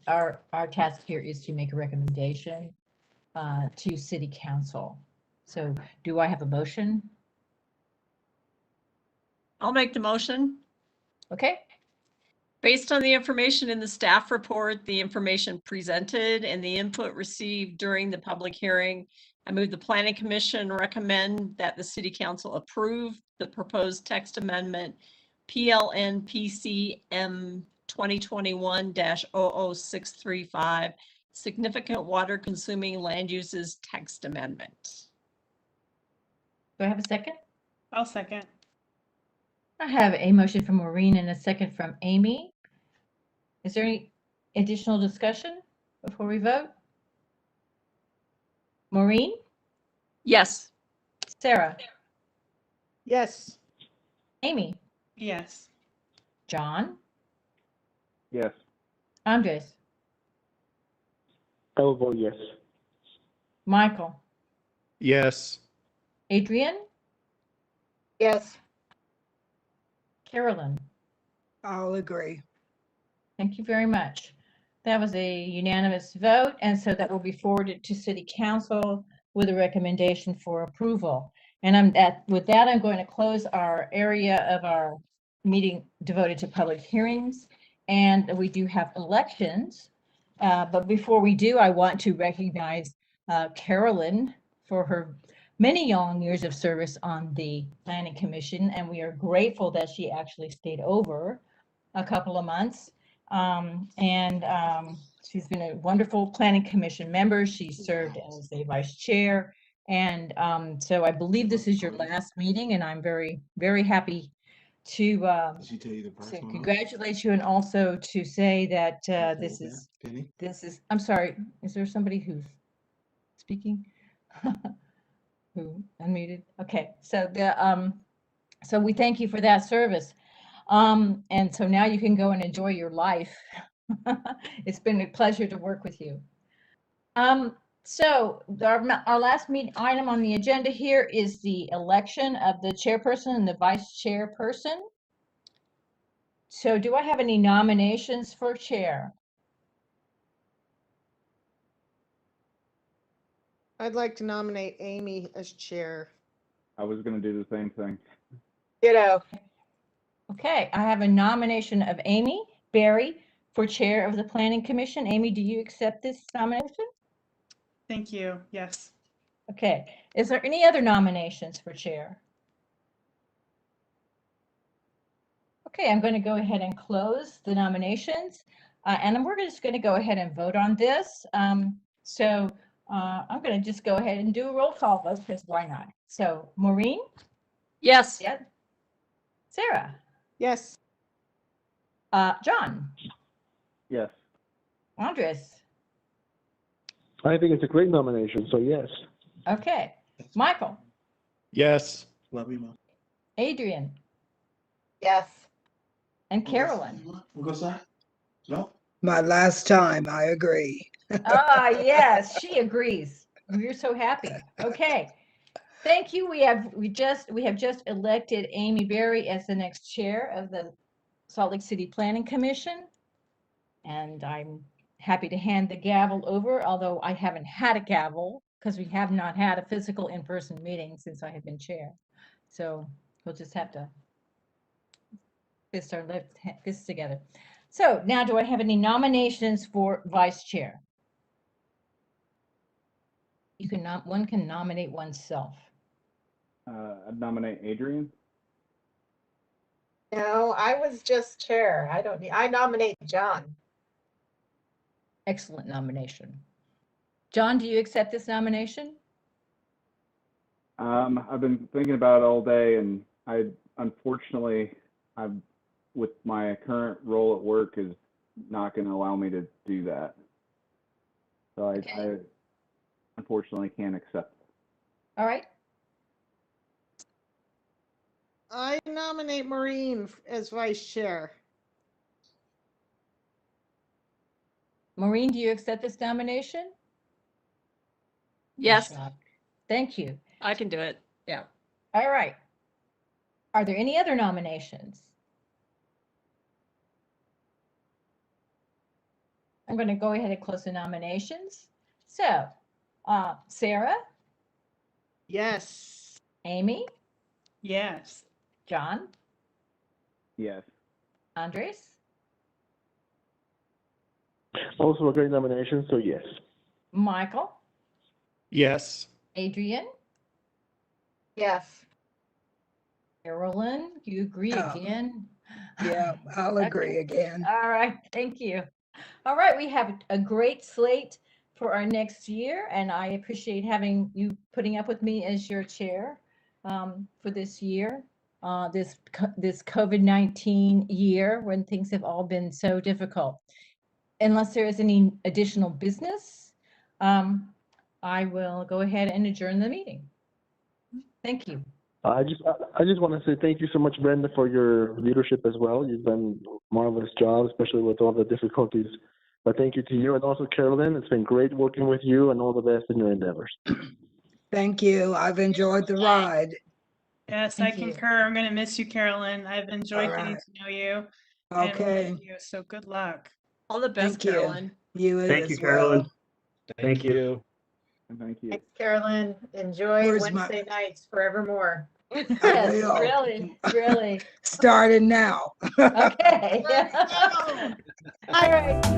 our task here is to make a recommendation to City Council. So do I have a motion? I'll make the motion. Okay. Based on the information in the staff report, the information presented, and the input received during the public hearing, I move the Planning Commission recommend that the City Council approve the proposed text amendment PLNPCM 2021-00635, significant water consuming land uses text amendment. Do I have a second? I'll second. I have a motion from Maureen and a second from Amy. Is there any additional discussion before we vote? Maureen? Yes. Sarah? Yes. Amy? Yes. John? Yes. Andres? I will vote yes. Michael? Yes. Adrian? Yes. Carolyn? I'll agree. Thank you very much. That was a unanimous vote, and so that will be forwarded to City Council with a recommendation for approval. And with that, I'm going to close our area of our meeting devoted to public hearings, and we do have elections. But before we do, I want to recognize Carolyn for her many long years of service on the Planning Commission, and we are grateful that she actually stayed over a couple of months. She's been a wonderful Planning Commission member. She served as a vice chair. And so I believe this is your last meeting, and I'm very, very happy to congratulate you, and also to say that this is, I'm sorry, is there somebody who's speaking? Who unmuted? Okay, so so we thank you for that service. And so now you can go and enjoy your life. It's been a pleasure to work with you. So our last item on the agenda here is the election of the chairperson and the vice chairperson. So do I have any nominations for chair? I'd like to nominate Amy as chair. I was going to do the same thing. Ditto. Okay, I have a nomination of Amy Berry for chair of the Planning Commission. Amy, do you accept this nomination? Thank you. Yes. Okay, is there any other nominations for chair? Okay, I'm going to go ahead and close the nominations, and we're just going to go ahead and vote on this. I'm going to just go ahead and do a roll call vote, because why not? So, Maureen? Yes. Yeah. Sarah? Yes. John? Yes. Andres? I think it's a great nomination, so yes. Okay. Michael? Yes. Love you, Mom. Adrian? Yes. And Carolyn? No. My last time, I agree. Ah, yes, she agrees. We're so happy. Okay. Thank you. We have just elected Amy Berry as the next chair of the Salt Lake City Planning Commission. And I'm happy to hand the gavel over, although I haven't had a gavel because we have not had a physical in-person meeting since I have been chair. So we'll just have to fist our fists together. So now, do I have any nominations for vice chair? One can nominate oneself. I'd nominate Adrian. No, I was just chair. I nominate John. Excellent nomination. John, do you accept this nomination? I've been thinking about it all day, and unfortunately, with my current role at work is not going to allow me to do that. So I unfortunately can't accept it. All right. I nominate Maureen as vice chair. Maureen, do you accept this nomination? Yes, Thank you. I can do it. Yeah. All right. Are there any other nominations? I'm going to go ahead and close the nominations. So, Sarah? Yes. Amy? Yes. John? Yes. Andres? Also a great nomination, so yes. Michael? Yes. Adrian? Yes. Carolyn, you agree Oh. again? Yeah, I'll Okay. agree again. All right, thank you. All right, we have a great slate for our next year, and I appreciate having you putting up with me as your chair for this year, this COVID-19 year when things have all been so difficult. Unless there is any additional business, I will go ahead and adjourn the meeting. Thank you. I just want to say thank you so much, Brenda, for your leadership as well. You've done a marvelous job, especially with all the difficulties. But thank you to you, and also Carolyn. It's been great working with you, and all the best in your endeavors. Thank you. I've enjoyed the ride. Yes, Thank I you. concur. I'm going to miss you, Carolyn. I've enjoyed All getting right. to know you. And Okay. working with you, so good luck. All the best, Thank you. Carolyn. You Thank you, as well. Carolyn. Thank you. And thank you. Thanks, Carolyn. Enjoy Where's my- Wednesday nights forevermore. I Yes, will. really. Starting now. Okay. Let's go. All right.